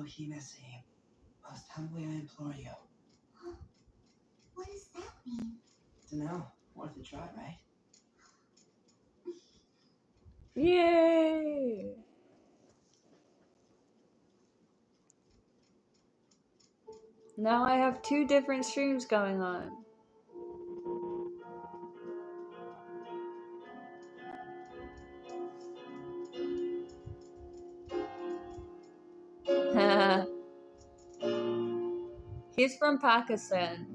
Himese, most humbly I implore you. What does that mean? Dunno. Worth a try, right? Yay! Now I have 2 different streams going on. He's from Pakistan.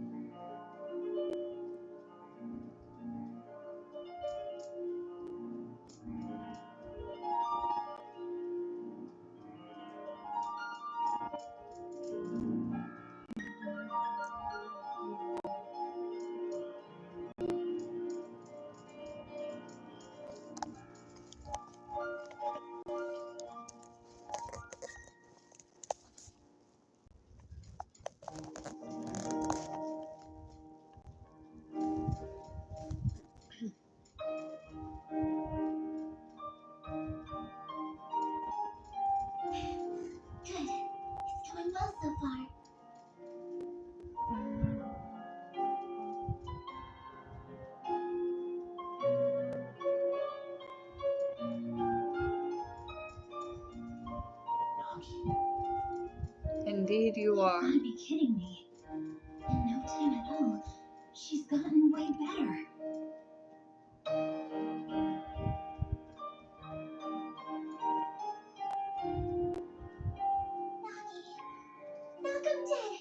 Good. It's going well so far. Indeed you You've are. gotta be kidding me. In no time at all, she's gotten way better. Knock him dead.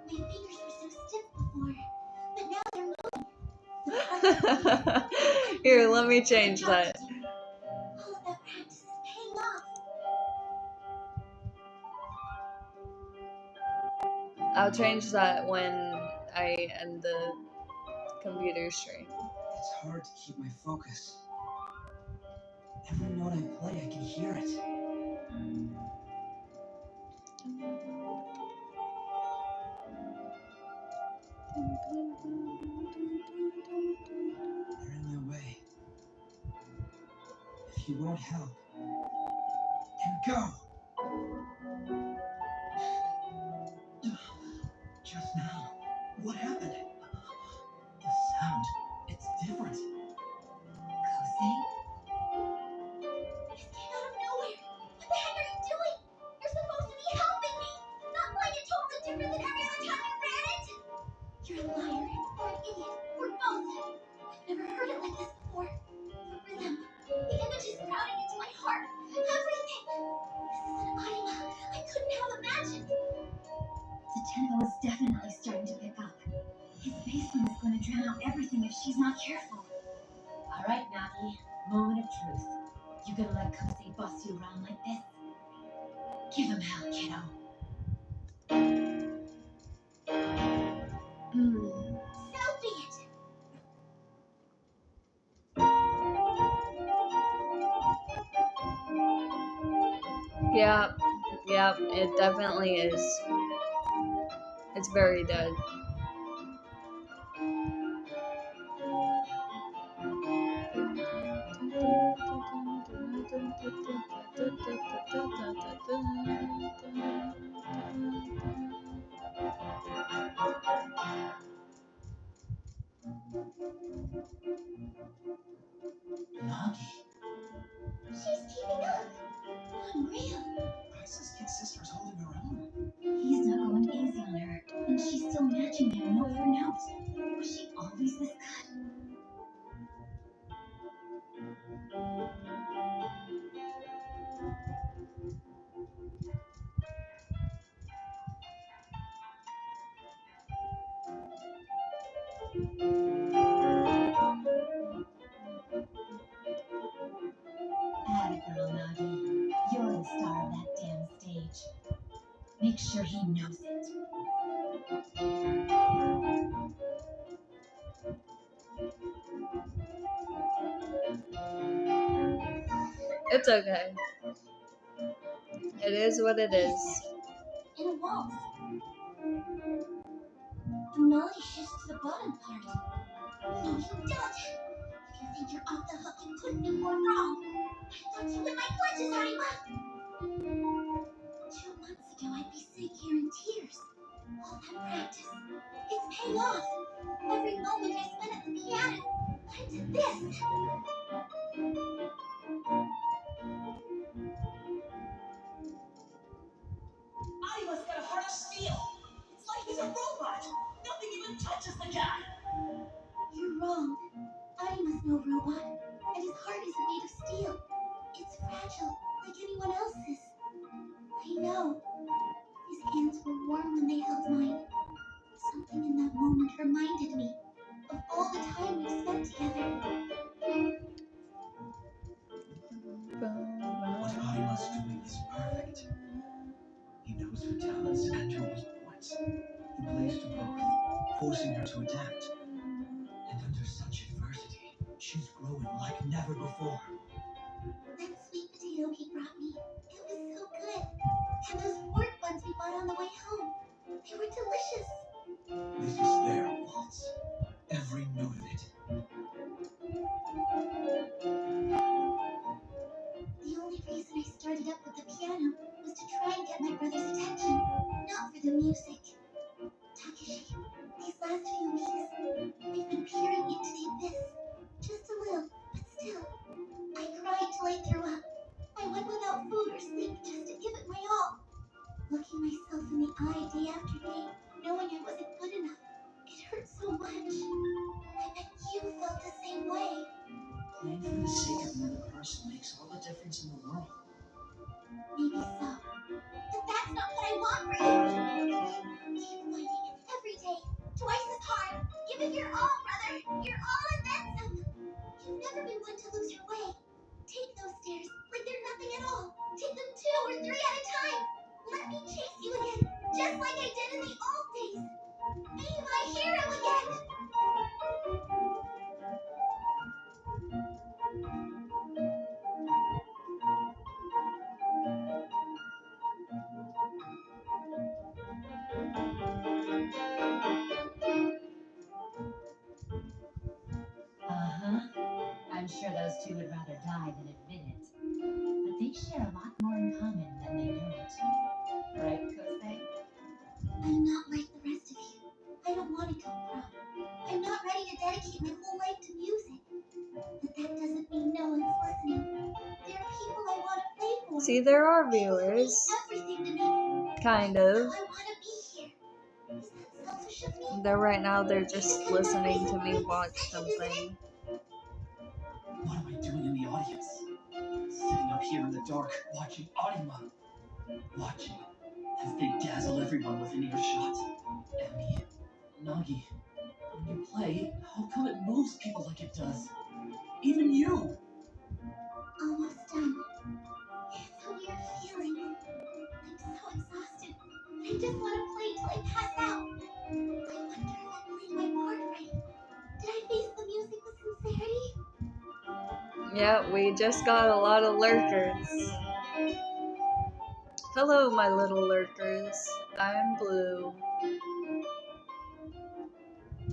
My fingers were so stiff before, but now they're moving. Here, let me change that. All of that practice is paying off. I'll change that when I end the computer stream. It's hard to keep my focus. Every note I play, I can hear it. They're in my way. If you won't help, then go! Just now, what happened? The sound, it's different. Kose? This came out of nowhere. What the heck are you doing? You're supposed to be helping me, not playing it totally different than every other time you ran it. You're a liar, or an idiot, or both. I've never heard it like this before. The rhythm, the images crowding into my heart, everything. This is an anima I couldn't have imagined. The tempo is definitely starting to pick up. His bassline is going to drown out everything if she's not careful. All right, Nagi. Moment of truth. You gonna let Kose boss you around like this? Give him hell, kiddo. So be it. Yep, it definitely is. It's very dead. Nagi, She's keeping up. Unreal. Rice's kid sister's holding her own. He's not going easy on her, and she's still matching him note for note. Was she always this good? Atta girl, Nagi. You're the star of that damn stage. Make sure he knows it. It's okay. It is what it is. In a waltz. The melody shifts to the bottom part. No, you don't. If you think you're off the hook, you couldn't be more wrong. flinches, Anima! 2 months ago, I'd be sitting here in tears. All that practice, it's paying off. Every moment I spent at the piano led to this. Anima's got a heart of steel. It's like he's a robot. Nothing even touches the guy. You're wrong. Anima's no robot, and his heart isn't made of steel. It's fragile, like anyone else's. I know. His hands were warm when they held mine. Something in that moment reminded me of all the time we've spent together. What Anima's doing is perfect. He knows her talents and her weak points. He plays to both, forcing her to adapt. And under such adversity, she's growing like never before. That sweet potato he brought me, it was so good. And those pork buns we bought on the way home, they were delicious. This is their waltz. Every note of it. The only reason I started up with the piano was to try and get my brother's attention, not for the music. Takeshi, these last few weeks, I've been peering into the abyss. Just a little, but still. I cried till I threw up. I went without food or sleep just to give it my all. Looking myself in the eye day after day, knowing I wasn't good enough, it hurt so much. I bet you felt the same way. Playing for the sake of another person makes all the difference in the world. Maybe so. But that's not what I want for you. Keep fighting every day, twice as hard. Give it your all, brother. Your all and then some. You've never been one to lose your way. Take those stairs like they're nothing at all. Take them 2 or 3 at a time. Let me chase you again, just like I did in the old days. Be my hero again. I'm sure those two would rather die than admit it. But they share a lot more in common than they know it. Right, Kosei? I'm not like the rest of you. I don't want to go pro. I'm not ready to dedicate my whole life to music. But that doesn't mean no one's listening. There are people I want to play for. See, there are People who mean viewers. everything to me. Kind So of. I want to be here. Is that selfish of me? They're right now, they're just listening to me watch something. What am I doing in the audience? Sitting up here in the dark, watching Anima. Watching as they dazzle everyone within earshot. Emmy, Nagi, when you play, how come it moves people like it does? Even you! Almost done. It's a weird feeling. I'm so exhausted. I just want to play till I pass out. I wonder if I played my part right. Did I face the music with sincerity? Yeah, we just got a lot of lurkers. Hello, my little lurkers. I'm Blue.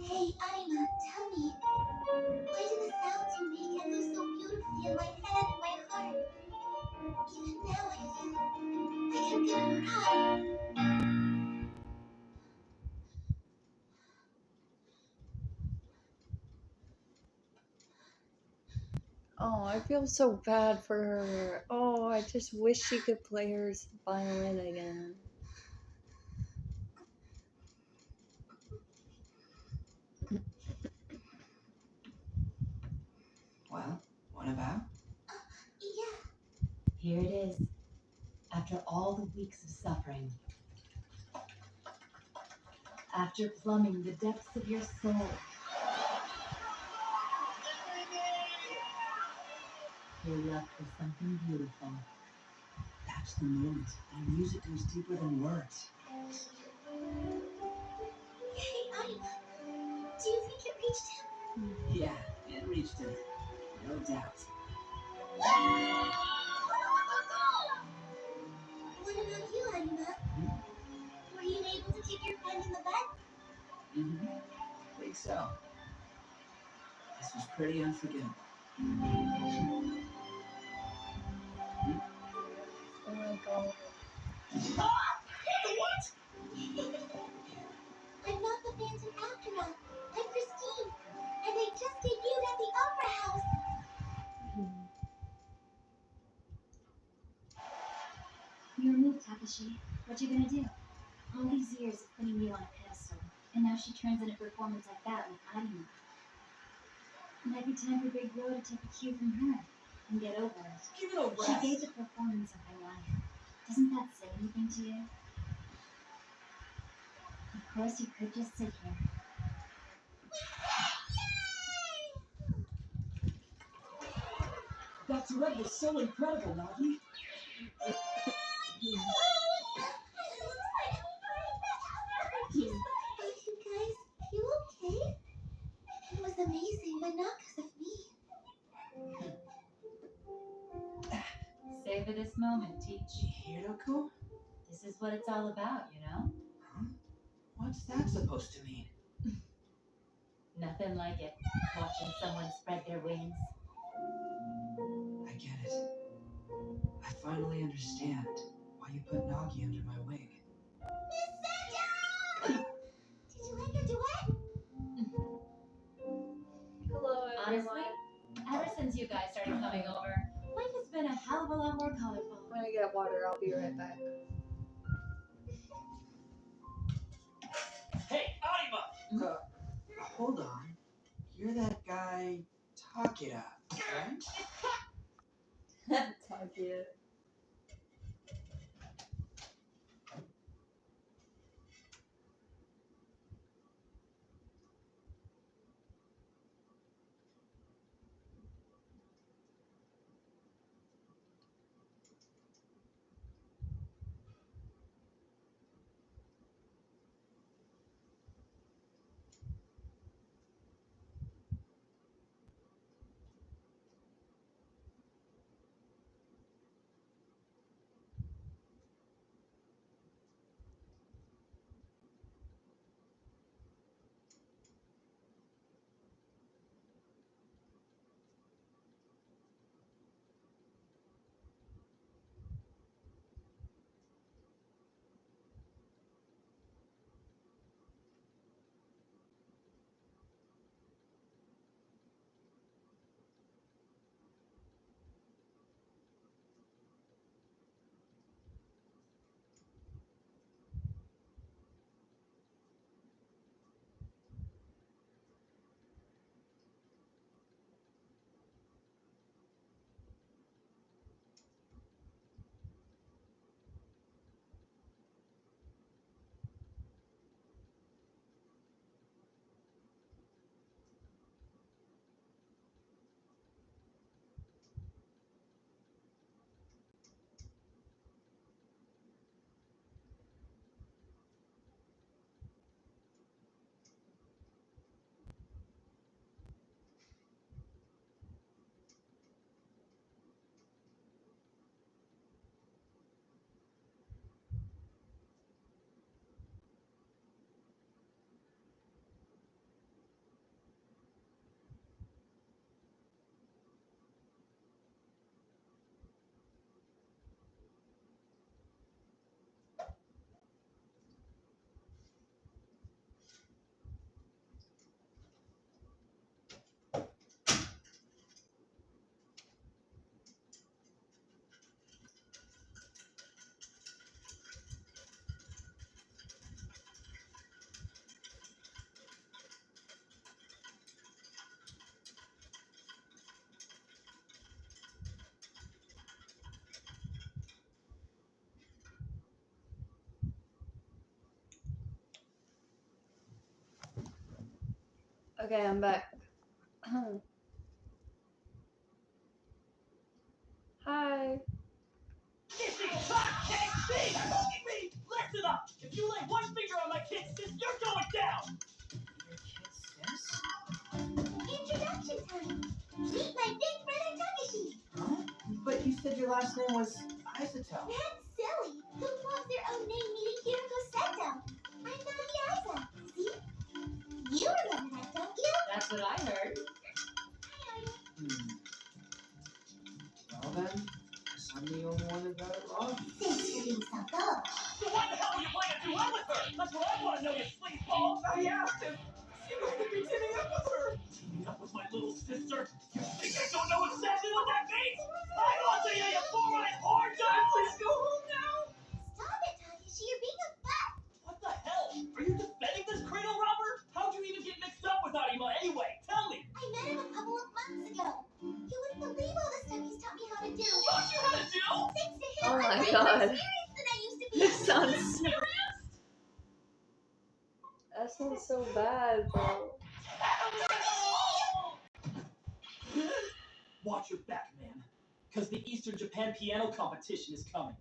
Hey, Anima, tell me. Why do the sounds you make echo so beautifully in my head and my heart? Even now I feel like I'm gonna cry. Oh, I feel so bad for her. Oh, I just wish she could play her violin again. Well, what about? Yeah. Here it is. After all the weeks of suffering. After plumbing the depths of your soul. You're left with something beautiful. That's the moment. My music goes deeper than words. Hey, Anima. Do you think it reached him? Yeah, it reached him. No doubt. What about you, Anima? Were you able to kick your friend in the butt? Mm-hmm. Think so. This was pretty unforgettable. What? I'm not the Phantom after all. I'm Christine, and I just debuted at the Opera House. Your move, Takashi. What you gonna do? All these years of putting you on a pedestal, and now she turns in a performance like that with Arima. Might be time for Big Bro to take a cue from her and get over it. Give it a She rest. gave the performance of her life. Doesn't that say anything to you? Of course, you could just sit here. That duet was so incredible, Nagi. You guys, you okay? It was amazing, but not because of me. Savor this moment, Teach. Hiroko? This is what it's all about, you know? Huh? What's that supposed to mean? Nothing like it. Watching someone spread their wings. I get it. I finally understand why you put Nagi under my wing. Miss Santa! Did you like your duet? Hello, Honestly, everyone. ever since you guys started coming over, life has been a hell of a lot more colorful. I'm gonna get water. I'll be right back. Hey, Arima! Hold on. You're that guy, Takeda, right? Talk to you. Okay, I'm back. Hi. This is TAKC! Me! Listen up! If you lay one finger on my kid sis, you're going down! Your kid sis? Introduction time. Meet my big brother Takashi. Huh? But you said your last name was Isotel. That's silly. Who wants their own name meeting Kiriko Seto? I'm Nagi Isa. See? You remember that, don't you? That's what I heard. Well then, guess I'm the only one that got it wrong. Since That's what I want to know, you sleazeball! I asked him! He might be teaming up with her! Teaming up with my little sister? You think I don't know exactly what that means? I want to hear you four-eyed hard dog! Please go home now! Stop it, Takeshi. You're being a butt. What the hell? Are you defending this cradle robber? How'd you even get mixed up with Arima anyway? Tell me! I met him a couple of months ago. You wouldn't believe all the stuff he's taught me how to do. Taught you how to do? Thanks to him, Oh I'm my way more God. experienced than I used to be. This sounds so, that sounds so bad, bro. Watch your back, man. Because the Eastern Japan piano competition is coming.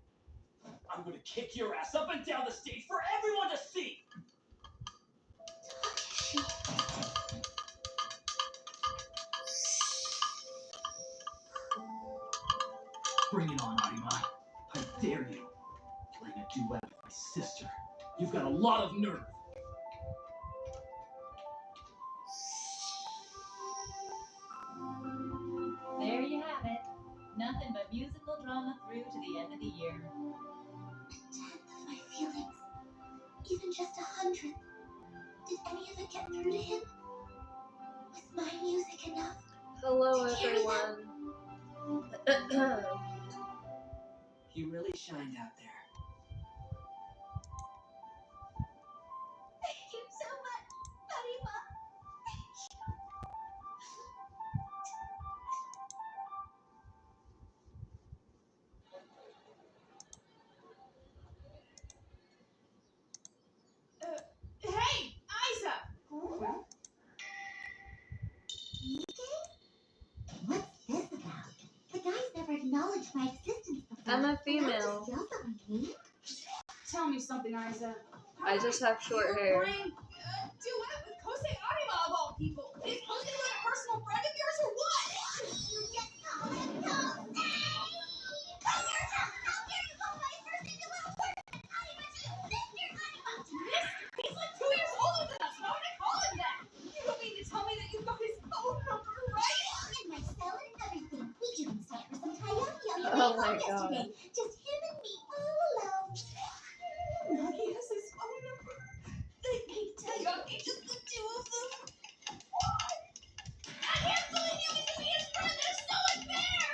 I'm gonna kick your ass up and down the stage for everyone to see! Bring it on, Arima. I dare you. Playing a duet with my sister. You've got a lot of nerve. There you have it. Nothing but musical drama through to the end of the year. A tenth of my feelings. Even just 100. Did any of it get through to him? Was my music enough? Hello, everyone. He really shined out there. Thank you so much, Arima. Hey, Isa! What's this about? The guys never acknowledged my existence before. I'm a and now female. just yells at me. Tell me something, Isa. I just have short hair. Playing duet with Kosei Arima of all people. Is Kosei like a personal friend of yours or what? You just called him Kosei! How dare you call my first name a little word? Arima to Mr. Arima! He's like 2 years older than us. Why would I call him that? You don't mean to tell me that you got his phone number, right? And my cell and everything. We even sat for some taiyaki on the Oh way my home God. yesterday. Just him and me all alone. He has his phone number. They made taiyaki, just the two of them. Why? I can't believe you get to be his friend. That's so unfair.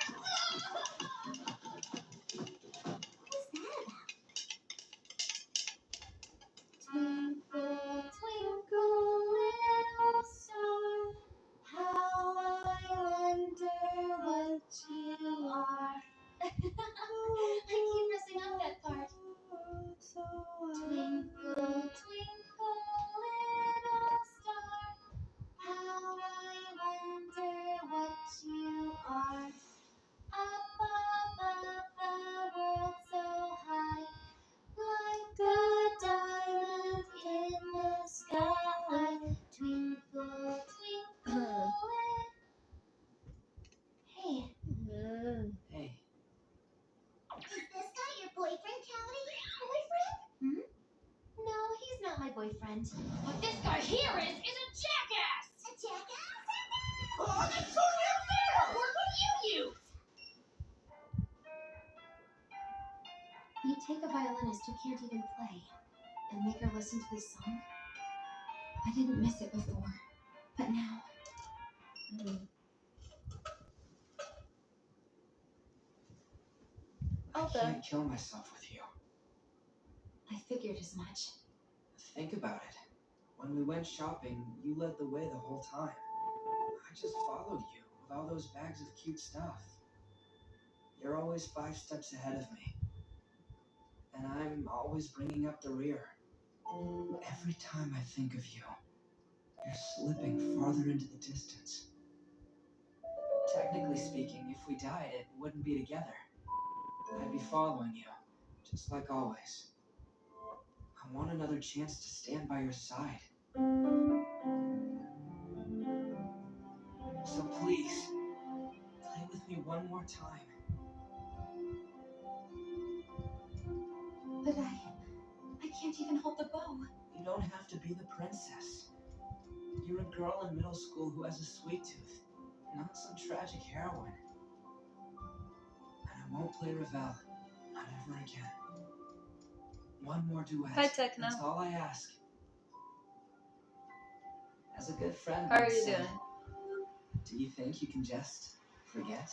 What's that about? Twinkle, twinkle, little star, how I wonder what you are. I keep messing up that part. Twinkle, twinkle, little star, how I wonder what you are. Up above the world so high, like a diamond in the sky. Twinkle, twinkle, Hey, Hey. Is this guy your boyfriend, Callie? Boyfriend? no, he's not my boyfriend. What this guy here is a jackass! A jackass? Oh, that's totally unfair. What would you use? You take a violinist who can't even play and make her listen to this song? I didn't miss it before, but now. I Okay. can't kill myself with you. I figured as much. Think about it. When we went shopping, you led the way the whole time. I just followed you with all those bags of cute stuff. You're always 5 steps ahead of me. And I'm always bringing up the rear. Every time I think of you, you're slipping farther into the distance. Technically speaking, if we died, it wouldn't be together. I'd be following you, just like always. I want another chance to stand by your side. So please, play with me one more time. But I can't even hold the bow. You don't have to be the princess. You're a girl in middle school who has a sweet tooth, not some tragic heroine. And I won't play Ravel, not ever again. One more duet. Hi, Techno. That's all I ask. As a good friend, How are once you said, doing? do you think you can just forget?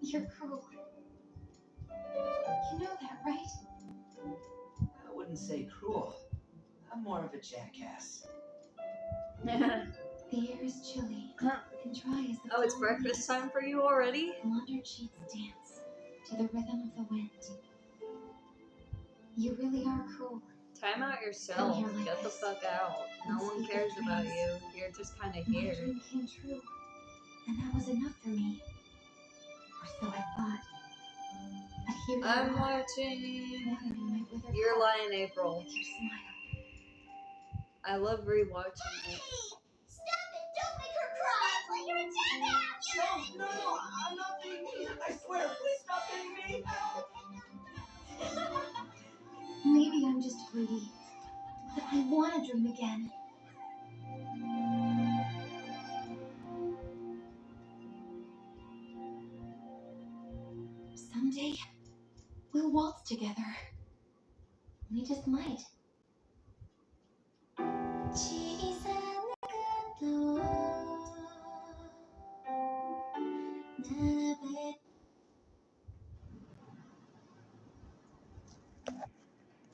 You're cruel. You know that, right? I wouldn't say cruel. I'm more of a jackass. The air is chilly and dry as the Oh, it's fallen breakfast leaves. time for you already? Laundered sheets dance to the rhythm of the wind. You really are cruel. Time out yourself. Come here like Get the this. fuck out. No And one speak of cares about dreams. you. You're just kind of My here. dream came true, and that was enough for me. Or so I thought. But here you I'm are, watching watering my withered Your heart Lie in April. with your smile. I love rewatching it. Stop it! Don't make her cry! Well, you're a jackass! No, I'm not being mean. I swear, please stop being mean. Maybe I'm just greedy, but I want to dream again. Someday, we'll waltz together. We just might.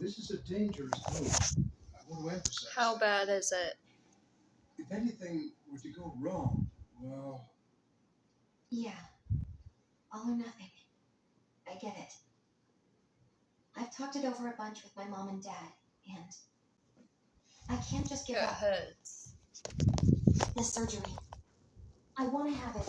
This is a dangerous move. I want to emphasize. How bad is it? If anything were to go wrong, well, Yeah, all or nothing. I get it. I've talked it over a bunch with my mom and dad, and I can't just give It up. hurts. The surgery. I want to have it.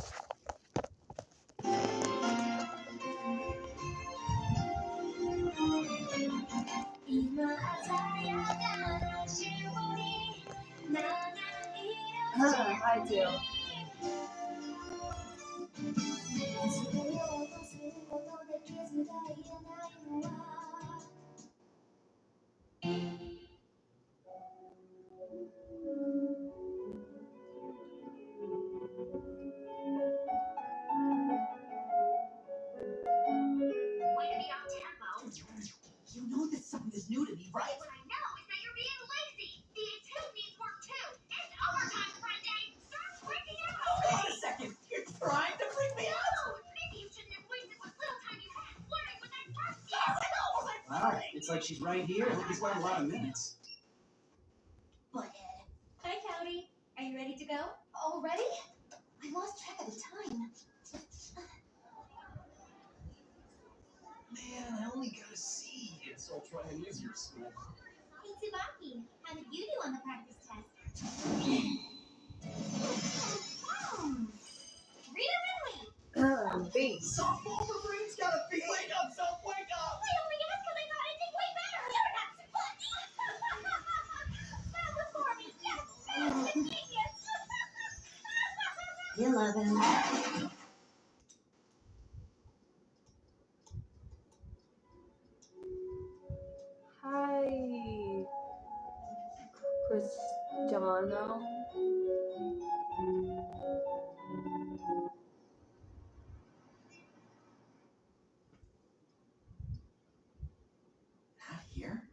I do. Way to be on tempo. You know this song is new to me, right? What I know is that you're being lazy. The A2 needs work too. It's overtime, Friday. Start freaking out. Hold on a second. You're trying to freak me out? No, maybe you shouldn't have wasted what little time you had flirting with that person. Wow, it's like she's right here. He's got a lot of minutes. Butthead. Hi, Cloudy. Are you ready to go? Already? I lost track of the time. Man, I only got a C. Guess I'll try an easier school. Hey, Tsubaki. How did you do on the practice test? Rita Ridley! Beast. Softball for brains gotta be. Wake up, self, wake up! I only asked because I thought I did way better. You're not Tsubaki. That was for me. Yes, that's a genius. You love him. Hi, Cristiano. Not here?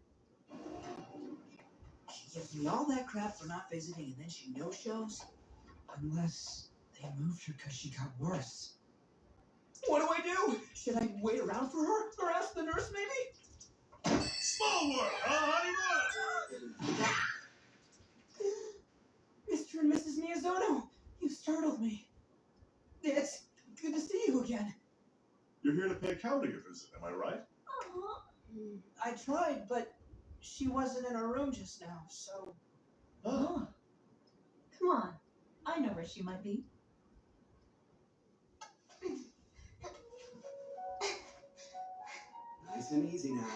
She gives me all that crap for not visiting and then she no-shows? Unless they moved her because she got worse. What do I do? Should I wait around for her? Or ask the nurse maybe? small world, honey run. Mr. and Mrs. Miyazono, you startled me. It's good to see you again. You're here to pay Cowdy a visit, am I right? I tried, but she wasn't in her room just now, so... Oh, Come on. I know where she might be. Nice and easy now.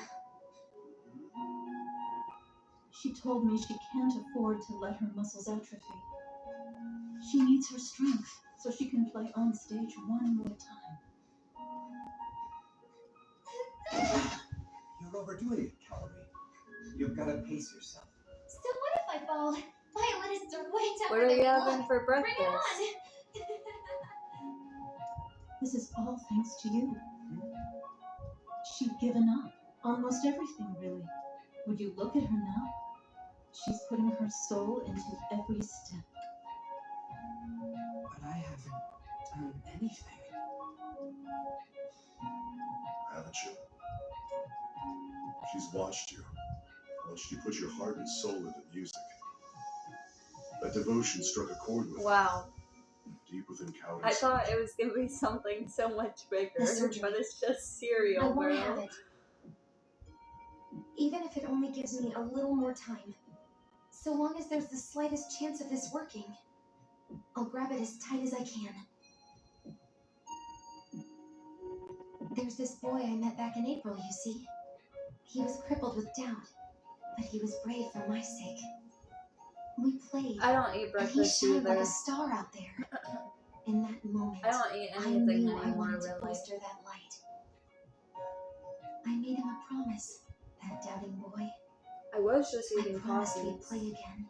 She told me she can't afford to let her muscles atrophy. She needs her strength so she can play on stage one more time. You're overdoing it, Calorie. You've got to pace yourself. So what if I fall? Violinists are way What tougher are than you blood. having for Bring it breakfast? on. This is all thanks to you. She'd given up. Almost everything, really. Would you look at her now? She's putting her soul into every step. But I haven't done anything. Haven't you? She's watched you put your heart and soul into music. That devotion struck a chord with her, Wow. deep within Cowie's. I thought it was gonna be something so much bigger, The surgery. but it's just I cereal, want to have bro. it. Even if it only gives me a little more time. So long as there's the slightest chance of this working, I'll grab it as tight as I can. There's this boy I met back in April, you see. He was crippled with doubt, but he was brave for my sake. We played, I don't eat and he breakfast shined like either. a star out there. In that moment, I don't eat I anything knew I anymore, wanted to really. bolster that light. I made him a promise, that doubting boy. I was just I eating promised coffee. we'd play again.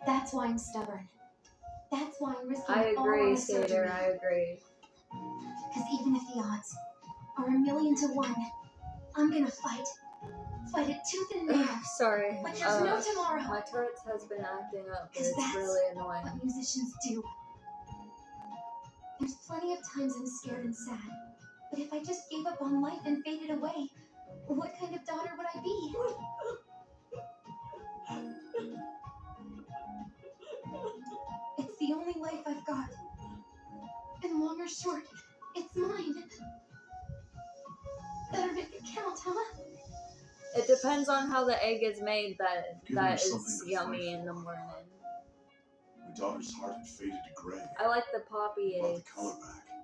That's why I'm stubborn. That's why I'm risking I all agree, on a Sater, surgery. I agree. Because even if the odds are 1,000,000 to 1, I'm gonna fight. Fight it tooth and nail. Sorry. Like there's no tomorrow. My Tourette's has been acting up, and Because it's that's really annoying. what musicians do. There's plenty of times I'm scared and sad. But if I just gave up on life and faded away, what kind of daughter would I be? It's the only life I've got. And long or short, it's mine. Better make it count, huh? It depends on how the egg is made Give her that something is to yummy fight in the for. morning. My daughter's heart had faded to gray. I like the poppy Brought the eggs. color back.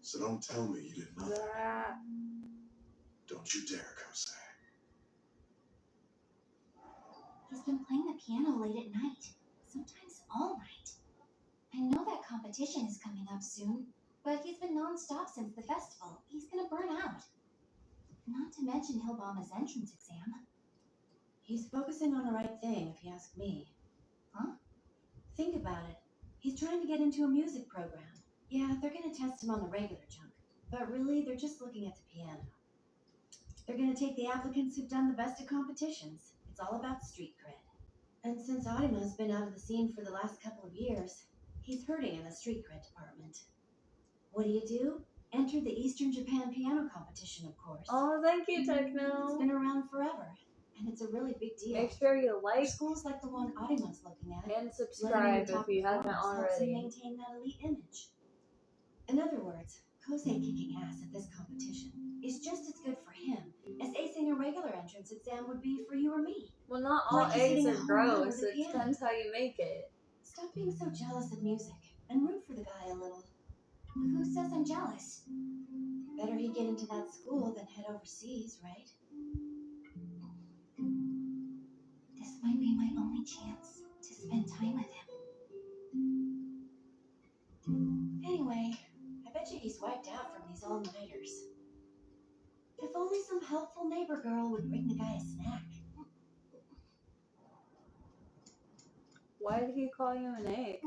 So don't tell me you did nothing. Blah. Don't you dare, Kosei. He's been playing the piano late at night, sometimes all night. I know that competition is coming up soon, but he's been non-stop since the festival. He's gonna burn out. Not to mention he'll bomb his entrance exam. He's focusing on the right thing, if you ask me. Huh? Think about it. He's trying to get into a music program. Yeah, they're gonna test him on the regular junk, but really, they're just looking at the piano. They're gonna take the applicants who've done the best at competitions. It's all about street cred. And since Arima's been out of the scene for the last couple of years, he's hurting in the street cred department. What do? Enter the Eastern Japan piano competition, of course. Oh, thank you, It's Techno. been around forever, and it's a really big deal. Make sure you For like schools like the one Arima's looking at, and letting in subscribe the top if you haven't performers helps him already. maintain that elite image. In other words, Kosei kicking ass at this competition is just as good for him as acing a regular entrance exam would be for you or me. Well, not all Like he's eggs hitting a are home run gross. with a It piano. depends how you make it. Stop being so jealous of music and root for the guy a little. Who says I'm jealous? Better he get into that school than head overseas, right? This might be my only chance to spend time with him. Anyway, I bet you he's wiped out from these all-nighters. If only some helpful neighbor girl would bring the guy a snack. Why did he call you an egg?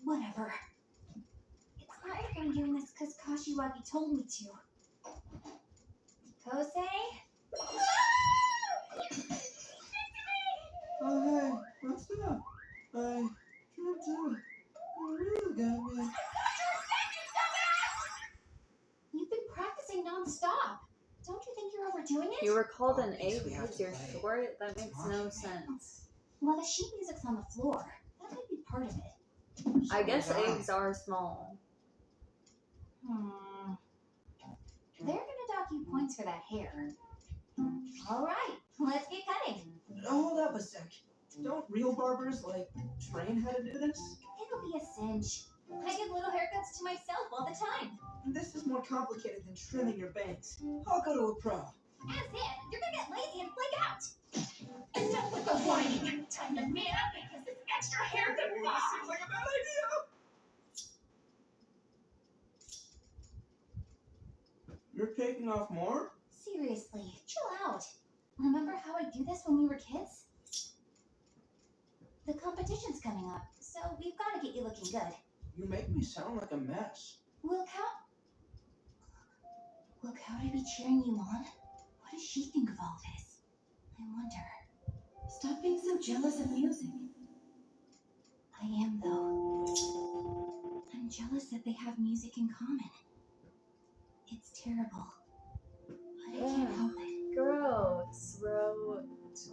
Whatever. It's not like I'm doing this because Kashiwagi told me to. Kosei? Oh, hey, what's up? I can't do it. You really got me. You've been practicing non-stop. Don't you think you're overdoing it? You were called an Guess egg we have because to you're play. short? That makes no sense. Well, the sheet music's on the floor. That might be part of it. I guess Yeah. eggs are small. They're gonna dock you points for that hair. All right, let's get cutting. Hold up a sec. Don't real barbers, like, train how to do this? It'll be a cinch. I give little haircuts to myself all the time. This is more complicated than trimming your bangs. I'll go to a pro. As if you're gonna get lazy and flake out. Enough with the whining! Time to man up because this extra hair could fly! Seems like a bad idea. You're taking off more? Seriously, chill out. Remember how I do this when we were kids? The competition's coming up, so we've got to get you looking good. You make me sound like a mess. Look how to be cheering you on. What does she think of all this? I wonder. Stop being so jealous of music. I am, though. I'm jealous that they have music in common. It's terrible. But I can't help it. Gross, bro.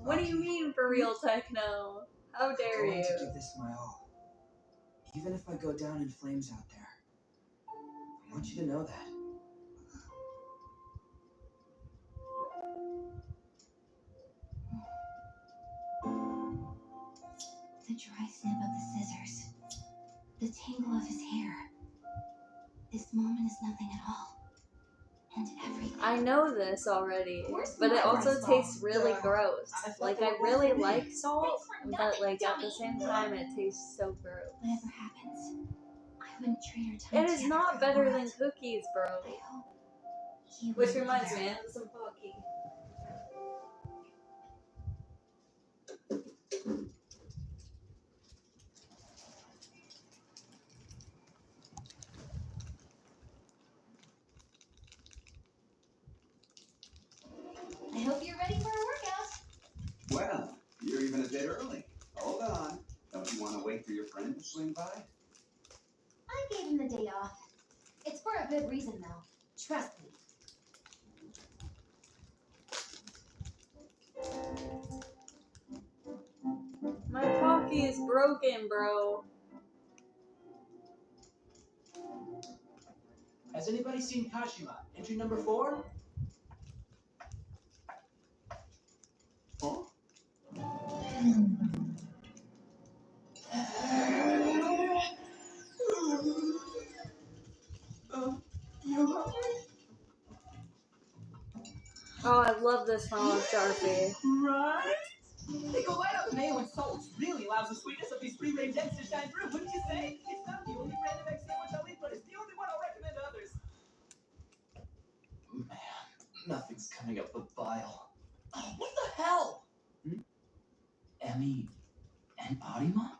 What do you mean for real techno? How dare I'm going you? to give this my all. Even if I go down in flames out there. I want you to know that. The dry snip of the scissors. The tangle of his hair. This moment is nothing at all. And everything. I know this already, Where's but it my also rice tastes ball? really gross. I thought Like, they I were both really for me. like salt, Thanks for but nothing, like at the dummy. same time, it tastes so gross. Whatever happens, I wouldn't trade our time It is together not for the better world. than cookies, bro. I hope he Which will be reminds there. me, I have some Pocky. I hope you're ready for a workout. Well, you're even a bit early. Hold on. Don't you want to wait for your friend to swing by? I gave him the day off. It's for a good reason, though. Trust me. My Pocky is broken, bro. Has anybody seen Kashima? Entry number 4? Huh? You Oh, I love this song with Sharpie. Right? They go right up the mayo and salt, which really allows the sweetness of these free-range eggs to shine through, wouldn't you say? It's not the only brand of egg sandwich I'll eat, but it's the only one I'll recommend to others. Man, nothing's coming up the bile. Oh, what the hell? Emmy and Arima?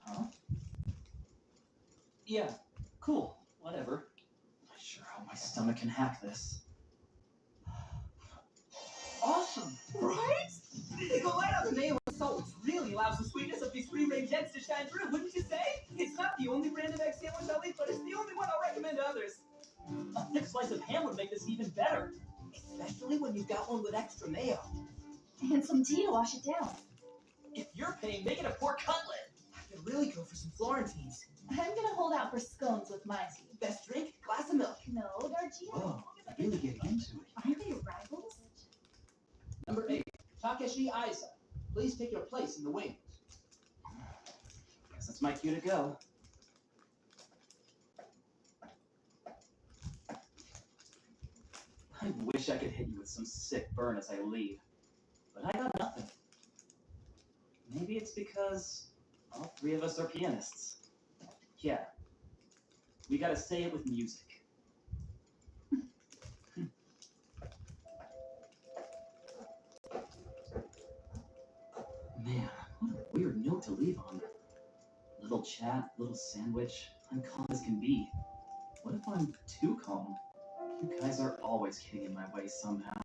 Huh? Yeah, cool. Whatever. I sure hope my stomach can hack this. Awesome, right? They go right up the mayo and salt, which really allows the sweetness of these free-range eggs to shine through, wouldn't you say? It's not the only brand of egg sandwich I'll eat, but it's the only one I'll recommend to others. A thick slice of ham would make this even better. Especially when you've got one with extra mayo. And some tea to wash it down. If you're paying, make it a pork cutlet. I could really go for some Florentines. I'm gonna hold out for scones with my tea. Best drink, glass of milk. No, Dargino. Whoa, really getting into it. Aren't they rivals? Number 8, Takeshi Aiza. Please take your place in the wings. Guess that's my cue to go. I wish I could hit you with some sick burn as I leave, but I got nothing. Maybe it's because all 3 of us are pianists. Yeah, we gotta say it with music. Man, what a weird note to leave on. Little chat, little sandwich. I'm calm as can be. What if I'm too calm? You guys are always getting in my way somehow.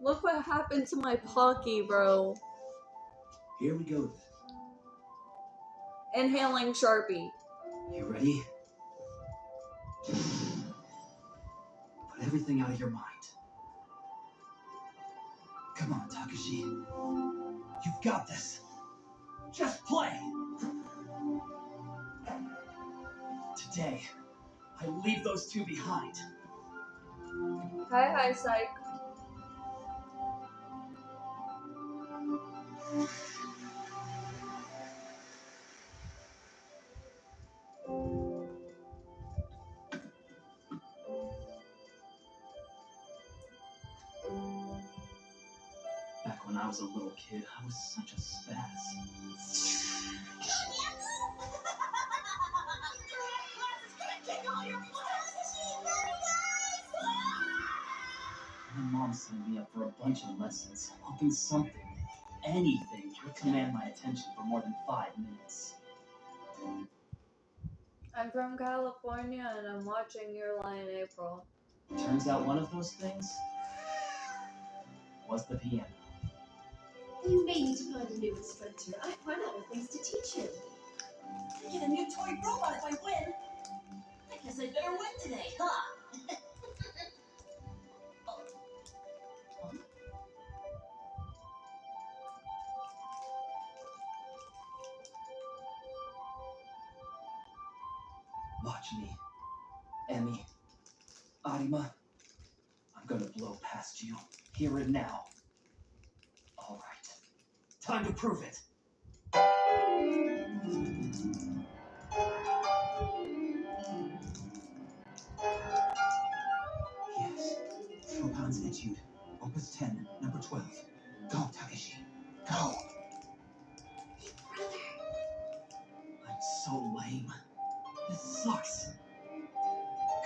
Look what happened to my Pocky, bro. Here we go then. Inhaling Sharpie. You ready? Put everything out of your mind. Come on, Takashi. You've got this. Just play. Today, I leave those 2 behind. Hi, Psych. Back when I was a little kid, I was such a spaz. My mom signed me up for a bunch of lessons, hoping something, anything would command my attention for more than 5 minutes. I'm from California and I'm watching Your Lie in April. Turns out one of those things was the piano. You may need to find a new instructor. I've run out of things to teach him. I get a new toy robot if I win. I guess I better win today, huh? Watch me. Emmy. Arima. I'm gonna blow past you. Here and now. All right. Time to prove it. Yes. Chopin's Etude. Opus 10, number 12. Go, Takeshi. Go! Big brother. I'm so lame. This sucks.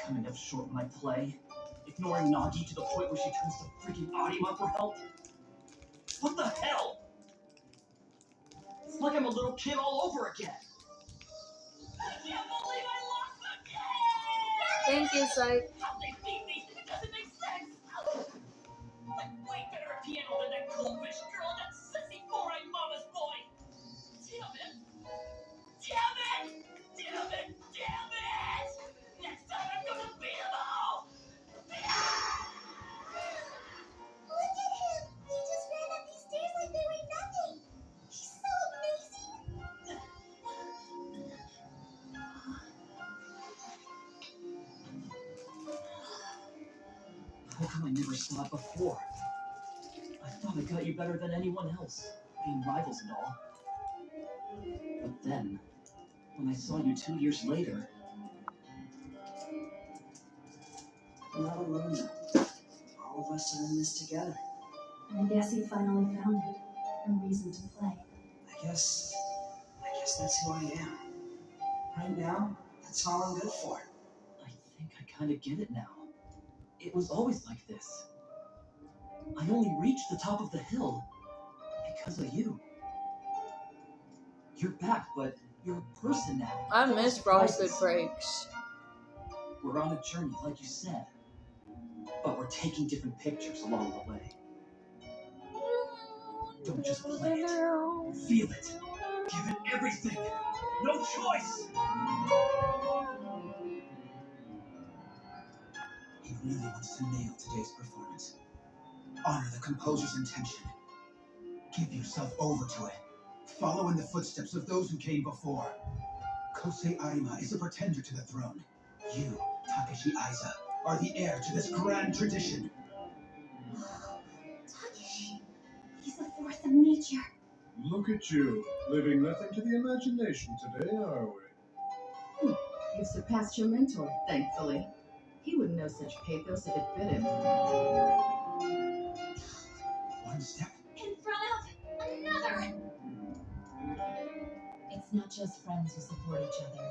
Coming up short in my play. Ignoring Nagi to the point where she turns to freaking Arima for help. What the hell? It's like I'm a little kid all over again. I can't believe I lost again! Thank you, Psych. How they beat me? It doesn't make sense! I'm way better at piano than that cool-fish girl, that sissy four-eyed mama's boy! Damn it! Damn it! Damn it! Damn it! Next time I'm gonna beat them all! Look at him! He just ran up these stairs like they were nothing! He's so amazing! How come I never saw it before? I thought I got you better than anyone else, being rivals and all. But then, when I saw you 2 years later... I'm not alone now. All of us are in this together. I guess he finally found it. A reason to play. I guess that's who I am. Right now, that's all I'm good for. I think I kind of get it now. It was always like this. I only reached the top of the hill because of you. You're back, but you're a person now. I Full of miss Frosted surprises. Flakes. We're on a journey, like you said. But we're taking different pictures along the way. Don't just play it. Feel it. Give it everything. No choice. He really wants to nail today's performance. Honor the composer's intention. Give yourself over to it. Follow in the footsteps of those who came before. Kosei Arima is a pretender to the throne. You, Takeshi Aiza, are the heir to this grand tradition. Takeshi. He's a force of nature. Look at you, leaving nothing to the imagination today, are we? You've surpassed your mentor, thankfully. He wouldn't know such pathos if it fit him. One step. In front of another! It's not just friends who support each other.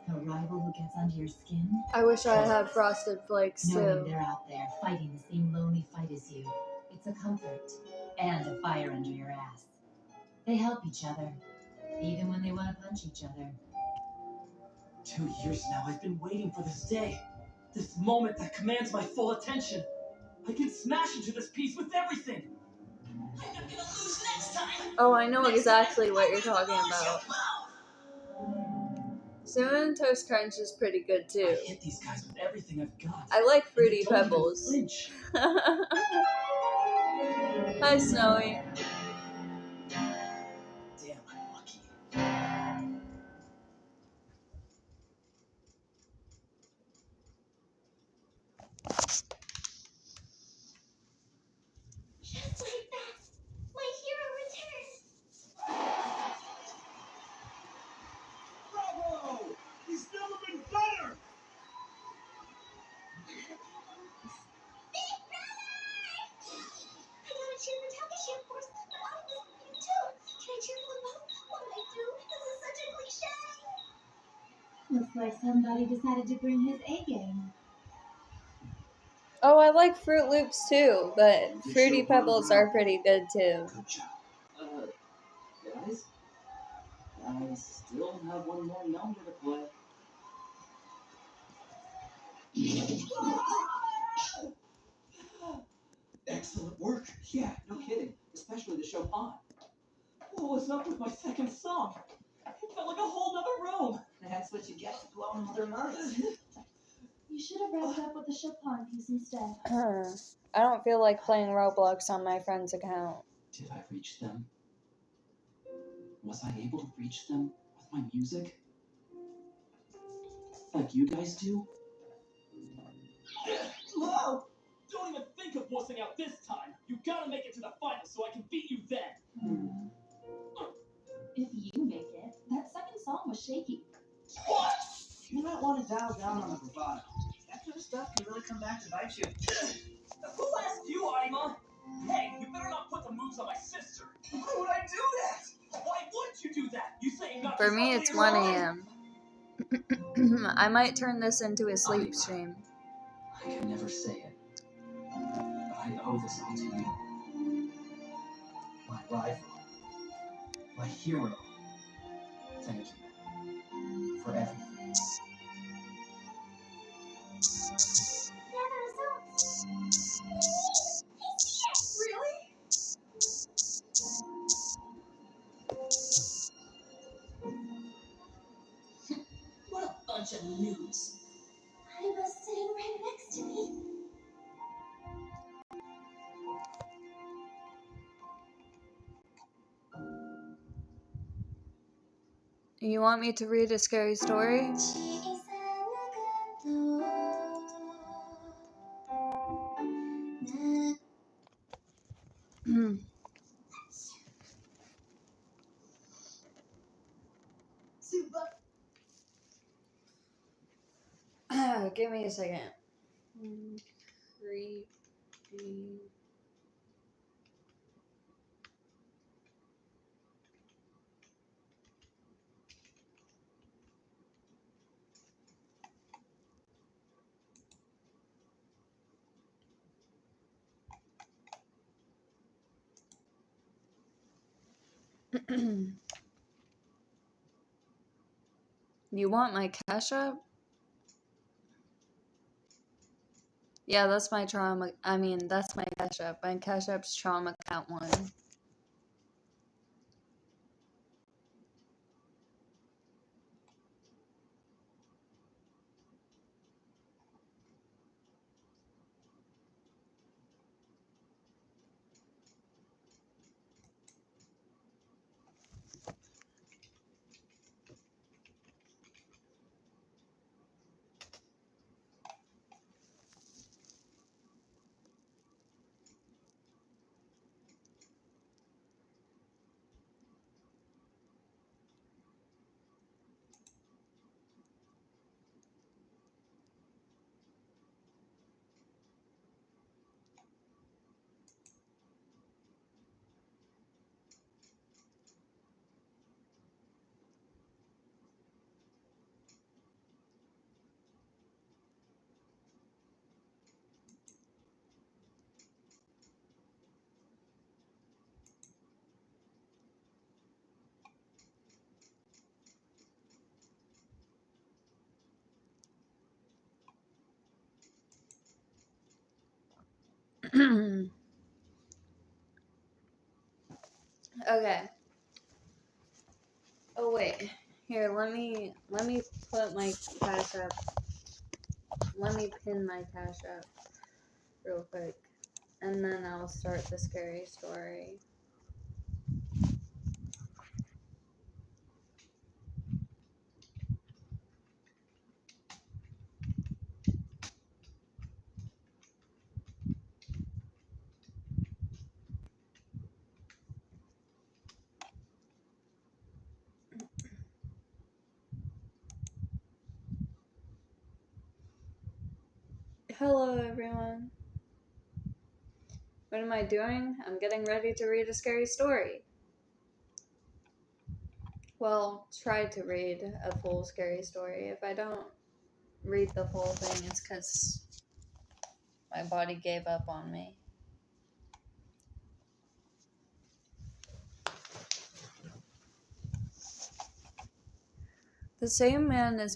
A rival who gets under your skin. I wish I had Frosted Flakes Knowing too. they're out there fighting the same lonely fight as you. It's a comfort and a fire under your ass. They help each other, even when they want to punch each other. 2 years now, I've been waiting for this day. This moment that commands my full attention. I can smash into this piece with everything. I'm not gonna lose next time! Oh, I know exactly what you're talking about. Cinnamon Toast Crunch is pretty good I too. hit these guys with everything I've got. I like And Fruity they don't even Pebbles. flinch. Hi, Snowy. Damn, I'm lucky. Just like that, my hero returns! Bravo! He's never been better! Big brother! I gotta cheer for Takeshi, of course, but I miss you too. Can I cheer for them both? What do I do? This is such a cliche. Looks like somebody decided to bring his A game. Oh, I like Fruit Loops too, but Fruity Pebbles are pretty good too. Good job. guys. I still have one more number to play. Excellent work. Yeah, no kidding. Especially the Chopin. What was up with my second song? It felt like a whole nother room. That's what you get for blowing their minds. You should have wrapped up with the Chopin piece instead. I don't feel like playing Roblox on my friend's account. Did I reach them? Was I able to reach them with my music? Like you guys do? Whoa! Don't even think of wussing out this time. You gotta make it to the final so I can beat you then. If you make it, that second song was shaky. What? You might want to dial down on the bravado. That kind of stuff can really come back to bite you. Who asked you, Aima? Hey, you better not put the moves on my sister. Why would I do that? Why would you do that? You say not For to me, stop it's your 1 mind. a.m. I might turn this into a sleep stream. I could never say it, but I owe this all to you. My rival, my hero. Thank you for everything. Yeah, the results. Really? What a bunch of noobs. I was sitting right next to me. You want me to read a scary story? Give me a second. Creepy. You want my Cash App? Yeah, that's my trauma. That's my Cash App. My Cash App's trauma count 1. Okay. Oh wait. Here, let me put my Cash App. Let me pin my Cash App real quick, and then I'll start the scary story. Hello, everyone. What am I doing? I'm getting ready to read a scary story. Well, try to read a full scary story. If I don't read the full thing, it's because my body gave up on me. The same man is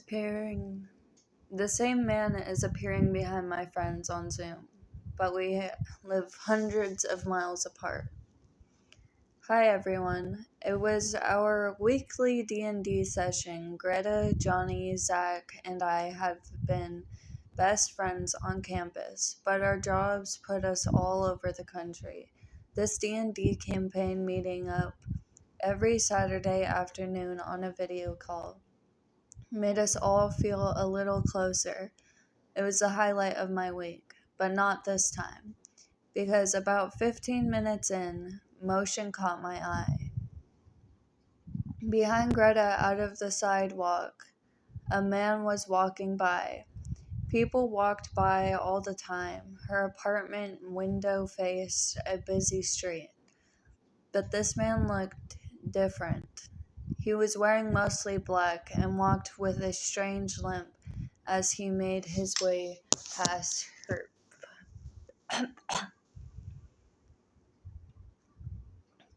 appearing behind my friends on Zoom, but we live hundreds of miles apart. Hi everyone. It was our weekly D&D session. Greta, Johnny, Zach, and I have been best friends on campus, but our jobs put us all over the country. This D&D campaign meeting up every Saturday afternoon on a video call made us all feel a little closer. It was the highlight of my week, but not this time, because about 15 minutes in, motion caught my eye. Behind Greta, out of the sidewalk, a man was walking by. People walked by all the time. Her apartment window faced a busy street. But this man looked different. He was wearing mostly black and walked with a strange limp as he made his way past her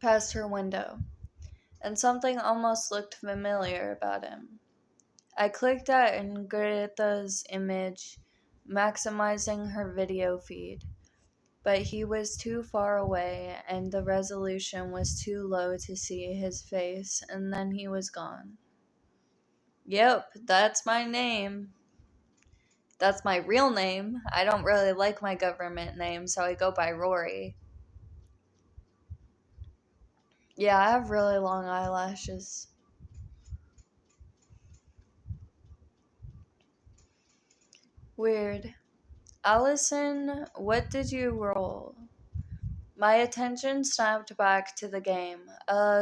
past her window, and something almost looked familiar about him. I clicked at Greta's image, maximizing her video feed, but he was too far away and the resolution was too low to see his face, and then he was gone. Yep, that's my name. That's my real name. I don't really like my government name, so I go by Rory. Yeah, I have really long eyelashes. Weird. Allison, what did you roll? My attention snapped back to the game.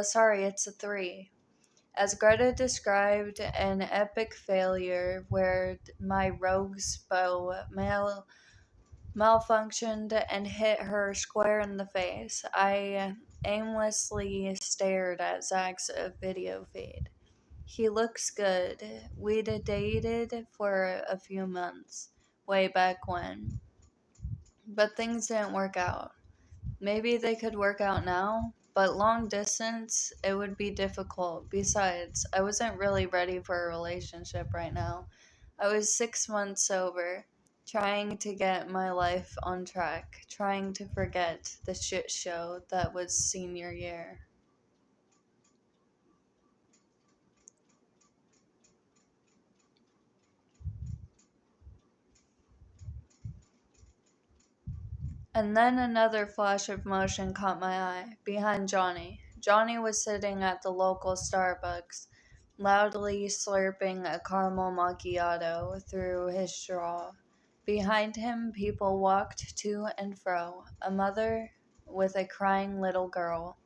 Sorry, it's a 3. As Greta described an epic failure where my rogue's bow malfunctioned and hit her square in the face, I aimlessly stared at Zach's video feed. He looks good. We'd dated for a few months, way back when. But things didn't work out. Maybe they could work out now, but long distance, it would be difficult. Besides, I wasn't really ready for a relationship right now. I was 6 months sober, trying to get my life on track, trying to forget the shit show that was senior year. And then another flash of motion caught my eye, behind Johnny. Johnny was sitting at the local Starbucks, loudly slurping a caramel macchiato through his straw. Behind him, people walked to and fro, a mother with a crying little girl,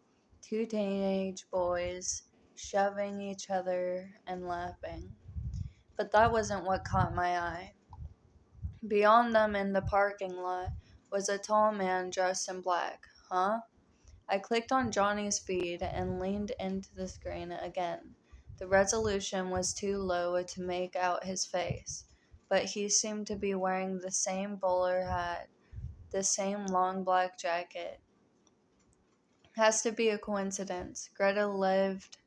2 teenage boys shoving each other and laughing. But that wasn't what caught my eye. Beyond them in the parking lot was a tall man dressed in black. Huh? I clicked on Johnny's feed and leaned into the screen again. The resolution was too low to make out his face, but he seemed to be wearing the same bowler hat, the same long black jacket. Has to be a coincidence. Greta lived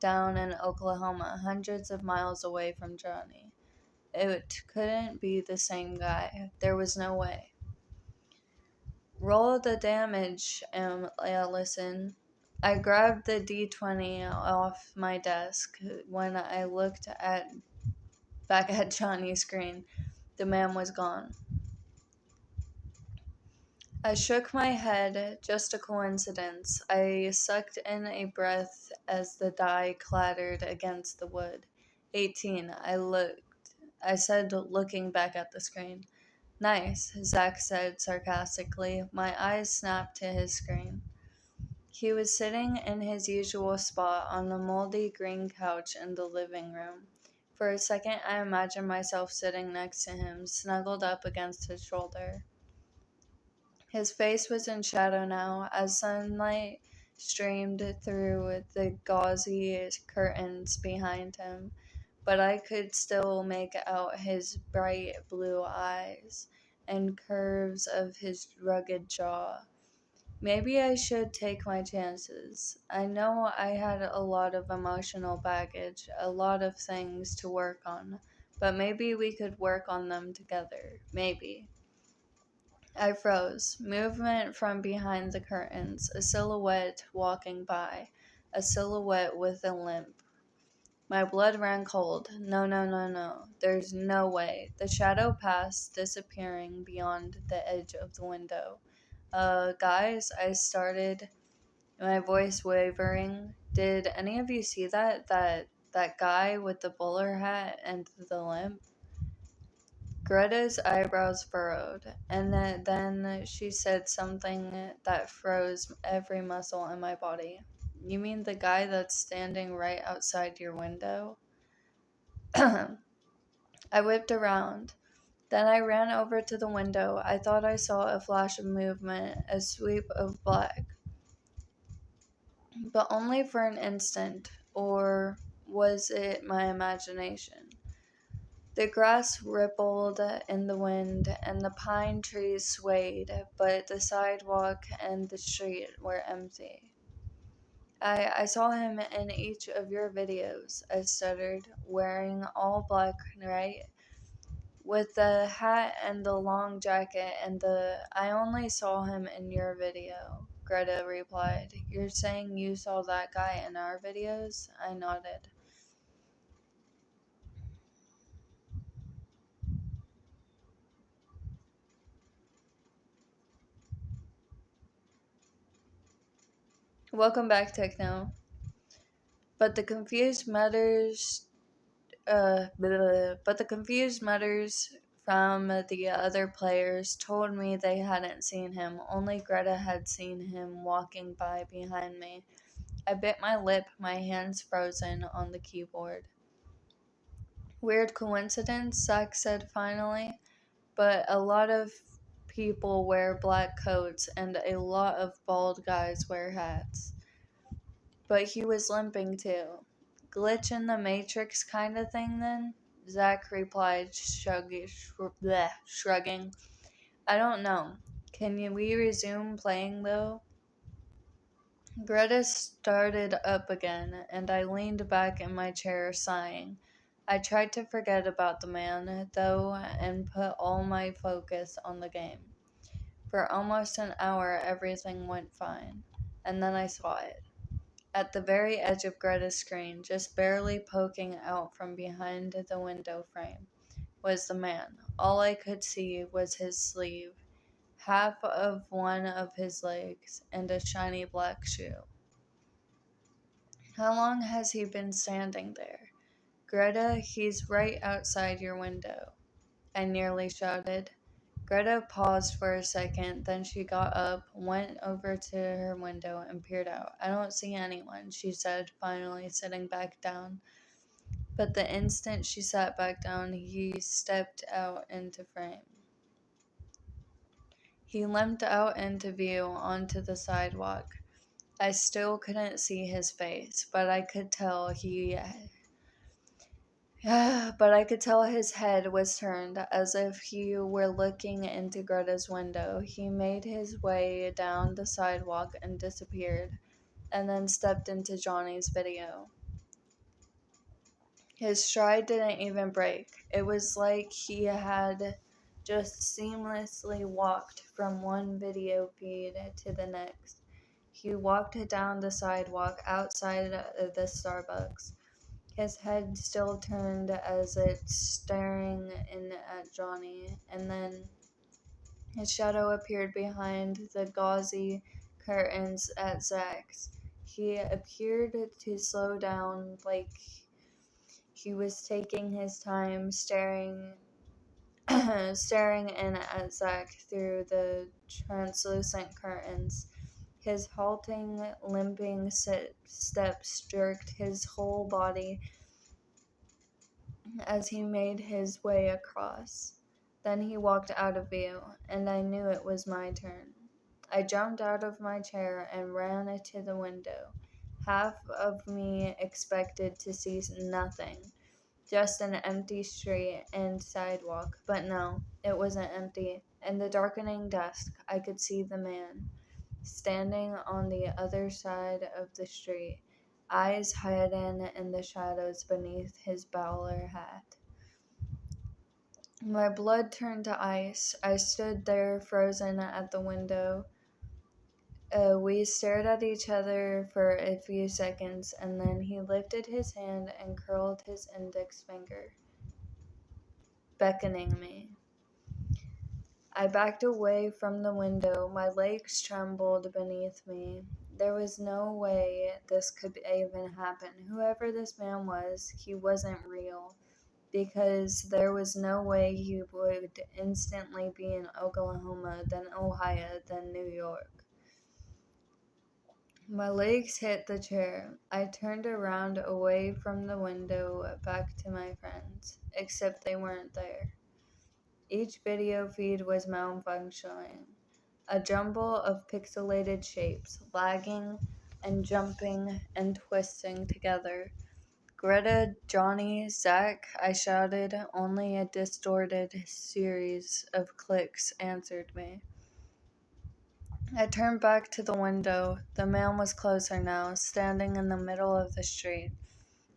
down in Oklahoma, hundreds of miles away from Johnny. It couldn't be the same guy. There was no way. Roll the damage, Allison. I grabbed the D20 off my desk. When I looked back at Johnny's screen, the man was gone. I shook my head. Just a coincidence. I sucked in a breath as the die clattered against the wood. 18. I said, looking back at the screen. Nice, Zach said sarcastically. My eyes snapped to his screen. He was sitting in his usual spot on the moldy green couch in the living room. For a second, I imagined myself sitting next to him, snuggled up against his shoulder. His face was in shadow now, as sunlight streamed through the gauzy curtains behind him, but I could still make out his bright blue eyes and curves of his rugged jaw. Maybe I should take my chances. I know I had a lot of emotional baggage, a lot of things to work on, but maybe we could work on them together. Maybe. I froze. Movement from behind the curtains, a silhouette walking by, a silhouette with a limp. My blood ran cold. No, no, no, no. There's no way. The shadow passed, disappearing beyond the edge of the window. Guys, I started, my voice wavering. Did any of you see that? That guy with the bowler hat and the limp? Greta's eyebrows furrowed, and then she said something that froze every muscle in my body. You mean the guy that's standing right outside your window? I whipped around. Then I ran over to the window. I thought I saw a flash of movement, a sweep of black. But only for an instant, or was it my imagination? The grass rippled in the wind, and the pine trees swayed, but the sidewalk and the street were empty. I saw him in each of your videos, I stuttered, wearing all black, right? With the hat and the long jacket I only saw him in your video, Greta replied. You're saying you saw that guy in our videos? I nodded. Welcome back, Techno. But the confused mutters from the other players told me they hadn't seen him. Only Greta had seen him walking by behind me. I bit my lip, my hands frozen on the keyboard. Weird coincidence, Zach said finally, but a lot of people wear black coats and a lot of bald guys wear hats. But he was limping too. Glitch in the Matrix kind of thing then? Zach replied, shrugging. I don't know. We resume playing though? Greta started up again, and I leaned back in my chair, sighing. I tried to forget about the man, though, and put all my focus on the game. For almost an hour, everything went fine, and then I saw it. At the very edge of Greta's screen, just barely poking out from behind the window frame, was the man. All I could see was his sleeve, half of one of his legs, and a shiny black shoe. How long has he been standing there? Greta, he's right outside your window, I nearly shouted. Greta paused for a second, then she got up, went over to her window, and peered out. I don't see anyone, she said, finally sitting back down. But the instant she sat back down, he stepped out into frame. He limped out into view onto the sidewalk. I still couldn't see his face, but I could tell his head was turned, as if he were looking into Greta's window. He made his way down the sidewalk and disappeared, and then stepped into Johnny's video. His stride didn't even break. It was like he had just seamlessly walked from one video feed to the next. He walked down the sidewalk outside the Starbucks, his head still turned as it staring in at Johnny, and then his shadow appeared behind the gauzy curtains at Zach's. He appeared to slow down, like he was taking his time, staring in at Zach through the translucent curtains. His halting, limping steps jerked his whole body as he made his way across. Then he walked out of view, and I knew it was my turn. I jumped out of my chair and ran to the window. Half of me expected to see nothing, just an empty street and sidewalk, but no, it wasn't empty. In the darkening dusk, I could see the man. standing on the other side of the street, eyes hidden in the shadows beneath his bowler hat. My blood turned to ice. I stood there frozen at the window. We stared at each other for a few seconds, and then he lifted his hand and curled his index finger, beckoning me. I backed away from the window. My legs trembled beneath me. There was no way this could even happen. Whoever this man was, he wasn't real, because there was no way he would instantly be in Oklahoma, then Ohio, then New York. My legs hit the chair. I turned around away from the window back to my friends, except they weren't there. Each video feed was malfunctioning, a jumble of pixelated shapes, lagging and jumping and twisting together. Greta, Johnny, Zach, I shouted. Only a distorted series of clicks answered me. I turned back to the window. The man was closer now, standing in the middle of the street.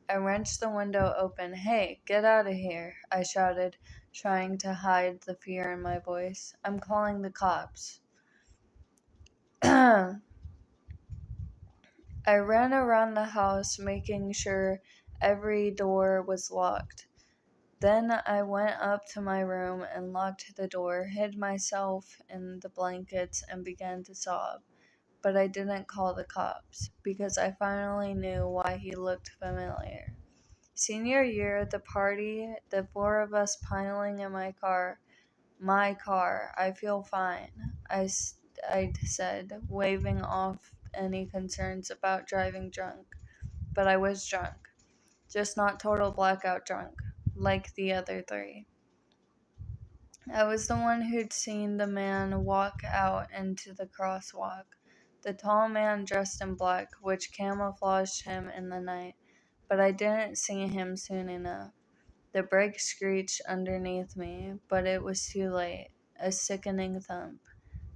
I wrenched the window open. "Hey, get out of here," I shouted, trying to hide the fear in my voice. "I'm calling the cops." I ran around the house, making sure every door was locked. Then I went up to my room and locked the door, hid myself in the blankets, and began to sob. But I didn't call the cops, because I finally knew why he looked familiar. Senior year at the party, the four of us piling in my car. My car. I feel fine, I said, waving off any concerns about driving drunk. But I was drunk. Just not total blackout drunk, like the other three. I was the one who'd seen the man walk out into the crosswalk. The tall man dressed in black, which camouflaged him in the night, but I didn't see him soon enough. The brakes screeched underneath me, but it was too late. A sickening thump.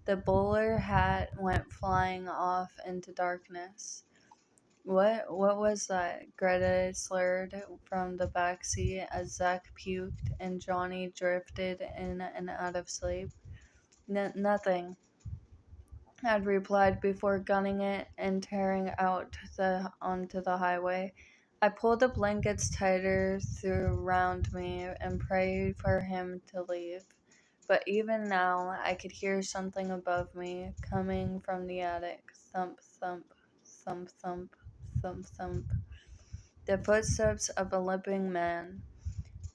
The bowler hat went flying off into darkness. What was that? Greta slurred from the back seat as Zach puked and Johnny drifted in and out of sleep. Nothing, I'd replied before gunning it and tearing out onto the highway. I pulled the blankets tighter around me and prayed for him to leave. But even now, I could hear something above me coming from the attic. Thump, thump, thump, thump, thump, thump. The footsteps of a limping man.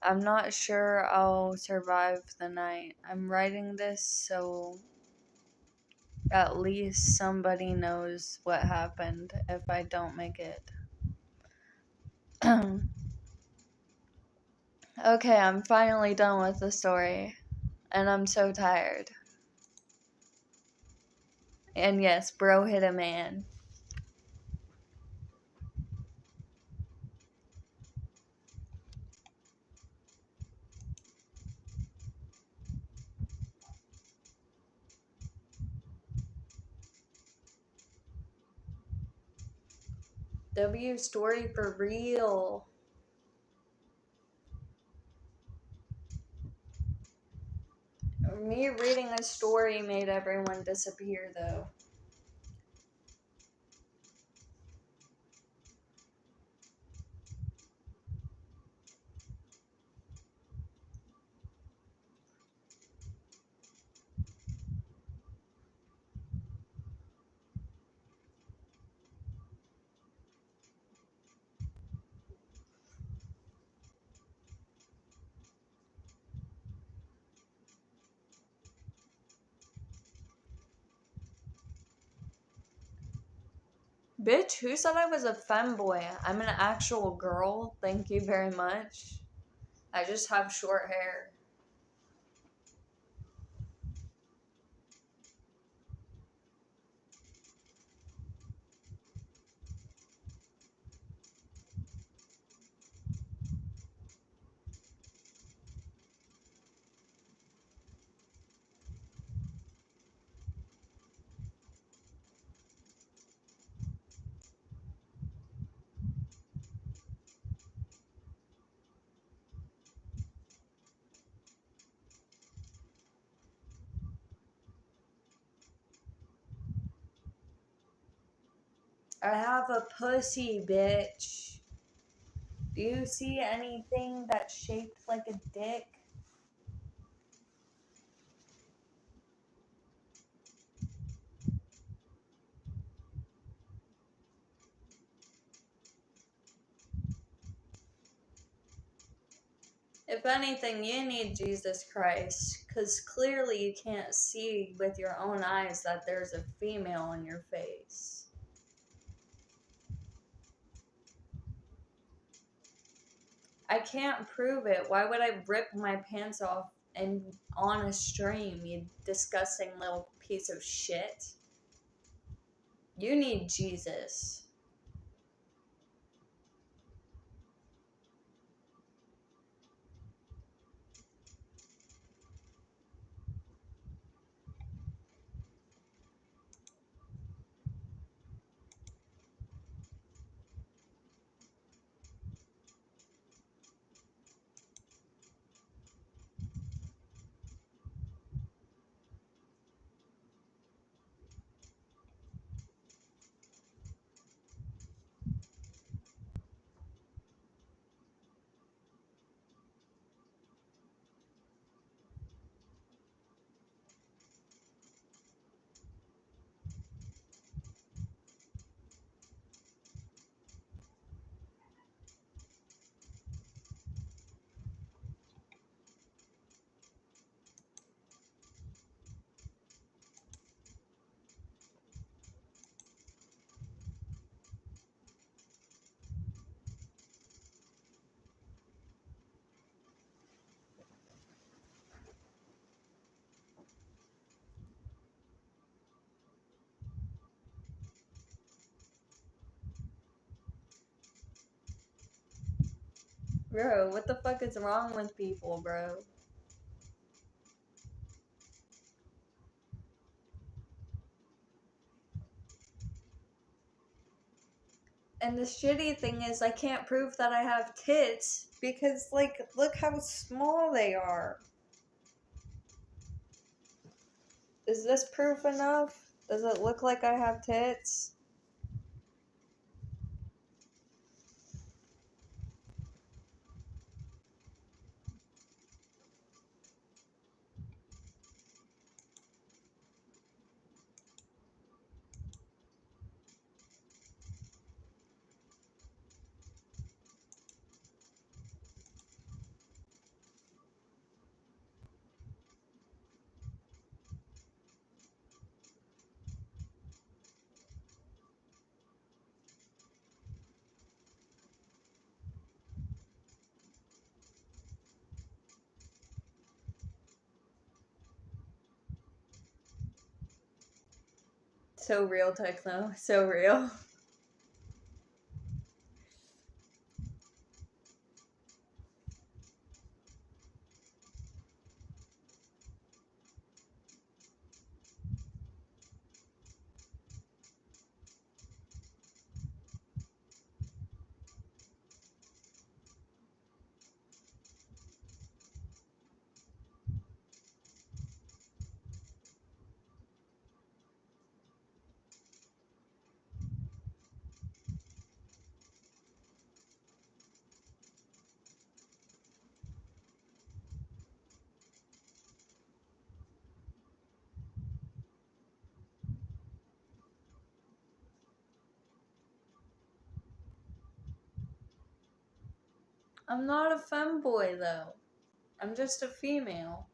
I'm not sure I'll survive the night. I'm writing this so at least somebody knows what happened if I don't make it. Okay, I'm finally done with the story. And I'm so tired. And yes, bro hit a man. W story for real. Me reading a story made everyone disappear, though. Bitch, who said I was a femboy? I'm an actual girl. Thank you very much. I just have short hair. I have a pussy, bitch. Do you see anything that's shaped like a dick? If anything, you need Jesus Christ, because clearly you can't see with your own eyes that there's a female in your face. I can't prove it. Why would I rip my pants off and on a stream, you disgusting little piece of shit? You need Jesus. Bro, what the fuck is wrong with people, bro? And the shitty thing is I can't prove that I have tits because, like, look how small they are. Is this proof enough? Does it look like I have tits? So real, Techno. So real. I'm not a femboy, though. I'm just a female.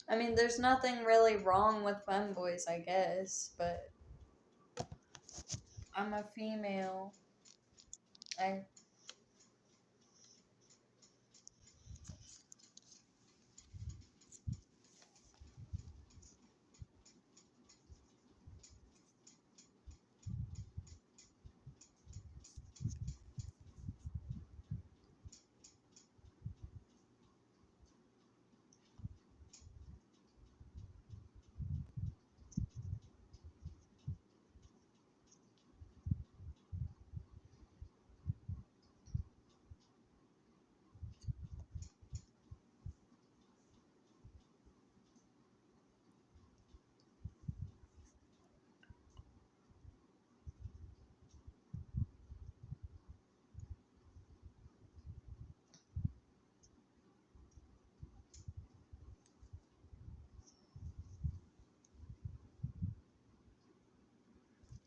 I mean, there's nothing really wrong with femboys, I guess, but I'm a female.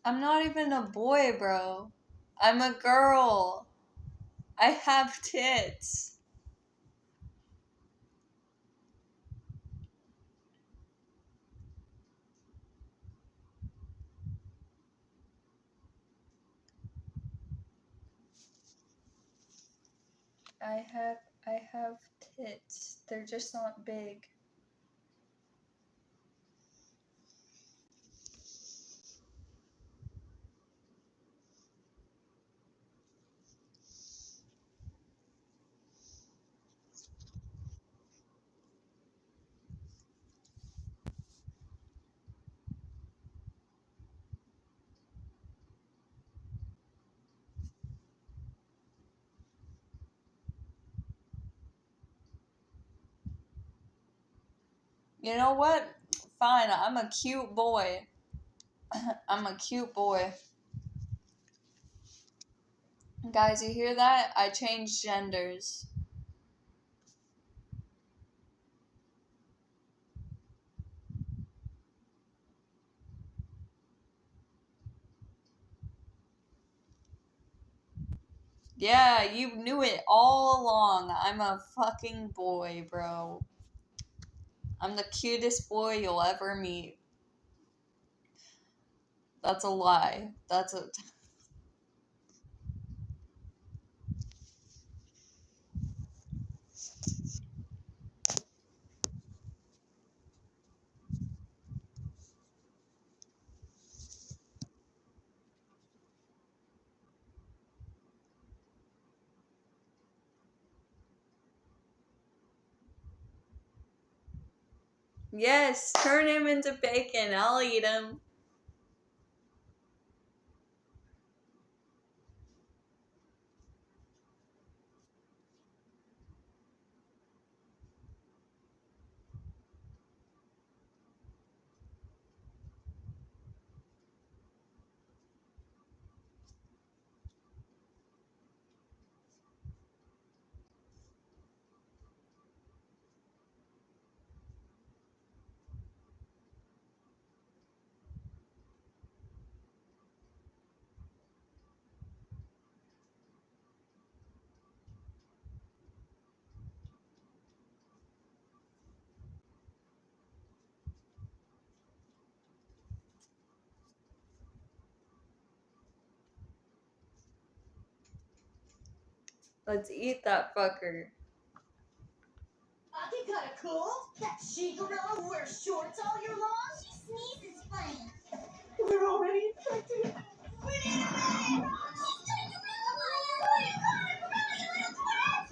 I'm not even a boy, bro. I'm a girl. I have tits. I have tits. They're just not big. You know what? Fine, I'm a cute boy. I'm a cute boy. Guys, you hear that? I changed genders. Yeah, you knew it all along. I'm a fucking boy, bro. I'm the cutest boy you'll ever meet. That's a lie. That's a... Yes, turn him into bacon. I'll eat him. Let's eat that fucker. Aki got a cold? That she-gorilla who wears shorts all year long? She sneezes funny. We're already infected. We need a man! She's got a gorilla, Maya! Who do you call a gorilla, you little twat?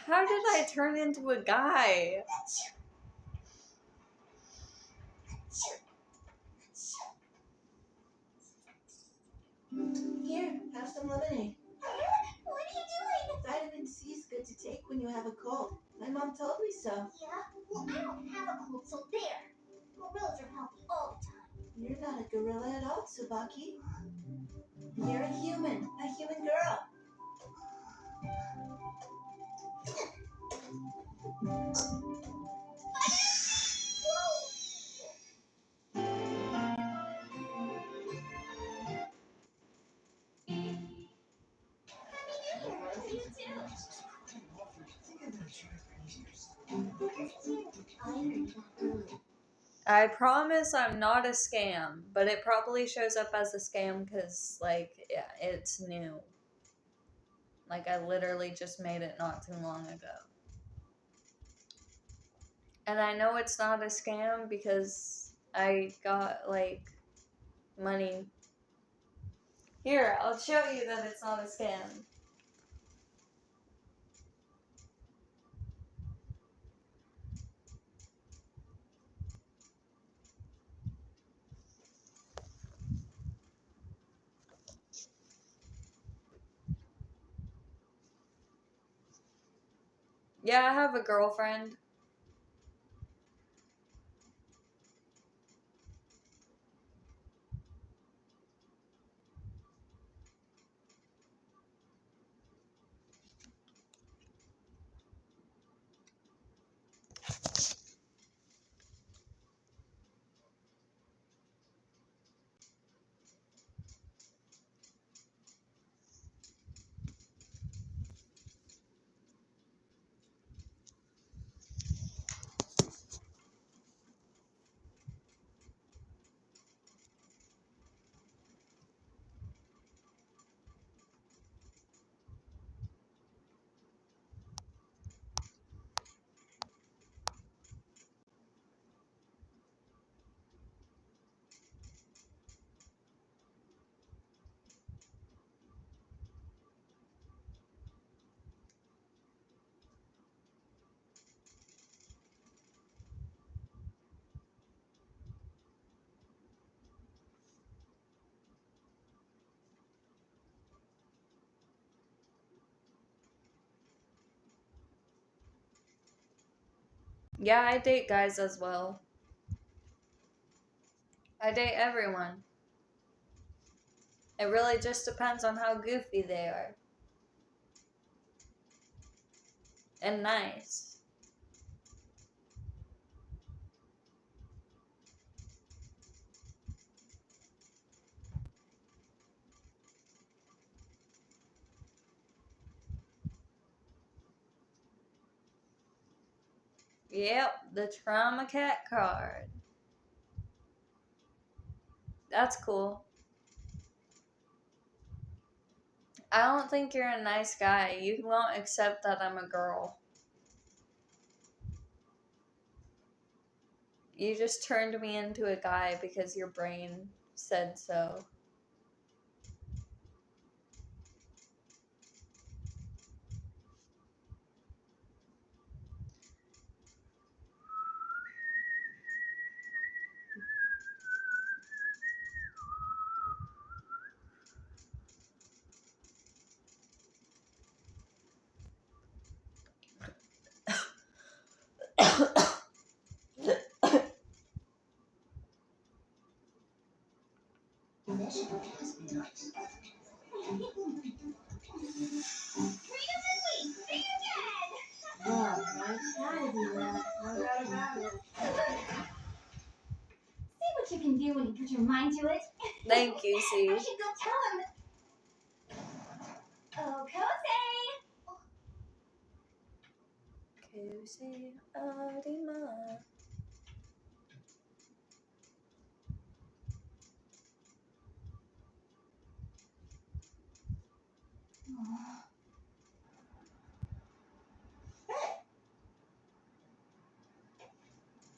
How did I turn into a guy? Here, have some lemonade. What are you doing? Vitamin C is good to take when you have a cold. My mom told me so. Yeah? Well, I don't have a cold, so there. Gorillas are healthy all the time. You're not a gorilla at all, Tsubaki. You're a human girl. I promise I'm not a scam, but it probably shows up as a scam because, like, yeah, it's new. Like, I literally just made it not too long ago. And I know it's not a scam because I got, like, money. Here, I'll show you that it's not a scam. Yeah, I have a girlfriend. Yeah, I date guys as well. I date everyone. It really just depends on how goofy they are. And nice. Yep, the Trauma Cat card. That's cool. I don't think you're a nice guy. You won't accept that I'm a girl. You just turned me into a guy because your brain said so. Oh, right. Gotta be that. No doubt about it. See what you can do when you put your mind to it. Thank you, C. I should go tell him. Oh, Kose Arima.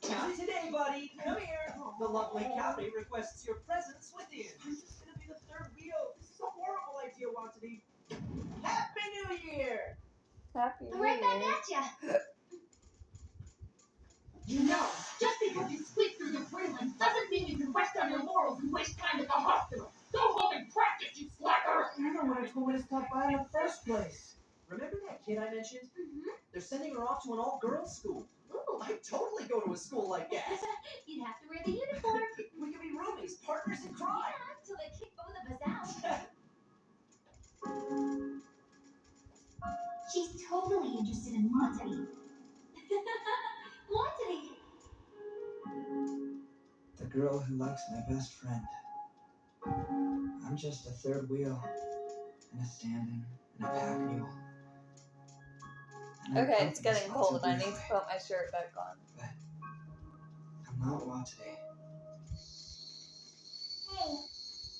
Not today, buddy. Come here. The lovely cavity requests your presence within. I'm just gonna be the third wheel. This is a horrible idea, Watson. Happy New Year! Happy I'm New right back Year. at ya. You know, just because you sleep through your prelim doesn't mean you can rest on your laurels and waste time at the hospital. Go home and practice, you slacker! You know what I told me to stop by in the first place. Remember that kid I mentioned? Mm-hmm. They're sending her off to an all-girls school. Ooh. I'd totally go to a school like that. You'd have to wear the uniform. We could be roomies, partners in crime. Yeah, till they kick both of us out. She's totally interested in Monty. Monty! The girl who likes my best friend. I'm just a third wheel, and a stand-in, and a pack mule. And I'm Okay, it's pumping this getting all too cold. I need briefly, to put my shirt back on. But I'm not Wa today. Hey,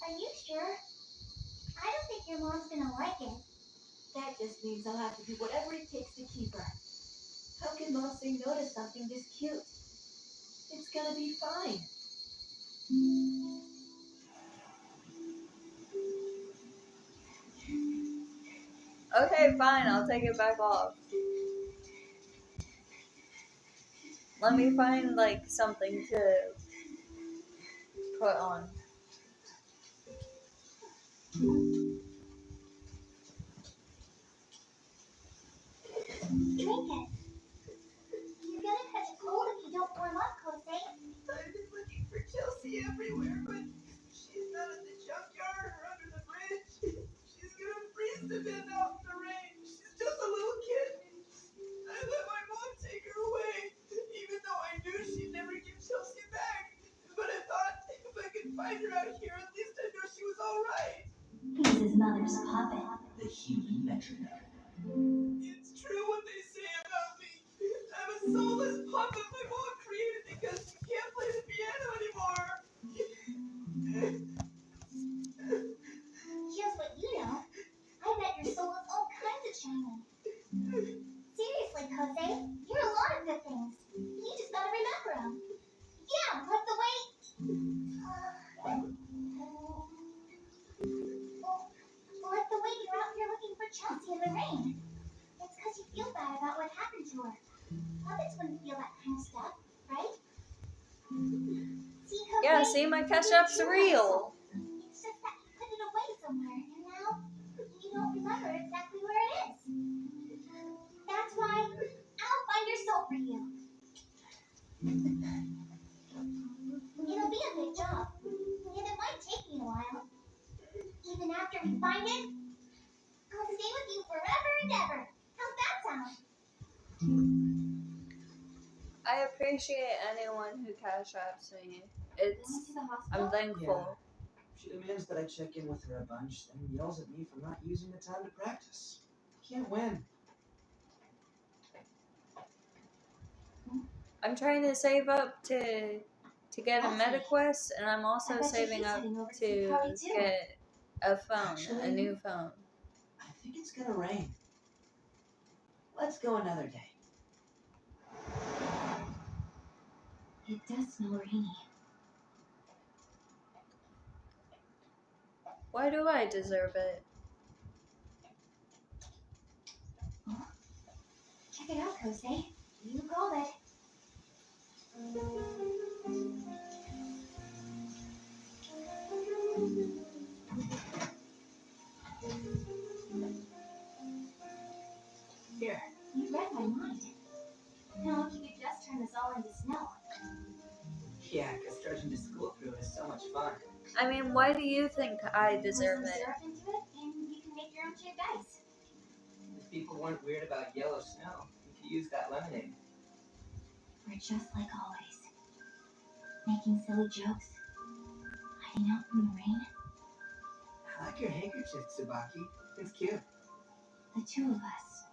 are you sure? I don't think your mom's gonna like it. That just means I'll have to do whatever it takes to keep her. How can Mom say no to something this cute? It's gonna be fine. Okay, fine. I'll take it back off. Let me find, like, something to put on. Drink it. You're gonna catch a cold if you don't warm up, Jose. I've been looking for Chelsea everywhere, but she's not at the junkyard or under the bridge. She's gonna freeze to death out in the rain. She's just a little kid. I let my mom take her away, even though I knew she'd never give Chelsea back. But I thought if I could find her out here, at least I know she was all right. He's his mother's puppet. The human metronome. It's true what they say about me. I'm a soulless puppet my mom created because she can't play the piano anymore. Just what you know. I bet your soul is all kinds of shiny. Seriously, Jose, you're a lot of good things. You just gotta remember them. Yeah, like the way... like the way you're out here looking for Chelsea in the rain. It's because you feel bad about what happened to her. Puppets wouldn't feel that kind of stuff, right? See, Jose, Yeah, see, my ketchup's real. it's just that you put it away somewhere, and now you don't remember exactly where it is. That's why I'll find your soul for you. It'll be a good job. And it might take me a while. Even after we find it, I'll stay with you forever and ever. How's that sound? I appreciate anyone who cash apps me. It's Going to the hospital? I'm thankful. She demands that I check in with her a bunch, then yells at me for not using the time to practice. Can't win. I'm trying to save up to get a MetaQuest, and I'm also I bet you saving he's up heading over to to Cowie too. get a phone, a Actually- new phone. I think it's gonna rain. Let's go another day. It does smell rainy. Why do I deserve it? Check it out, Kosei. You called it. Here. You read my mind. Now, if you could just turn this all into snow. Yeah, because trudging to school through it is so much fun. I mean, why do you think I deserve Pour some it? syrup into it, and you can make your own shaved ice. If people weren't weird about yellow snow, you could use that lemonade. We're just like always. Making silly jokes. Hiding out from the rain. I like your handkerchief, Tsubaki. It's cute. The two of us.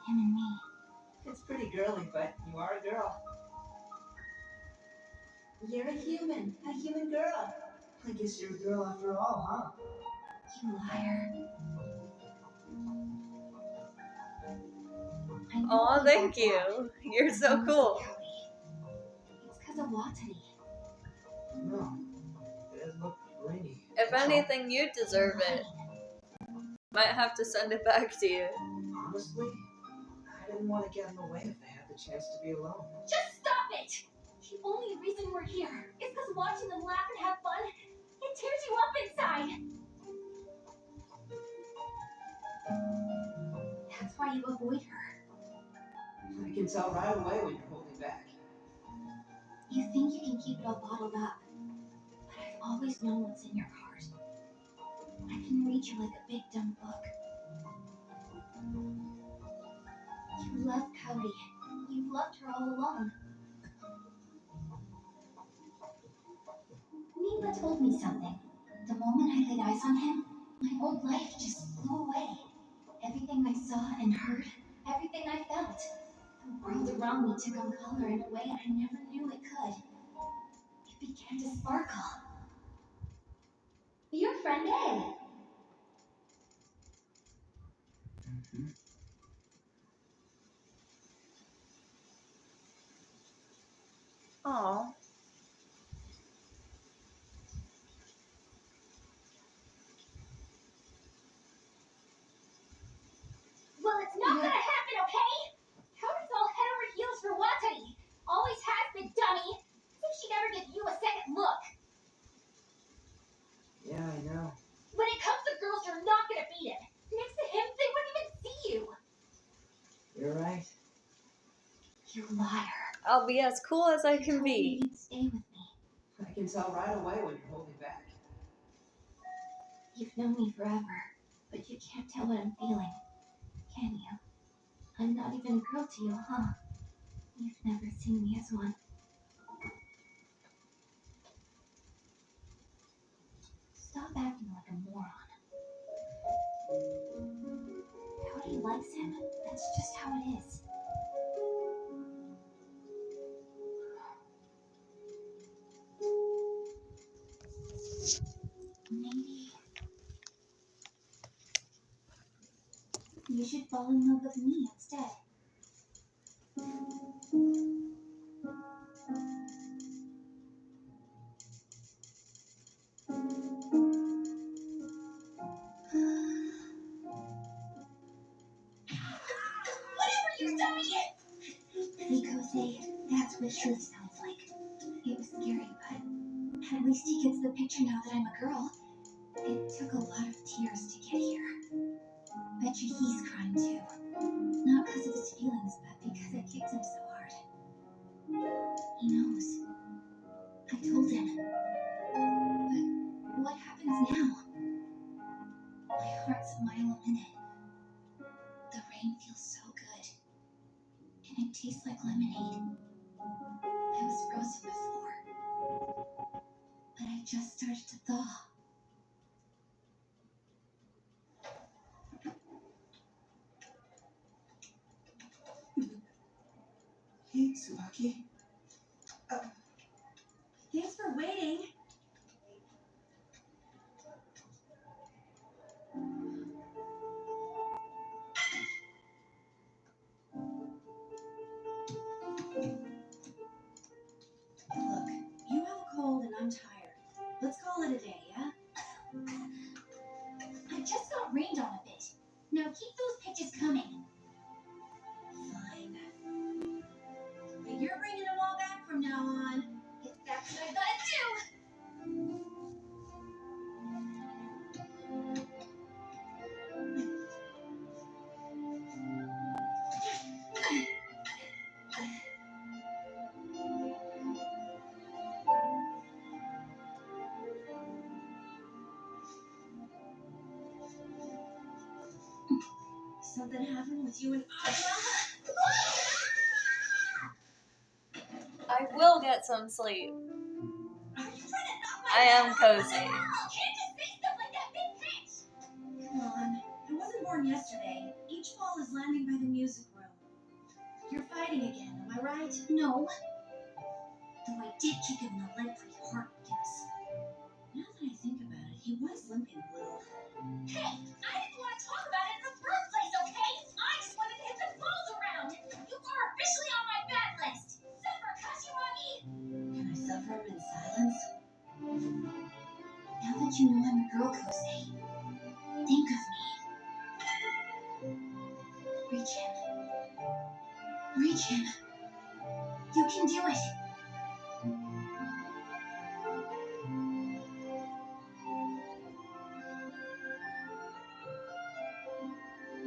Him and me. It's pretty girly, but you are a girl. You're a human girl. I guess you're a girl after all, huh? You liar. I know Oh, you thank won't you. lie. You're so cool. It's because of Watani. No, it does look rainy. If anything, you deserve it. Might have to send it back to you. Honestly, I didn't want to get in the way if I had the chance to be alone. Just stop it! The only reason we're here is because watching them laugh and have fun, it tears you up inside. That's why you avoid her. I can tell right away when you're holding back. You think you can keep it all bottled up, but I've always known what's in your heart. I can read you like a big dumb book. You love Cody. You've loved her all along. Neva told me something. The moment I laid eyes on him, my old life just blew away. Everything I saw and heard, everything I felt. The world around me took on color in a way I never knew it could. It began to sparkle. Your friend A. Aw. Well, it's not gonna happen, okay? Cody's all head over heels for Watani. Always has been, dummy. As if she'd ever give you a second look. Yeah, I know. When it comes to girls, you're not gonna beat it. Next to him, they wouldn't even see you. You're right. You liar. I'll be as cool as I can You told me be. you'd stay with me. I can tell right away when you're holding back. You've known me forever, but you can't tell what I'm feeling, can you? I'm not even a girl to you, huh? You've never seen me as one. Stop acting like a moron. Cody likes him. That's just how it is. Maybe you should fall in love with me instead. Whatever you're doing it! Nikose, that's what truth sounds like. It was scary, but at least he gets the picture now that I'm a girl. It took a lot of tears to get here. Bet you he's crying too. Not because of his feelings, but because I kicked him so hard. You know, It tastes like lemonade. I was frozen before, but I just started to thaw. Hey, Tsubaki. Thanks for waiting. Look, you have a cold and I'm tired. Let's call it a day, yeah? I just got rained on a bit. Now keep those pitches coming. Fine. But you're bringing them all back from now on. If that's what I gotta do. Something happened with you and I will get some sleep. Are you trying to knock my I am head off? cozy. You can't just say stuff like that mid-pitch. Come on. I wasn't born yesterday. Each ball is landing by the music room. You're fighting again, am I right? No. Though I did kick him in the leg pretty hard, I guess. Now that I think about it, he was limping a little. Hey, I didn't want to talk about it in the first place, okay? I just wanted to hit some balls around. You are officially on my bad list. Suffer, Kashiwagi. Can I suffer him in silence? Now that you know I'm a girl, Kosei, think of me. Reach him. Reach him. You can do it.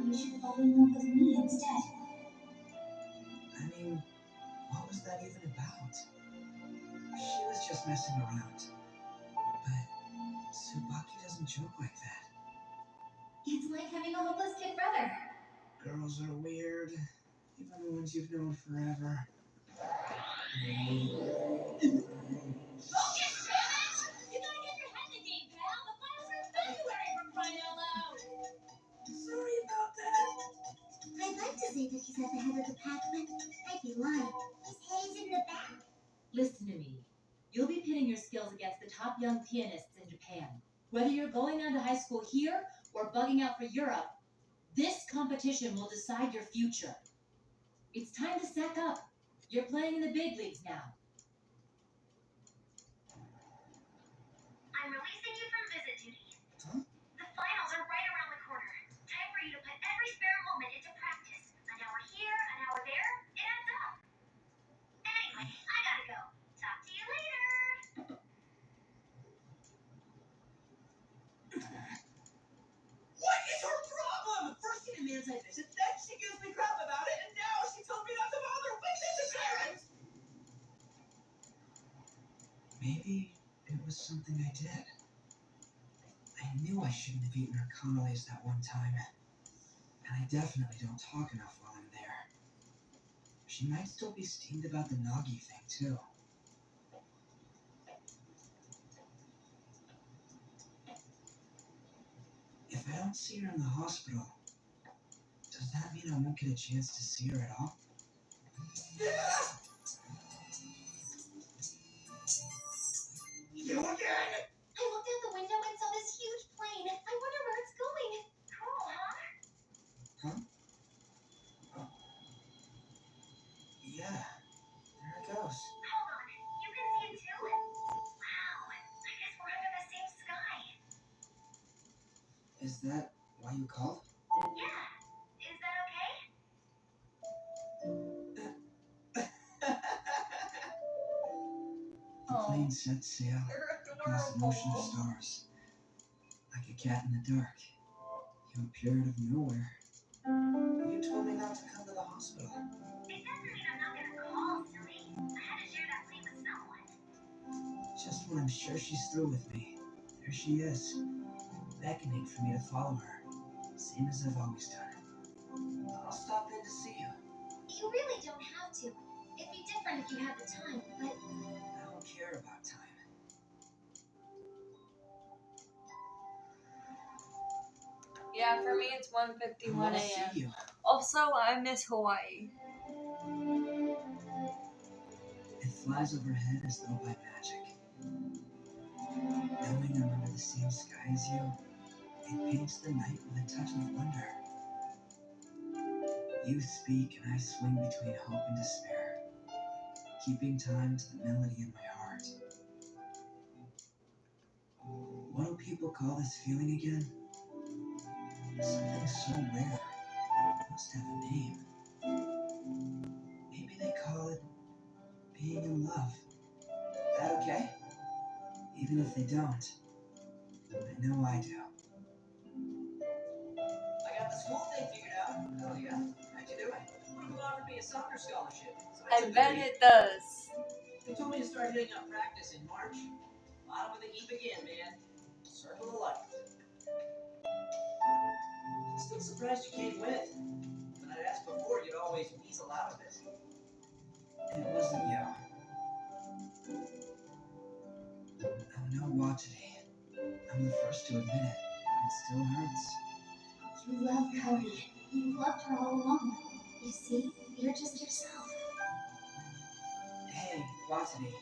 You should have fallen in love with me instead. I mean, what was that even about? She was just messing around. But Tsubaki doesn't joke like that. It's like having a hopeless kid brother. Girls are weird, even the ones you've known forever. Focus, damn it! You gotta get your head in the game, pal. The finals are in February, for crying out loud. Sorry about that. I'd like to say that he's at the head of the pack, but I'd be lying. His head is in the back. Listen to me. You'll be pitting your skills against the top young pianists in Japan. Whether you're going on to high school here or bugging out for Europe, this competition will decide your future. It's time to sack up. You're playing in the big leagues now. I'm releasing you from visit duty. Huh? The finals are right around the corner. Time for you to put every spare moment into practice. An hour here, an hour there, it adds up. Anyway, I gotta go. Talk to you later. What is her problem? First she demands I visit, then she gives me crap about it, and now she told me not to bother with interference! Maybe it was something I did. I knew I shouldn't have eaten her cannolis that one time. And I definitely don't talk enough while I'm there. She might still be steamed about the Nagi thing, too. If I don't see her in the hospital, does that mean I won't get a chance to see her at all? You again! I looked out the window and saw this huge plane. I wonder where it's going. Cool, huh? Huh? Oh. Yeah, there it goes. Hold on. You can see it too? Wow. I guess we're under the same sky. Is that why you called? Yeah. Is that okay? The plane set sail across an ocean of stars. Like a cat in the dark. You appeared out of nowhere. You told me not to come to the hospital. It doesn't mean I'm not gonna call, silly. I had to share that plane with someone. Just when I'm sure she's through with me, there she is, beckoning for me to follow her, same as I've always done. I'll stop in to see you. You really don't have fun if you had the time, but I don't care about time. Yeah, for me it's I 1:51 want to a.m. see you. Also, I miss Hawaii. It flies overhead as though by magic. Knowing I'm under the same sky as you, it paints the night with a touch of wonder. You speak and I swing between hope and despair, keeping time to the melody in my heart. What do people call this feeling again? Something so rare. It must have a name. Maybe they call it being in love. That okay? Even if they don't, I know I do. I got the school thing figured out. Oh yeah? How'd you do it? One of them offered me a soccer scholarship. So I bet it does. They told me to start hitting up practice in March. Bottom of the heap again, man. Circle of life. Still surprised you came with. When I'd asked before, you'd always weasel out of it. And it wasn't you. I'm no Watanabe. I'm the first to admit it. It still hurts. you love Cody. You've loved her all along. You see, you're just yourself. Hey, Watanabe.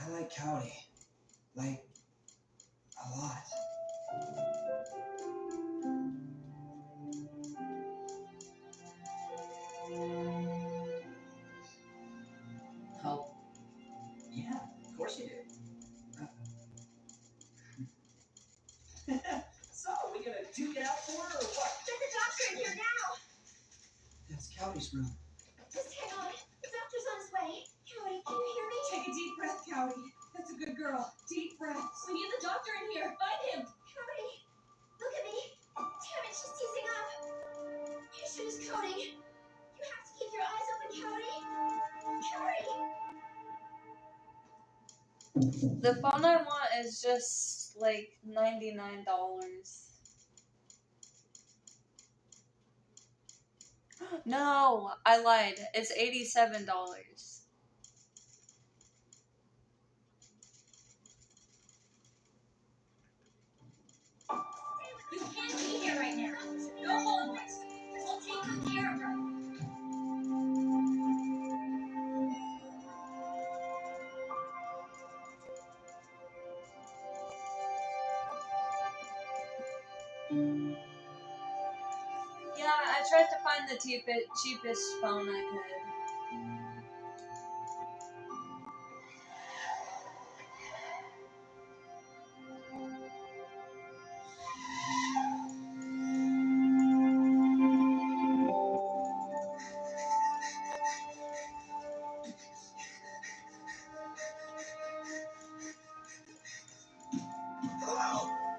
I like Cowdy. Like, a lot. Oh, yeah, of course you do. So, we gonna duke it out for her or what? Get the doctor in here now! That's Cowdy's room. Just hang on. The doctor's on his way. Cody, can you hear me? Take a deep breath, Cowdy. That's a good girl. Deep breaths. We need the doctor in here. Find him. Cody, look at me. Damn it, she's teasing up. Patient is coding. You have to keep your eyes open, Cody. Cody! The phone I want is just like $99. No, I lied. It's $87. You can't be here right now. Go home, West. We'll take good care of her. Yeah, I tried to find the cheapest phone I could. Hello?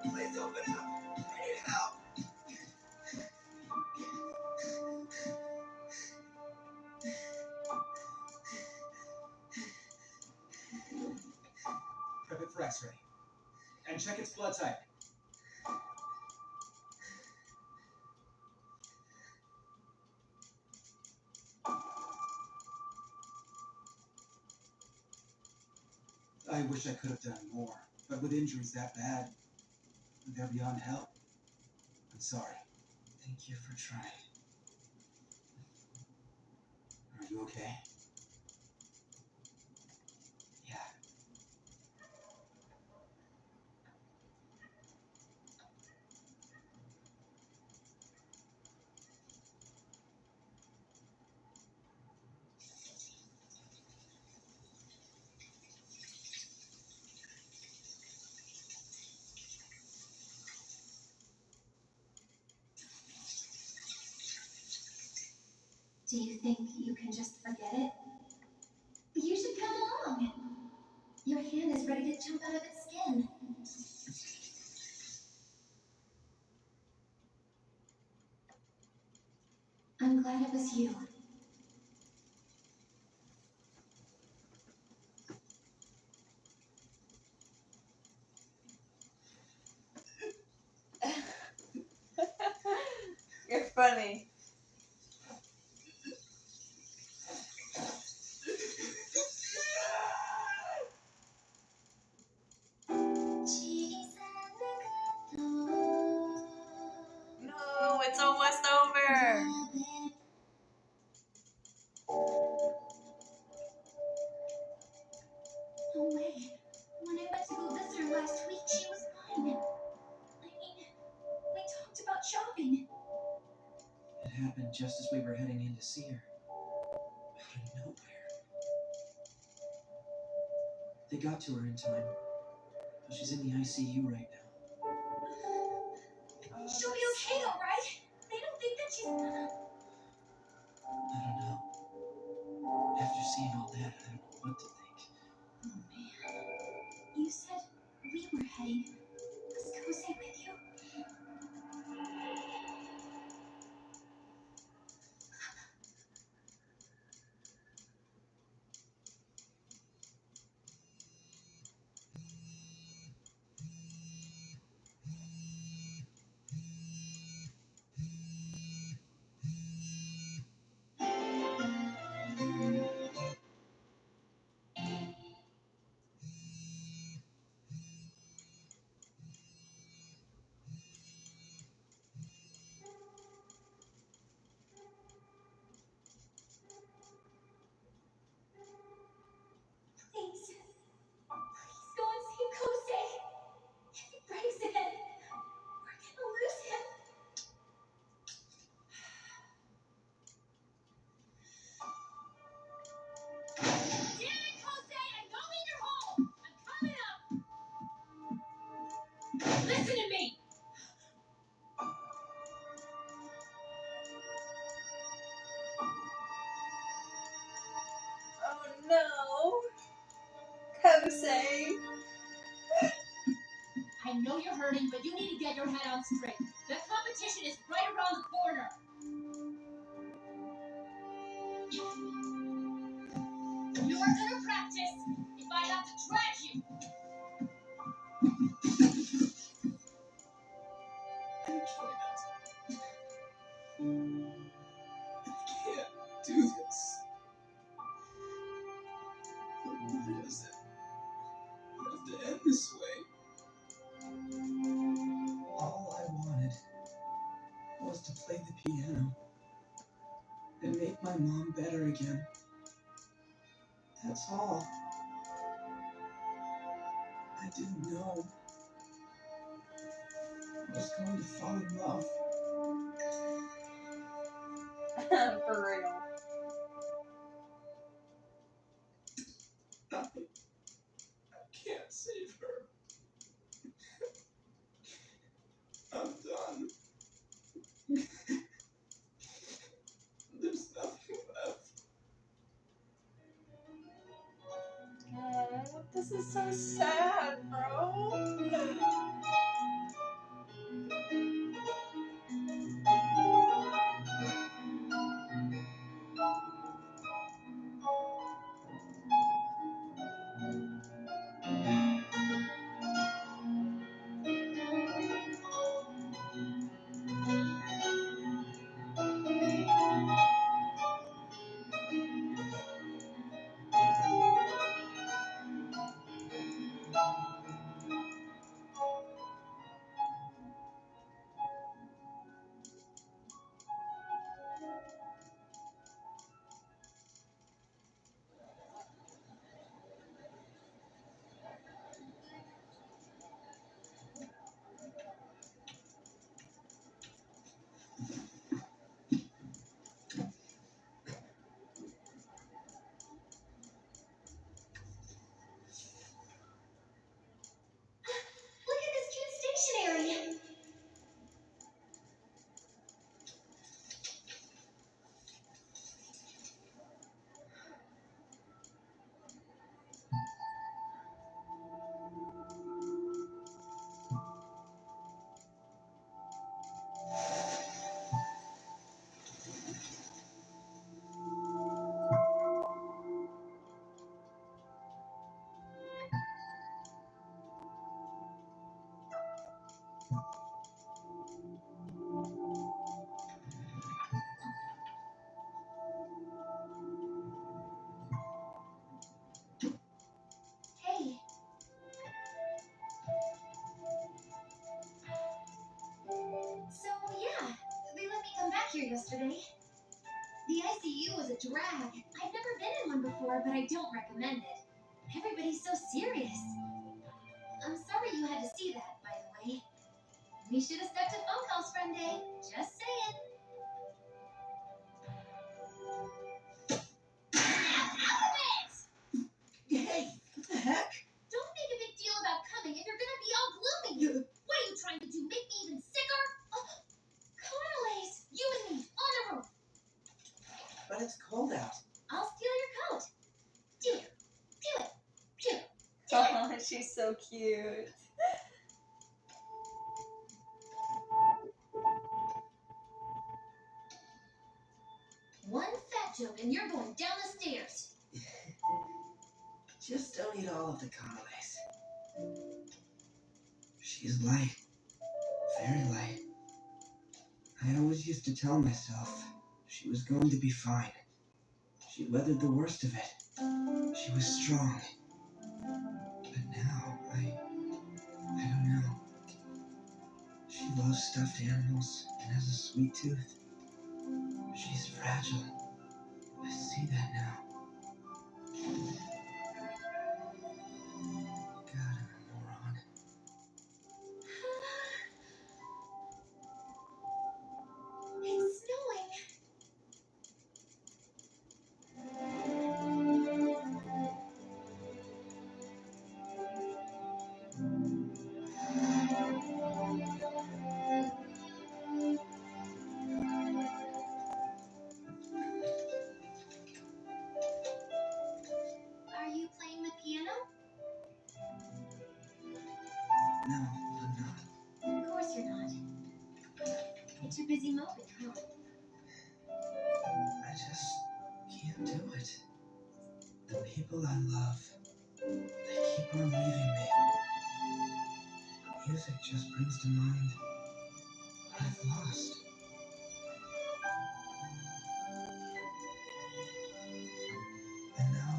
Please open up. I need help. Prep it for X-ray. And check its blood type. I wish I could have done more, but with injuries that bad, they're beyond help. I'm sorry. Thank you for trying. Are you okay? Yeah. Do you think you can just forget it? You should come along. Your hand is ready to jump out of its skin. I'm glad it was you. Your funny. No, it's almost over. No way. When I went to go visit her last week, she was fine. I mean, we talked about shopping. It happened just as we were heading in to see her. Out of nowhere. They got to her in time, but she's in the ICU right now. She'll be okay though, right? They don't think that she's... I don't know. After seeing all that, I don't know what to think. Oh man. You said we were heading. Was Kose with you? Please. Please go and see Kose. If he breaks in, we're gonna lose him. Damn it, Kose! I know that you're home! I'm coming up! Listen to me! Oh no. Kose. I know you're hurting, but you need to get your head on straight. The competition is right around the corner. You are gonna practice if I have to drag you. I can't do this. Why does it have to end this way? All I wanted was to play the piano and make my mom better again. That's all. I didn't know I was going to fall in love. For real. I can't save her. I'm done. There's nothing left. Oh, this is so sad, bro. here yesterday. The ICU was a drag. I've never been in one before, but I don't recommend it. Everybody's so serious. I'm sorry you had to see that, by the way. We should have stuck to phone calls for day. Just saying. Alphabets! Hey, what the heck? Don't make a big deal about coming if you're gonna be all gloomy. What are you trying to do? Make me even sicker? Oh, Carnelaise, you and me, on the roof. But it's cold out. I'll steal your coat. Do it. Do it. Do it. Do it. Oh, she's so cute. One fat joke and you're going down the stairs. Just don't eat all of the Conolays. She's light. Very light. I always used to tell myself she was going to be fine. She weathered the worst of it. She was strong. But now, I don't know. She loves stuffed animals and has a sweet tooth. She's fragile. I see that now. God, I'm a moron. It's snowing. Are you playing the piano? No, I'm not. Of course you're not. You're too busy moping, huh? I just can't do it. The people I love, they keep on leaving me. Music just brings to mind what I've lost. And now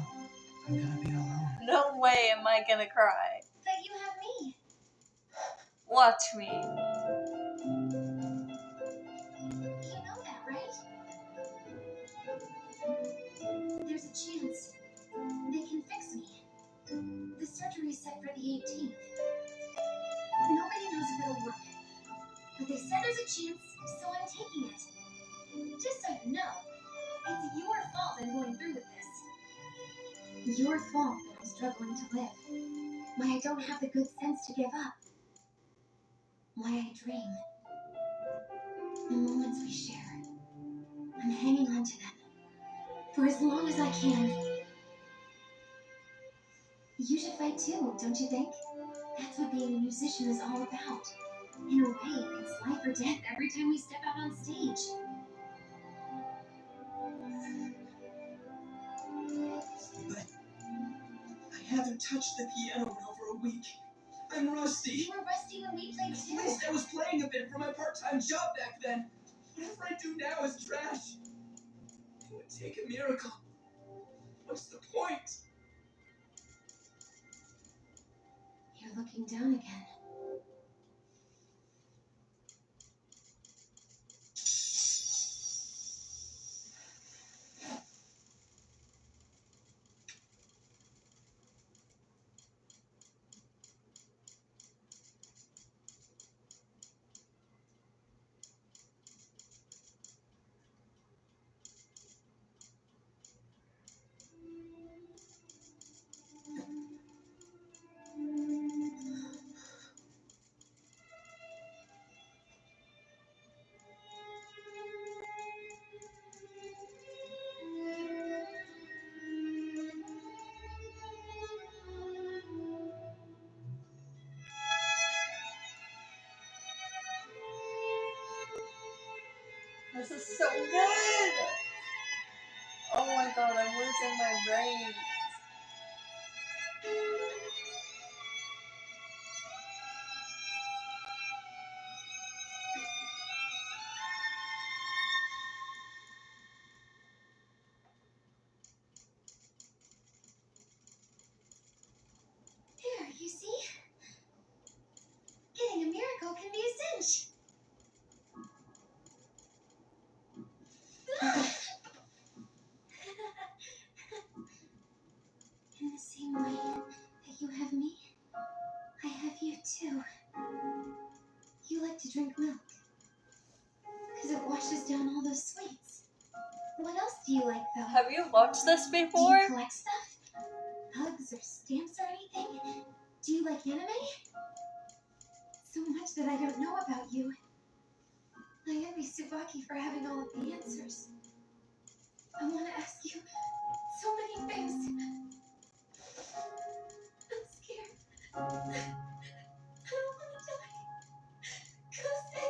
I'm gonna be alone. No way am I gonna cry. But you have me. Watch me. You know that, right? There's a chance they can fix me. The surgery's set for the 18th. Nobody knows if it'll work. But they said there's a chance, so I'm taking it. Just so you know, it's your fault I'm going through with this. Your fault that I'm struggling to live. Why I don't have the good sense to give up. Why I dream. The moments we share. I'm hanging on to them. For as long as I can. You should fight too, don't you think? That's what being a musician is all about. In a way, it's life or death every time we step out on stage. But I haven't touched the piano in over a week. I'm rusty. You were rusty when we played At too. least I was playing a bit for my part-time job back then. Whatever I do now is trash. It would take a miracle. What's the point? You're looking down again. This is so good. Oh my god, I'm losing my brain. There, you see? Getting a miracle can be a cinch. down all those sweets. What else do you like, though? Have you watched this Do before? you collect stuff? Hugs or stamps or anything? Do you like anime? So much that I don't know about you. I envy Tsubaki for having all of the answers. I want to ask you so many things. I'm scared. I don't want to die. Kosei.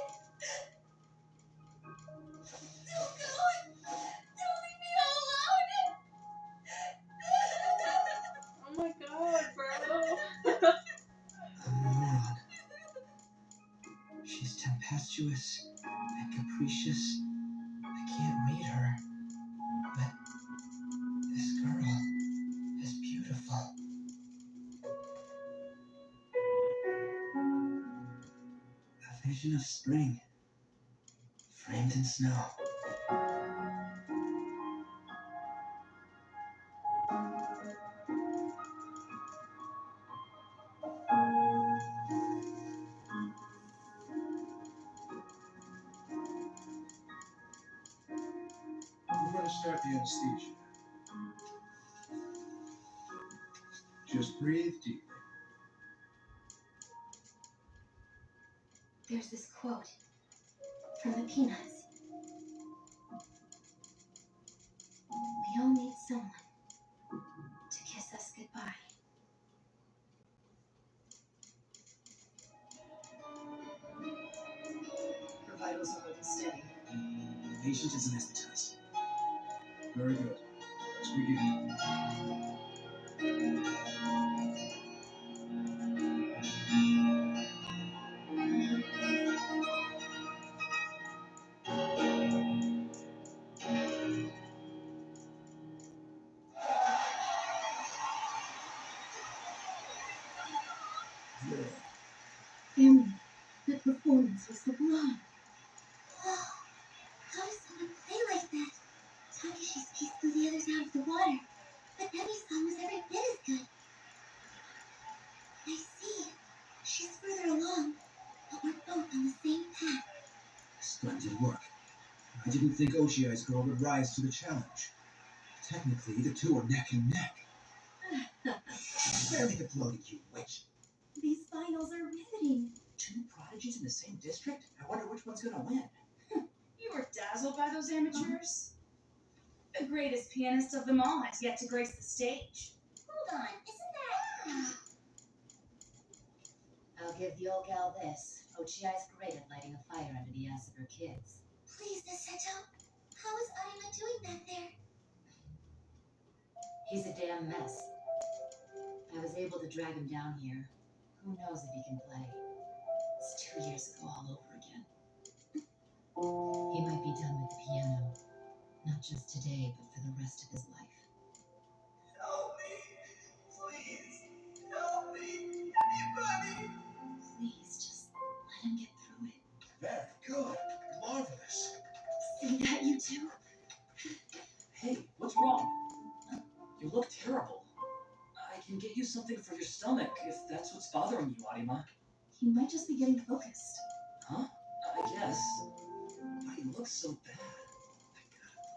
Don't go. Don't leave me all alone. Oh my god, bro. I'm a moron. She's tempestuous and capricious. I can't read her. But this girl is beautiful. A vision of spring, framed in snow. I'm going to start the anesthesia. Just breathe deeply. There's this quote from the Peanuts. We all need someone to kiss us goodbye. Her vitals are looking steady. The patient is anesthetized. Very good. Let's begin. Family, the performance was sublime. Wow, how does someone play like that? Takeshi's piece blew the others out of the water, but Emi's song was every bit as good. I see. She's further along, but we're both on the same path. Splendid work. I didn't think Ochiai's girl would rise to the challenge. Technically, the two are neck and neck. Barely deploted, you witch. These finals are riveting. Two prodigies in the same district? I wonder which one's gonna win. You were dazzled by those amateurs? The greatest pianist of them all has yet to grace the stage. Hold on, isn't that... I'll give the old gal this. Ochiai's great at lighting a fire under the ass of her kids. Please, Niseto. How is Arima doing back there? He's a damn mess. I was able to drag him down here. Who knows if he can play? It's 2 years ago all over again. He might be done with the piano. Not just today, but for the rest of his life. Help me! Please! Help me! Anybody! Please, just let him get through it. Very good. Marvelous. See that, you two? Hey, what's wrong? You look terrible. I can get you something for your stomach if that's what's bothering you, Arima. He might just be getting focused. Huh? I guess. But he looks so bad.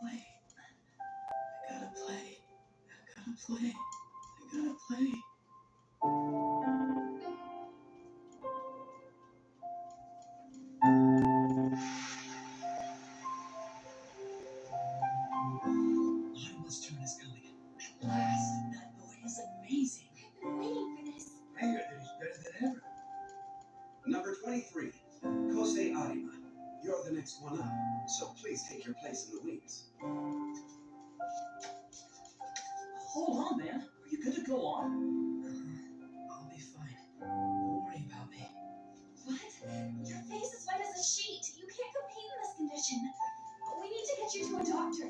Play. I gotta play. I gotta play. I gotta play. Arima's turn is coming. At last. That boy is amazing. I've been waiting for this. Figure that he's better than ever. Number 23, Kosei Arima. You're the next one up, so please take your place in the wings. Hold on, man. Are you good to go on? I'll be fine. Don't worry about me. What? Your face is white as a sheet. You can't compete in this condition. We need to get you to a doctor.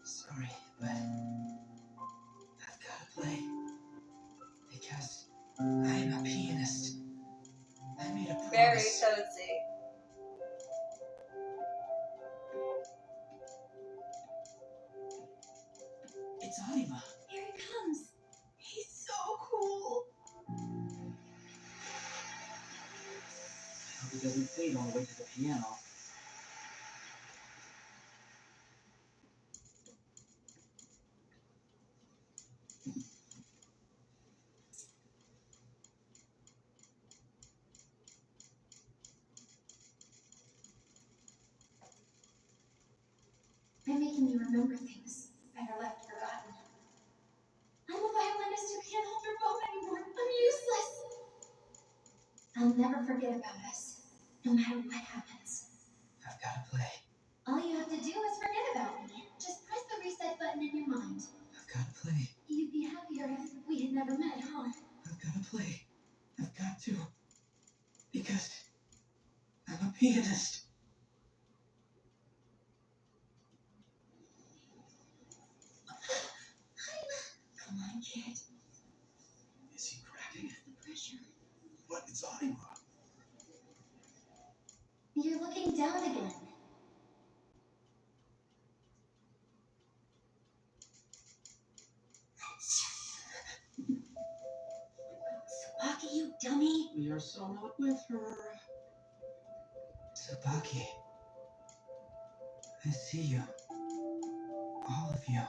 Sorry, but I've gotta play. Because I'm a pianist. I made a promise. Very cozy. It's Arima. Here he comes. He's so cool! I hope he doesn't fade on the way to the piano. making me remember things better left forgotten. I'm a violinist who can't hold her bow anymore. I'm useless. I'll never forget about us, no matter what happens. I've got to play. All you have to do is forget about me. Just press the reset button in your mind. I've got to play. You'd be happier if we had never met, huh? I've got to play. I've got to. Because I'm a pianist. Come on, kid. Is he cracking? The pressure. What? It's Anima. You're looking down again. Tsubaki, you dummy. We are so not with her. Tsubaki. I see you. All of you.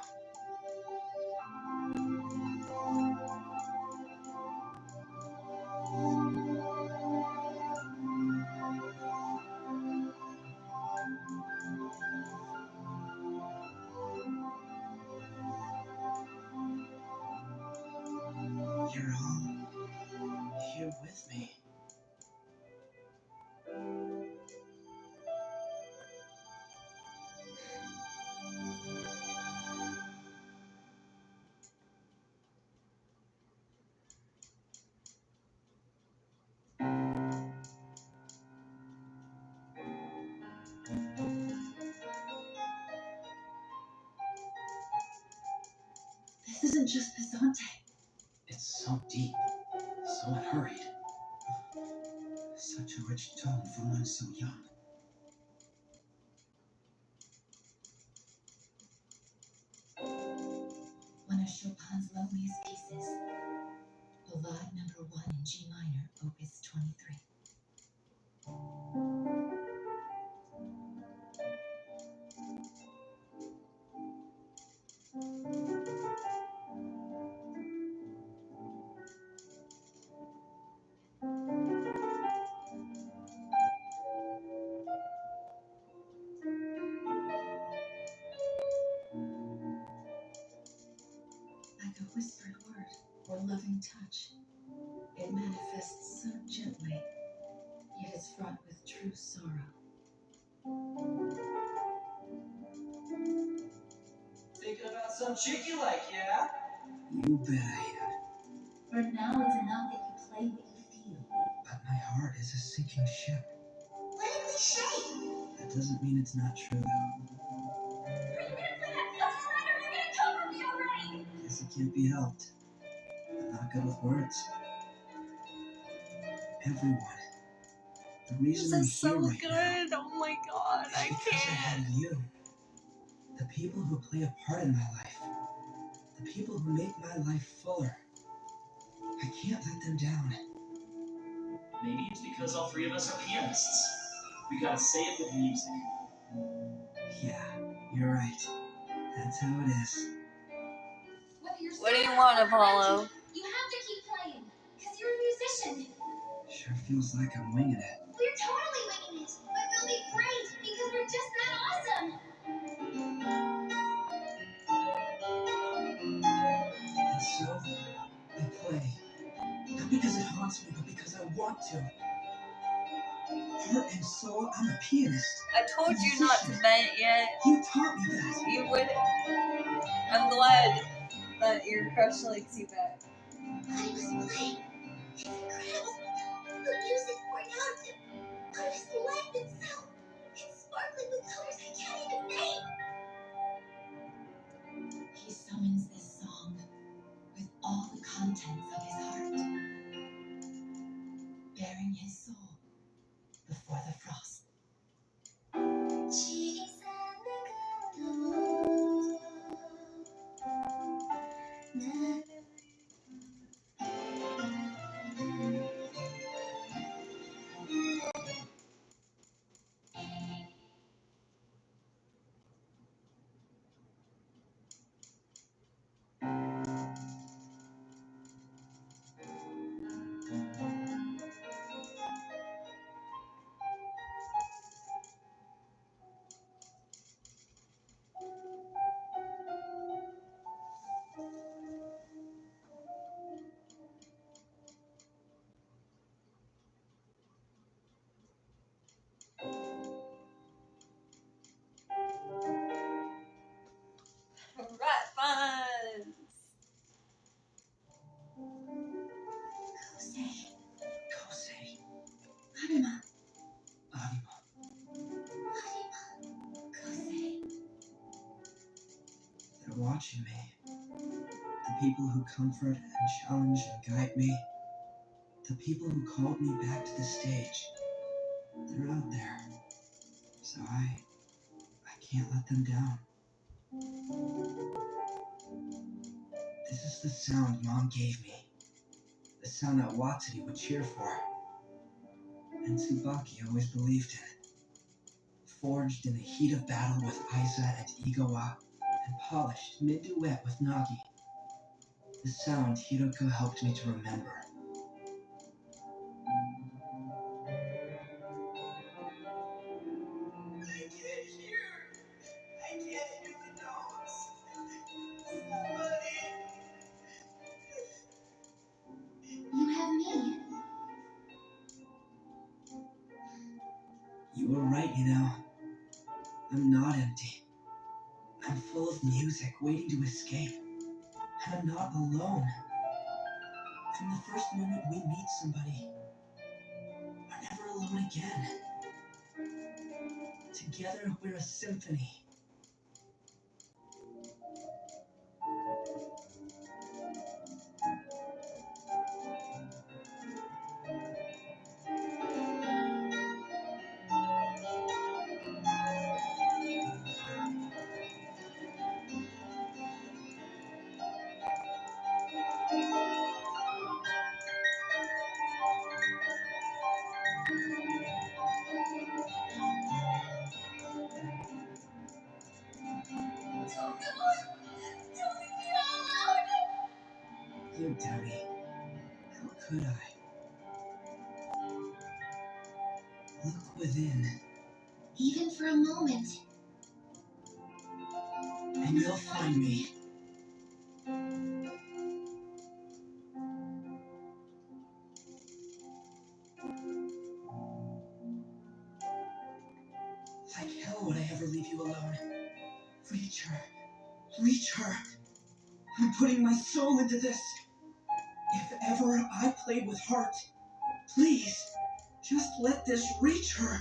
You're all here with me. This isn't just Pisante. It's so deep, so unhurried. Such a rich tone for one so young. One of Chopin's loveliest pieces. Ballade number 1 in G minor, opus 23. Like a whispered word or loving touch, it manifests so gently, yet is fraught with true sorrow. Thinking about some chick you like, yeah? You bet I am. For now, it's enough that you play what you feel. But my heart is a sinking ship. What a cliche! That doesn't mean it's not true, though. Are you gonna play that song right, or are you gonna cover me already? Guess it can't be helped. I'm not good with words. Everyone. The reason I'm This is here so right good. now Oh my god, is I because I can't. had you. The people who play a part in my life. The people who make my life fuller. I can't let them down. Maybe it's because all three of us are pianists. We gotta say it with music. Yeah, you're right. That's how it is. Whether you're What do you sad want, or Apollo? happy, you have to keep playing, because you're a musician. Sure feels like I'm winging it. We're totally winging it, but we'll be great because we're just that awesome. And so, I play. Not because it haunts me, but because I want to. Heart and soul, I'm a pianist. I told you not to vent yet. You taught me that. You would. I'm glad that your crush likes you back. I was playing. It's incredible. The music pouring out of him, out of his life itself. It's sparkling with colors I can't even name. He summons this song with all the contents of his heart, bearing his soul before the frost. They're watching me. The people who comfort and challenge and guide me. The people who called me back to the stage. They're out there. So I can't let them down. This is the sound Mom gave me. The sound that Watsuri would cheer for. And Tsubaki always believed in. Forged in the heat of battle with Aiza and Igawa, and polished mid-duet with Nagi. The sound Hiroko helped me to remember. I can't hear. I can't hear the notes. Somebody. You have me. You were right, you know. I'm not empty. I'm full of music waiting to escape. And I'm not alone. From the first moment we meet somebody, we're never alone again. Together, we're a symphony. Don't do it. Don't leave me alone. You dummy. How could I? Look within, Even for a moment. and you'll find me. Like hell would I ever leave you alone. Reach her. Reach her. I'm putting my soul into this. If ever I played with heart, please, just let this reach her.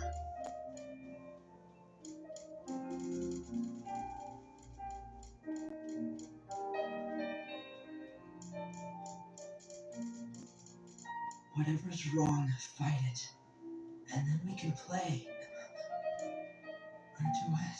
Whatever's wrong, fight it. And then we can play. Our duet.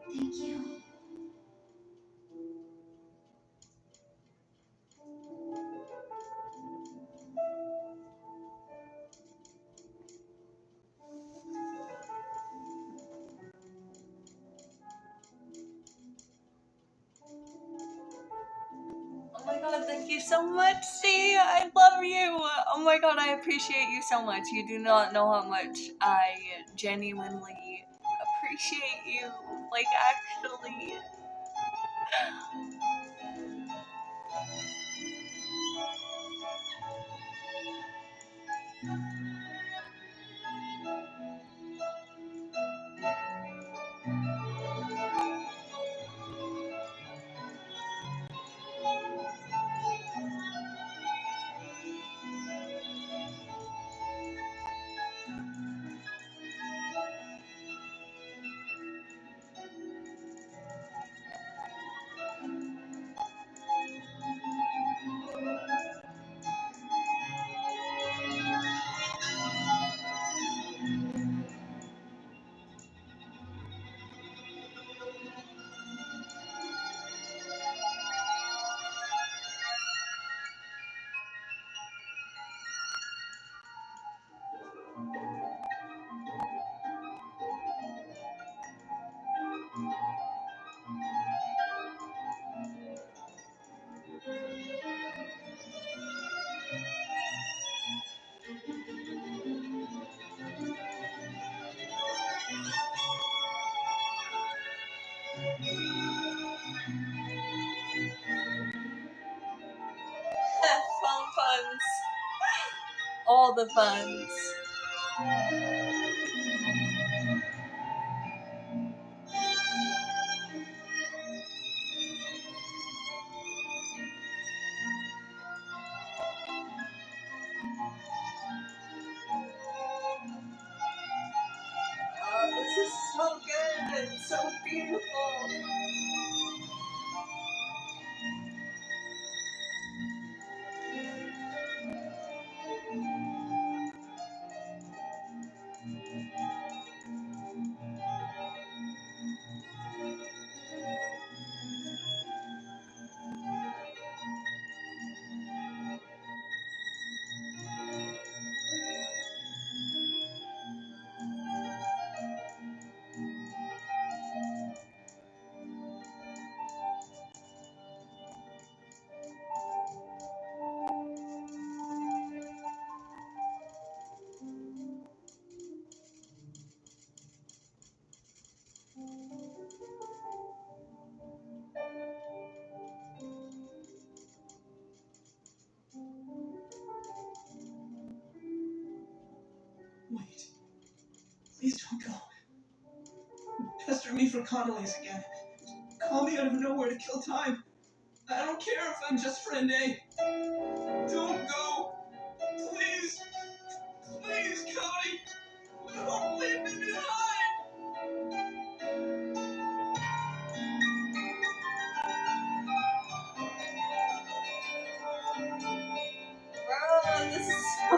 Thank you. Oh my god, thank you so much, C. I love you. Oh my god, I appreciate you so much. You do not know how much I genuinely appreciate you. Like, actually. all the funds. Oh, this is so good. It's so beautiful. Wait. Please don't go. Pester me for Connolly's again. Call me out of nowhere to kill time. I don't care if I'm just friend A. Don't go. Please. Please, Cody. Don't leave me behind. Bro, this is so...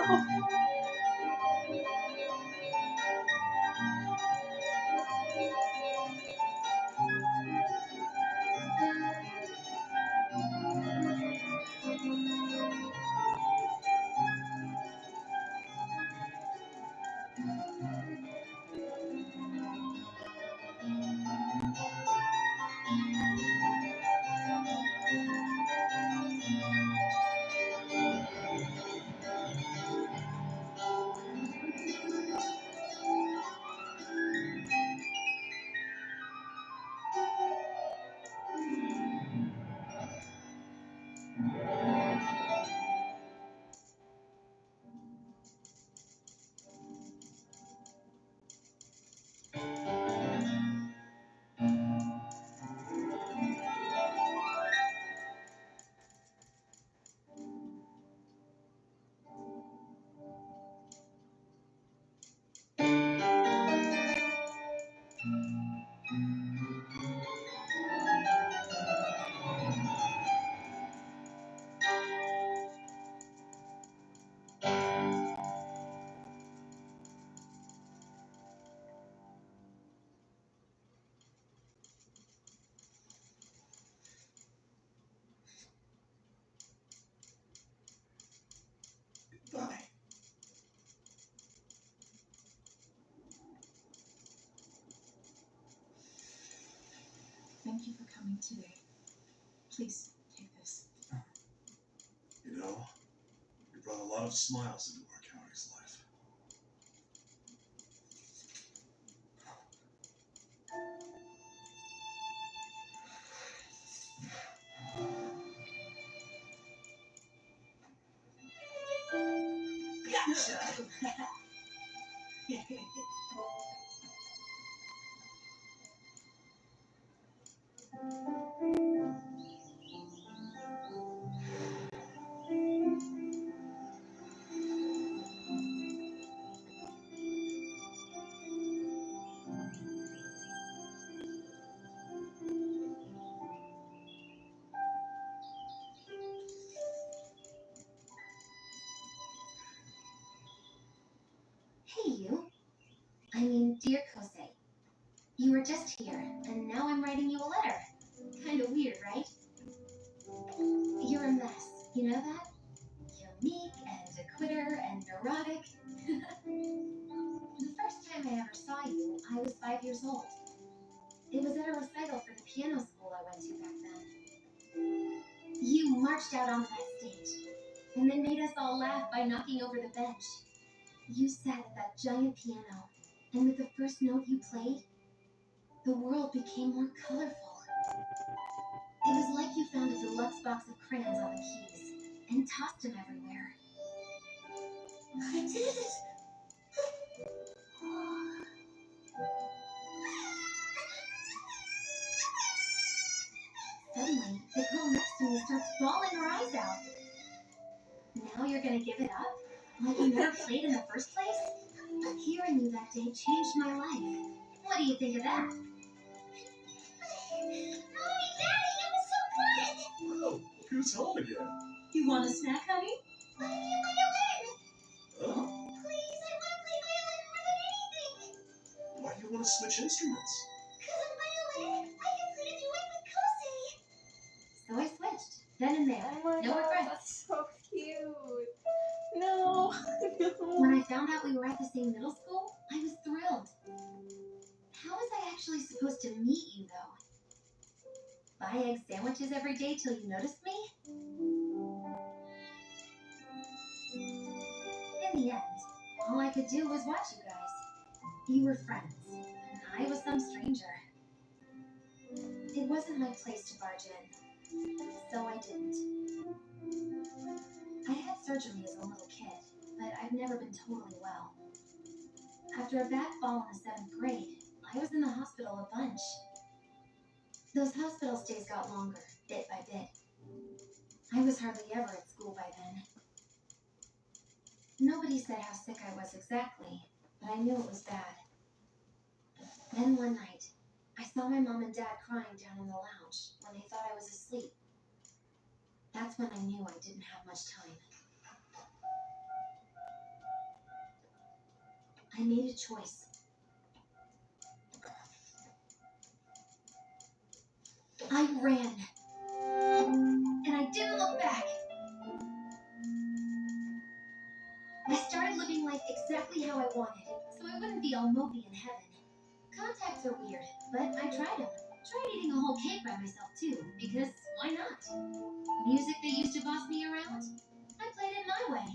Bye. Thank you for coming today. Please take this. You know, you brought a lot of smiles into our county's life. Gotcha. Hey, you. Dear Kosei. You were just here, and now I'm writing you a letter. Kinda weird, right? You're a mess. You know that? You're meek and a quitter and neurotic. The first time I ever saw you, I was 5 years old. It was at a recital for the piano school I went to back then. You marched out onto that stage, and then made us all laugh by knocking over the bench. You sat at that giant piano, and with the first note you played, the world became more colorful. It was like you found a deluxe box of crayons on the keys, and tossed them everywhere. I did it! Suddenly, the girl next to me starts bawling her eyes out. Now you're gonna give it up? Like you never played in the first place? Hearing you that day changed my life. What do you think of that? Mommy, Daddy, it was so good! Oh, look who's home again. You want a snack, honey? Buy me a violin! Huh? Please, I want to play violin more than anything! Why do you want to switch instruments? Because on violin, I can play a duet with Kosei! So I switched. Then and there. Oh my No god, regrets. that's so cute. No. When I found out we were at the same middle school, I was thrilled. How was I actually supposed to meet you, though? Buy egg sandwiches every day till you noticed me? In the end, all I could do was watch you guys. You were friends, and I was some stranger. It wasn't my place to barge in, so I didn't. I had surgery as a little kid, but I've never been totally well. After a bad fall in the 7th grade, I was in the hospital a bunch. Those hospital stays got longer, bit by bit. I was hardly ever at school by then. Nobody said how sick I was exactly, but I knew it was bad. Then one night, I saw my mom and dad crying down in the lounge when they thought I was asleep. That's when I knew I didn't have much time. I made a choice. I ran. And I didn't look back. I started living life exactly how I wanted, so I wouldn't be all mopey in heaven. Contacts are weird, but I tried them. Tried eating a whole cake by myself too, because why not? Music that used to boss me around, I played it my way.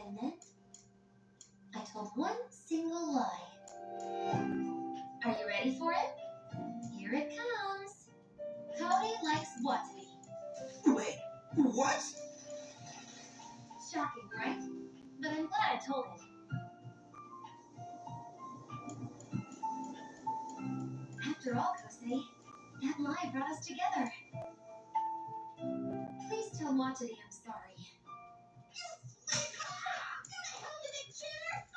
And then, I told one single lie. Are you ready for it? Here it comes. Cody likes Wasabi. Wait, what? Shocking, right? But I'm glad I told him. After all, Kosei, that lie brought us together. Please tell Watanabe I'm sorry.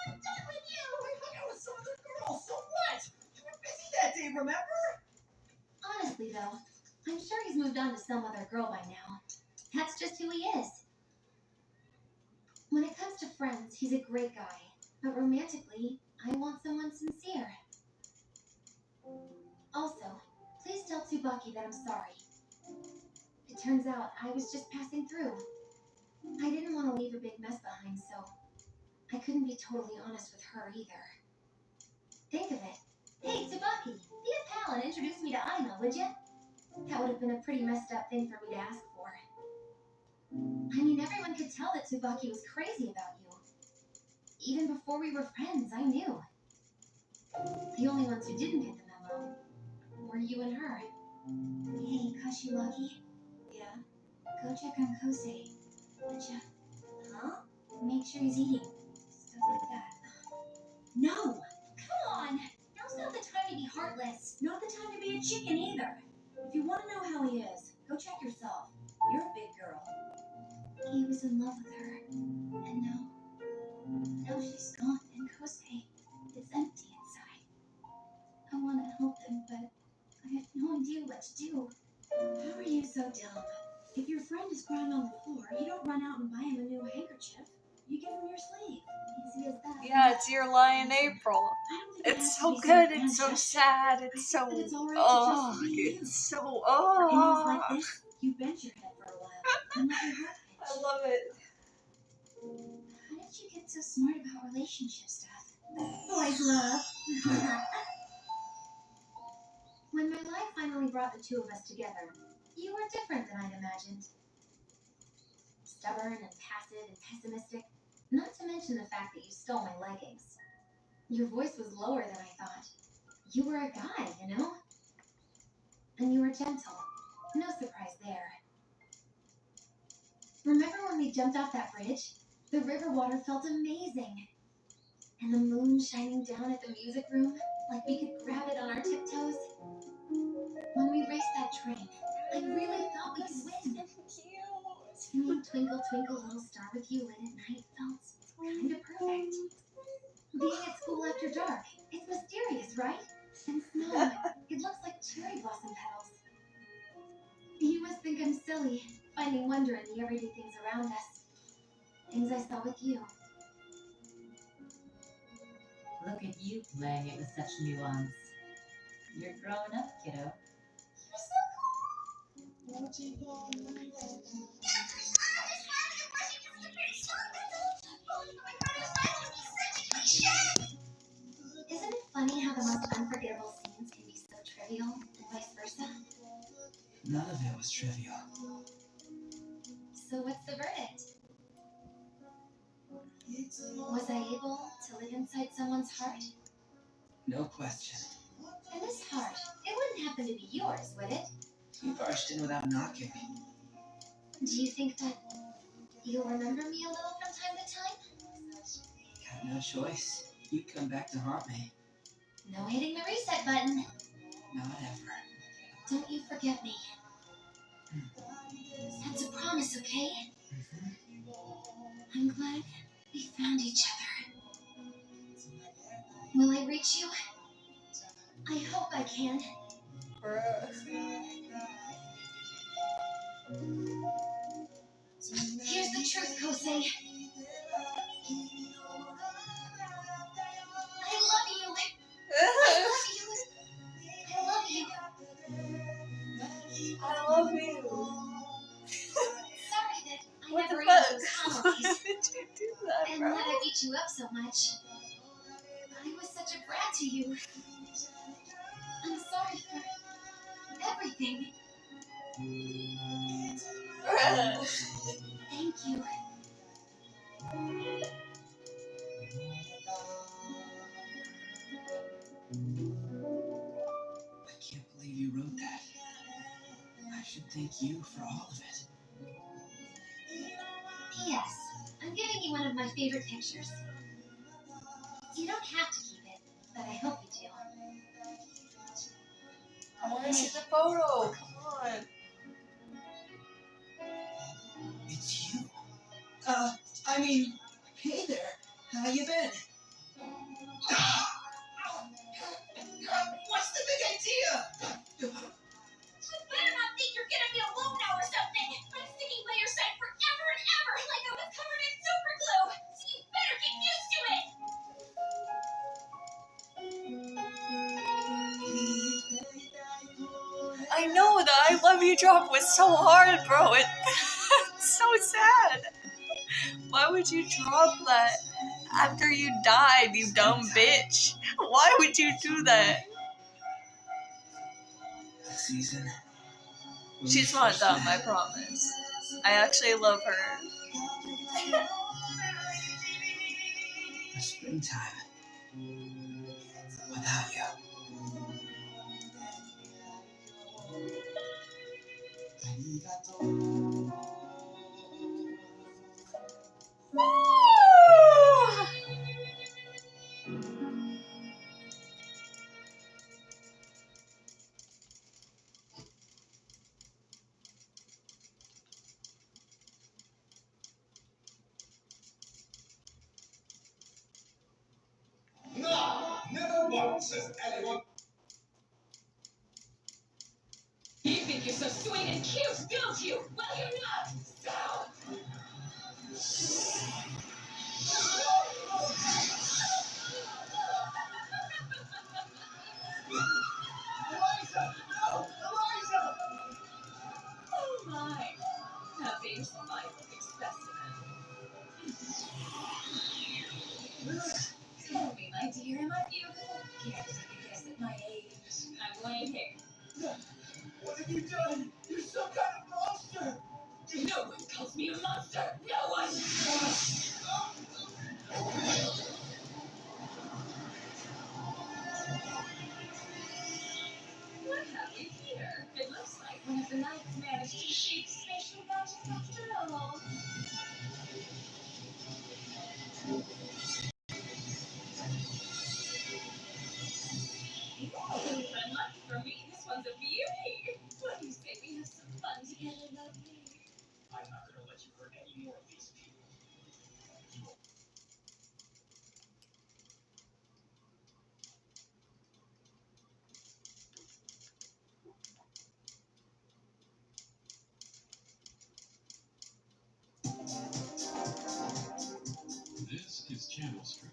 I'm done with you! I hung out with some other girls, so what? You were busy that day, remember? Honestly, though, I'm sure he's moved on to some other girl by now. That's just who he is. When it comes to friends, he's a great guy. But romantically, I want someone sincere. Also, please tell Tsubaki that I'm sorry. It turns out I was just passing through. I didn't want to leave a big mess behind, so I couldn't be totally honest with her either. Think of it. Hey, Tsubaki, be a pal and introduce me to Aina, would ya? That would have been a pretty messed up thing for me to ask for. I mean, everyone could tell that Tsubaki was crazy about you. Even before we were friends, I knew. The only ones who didn't get the memo were you and her. Hey, Kashiwagi. Yeah? Go check on Kosei, would ya? Huh? Make sure he's eating. Stuff like that. No! Come on! Now's not the time to be heartless. Not the time to be a chicken either. If you want to know how he is, go check yourself. You're a big girl. He was in love with her. And now she's gone, and Kosei is empty inside. I want to help him, but I have no idea what to do. How are you so dumb? If your friend is crying on the floor, you don't run out and buy him a new handkerchief. You give him your sleeve. Easy as that. Yeah, it's your lie in April. I don't think it It's has to so be good. grand It's so gesture. sad. I It's think so. that it's all right to Oh, just be you. it's so. For innings like Oh. this, you bent your head for a while and let your heart I pitch. love it. How did you get so smart about relationship stuff? Boys love. When my life finally brought the two of us together, you were different than I'd imagined. Stubborn and passive and pessimistic, not to mention the fact that you stole my leggings. Your voice was lower than I thought. You were a guy, you know? And you were gentle. No surprise there. Remember when we jumped off that bridge? The river water felt amazing. And the moon shining down at the music room, like we could grab it on our tiptoes. When we raced that train, I really thought we could win. Singing Twinkle Twinkle Little Star with you late at night felt kind of perfect. Being at school after dark, it's mysterious, right? And snow, it looks like cherry blossom petals. You must think I'm silly, finding wonder in the everyday things around us. Things I saw with you. Look at you playing it with such nuance. You're growing up, kiddo. Isn't it funny how the most unforgettable scenes can be so trivial and vice versa? None of it was trivial. So what's the verdict? Was I able to live inside someone's heart? No question. And this heart, it wouldn't happen to be yours, would it? You barged in without knocking. Do you think that you'll remember me a little from time to time? Got no choice. You come back to haunt me. No hitting the reset button. Not ever. Don't you forget me. That's a promise, okay? I'm glad we found each other. Will I reach you? I hope I can. Here's the truth, Kosei. I love you. I love you. I love you. I love you. Sorry that I What never the ate fuck? those Why homilies. did you do that, And bro? that I beat you up so much. I was such a brat to you. I'm sorry for everything. Thank you. I can't believe you wrote that. I should thank you for all of it. P.S. I'm giving you one of my favorite pictures. You don't have to keep it, but I hope you do. I want to see the photo. Come on. It's you. I mean, hey there. How you been? What's the big idea? You better not think you're gonna be alone now or something. I'm sticking by your side forever and ever, like I was covered in super glue. So you better get used to it. I know the I love you drop was so hard, bro. It's so sad. Why would you drop that after you died, you dumb bitch? Why would you do that? The season. She's not dumb, I promise. I actually love her. The springtime. Without you. No, never once has anyone. You think you're so sweet and cute, don't you? Well, you're not. So. Eliza! No! Eliza! Oh my. Nothing's fine looking specimen. Tell me, my dear, am I beautiful? Can't take a guess at my age. I'm laying here. What have you done? You're some kind of monster! No one calls me a monster. No one. What have we here? It looks like one of the knights managed to shape special magic after all. Introspective's channel strip.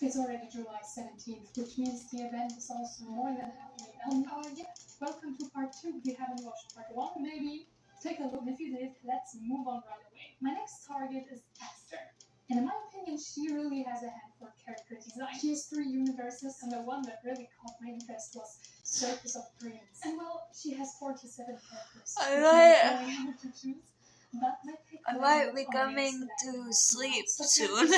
It's already July 17th, which means the event is also more than halfway done. Yeah, welcome to part 2. If you haven't watched part 1, maybe take a look. And if you did, let's move on right away. My next target is Esther. And in my opinion, she really has a hand for character design. She has 3 universes, and the one that really caught my interest was Circus of Dreams. And well, she has 47 characters. I might be coming to sleep soon.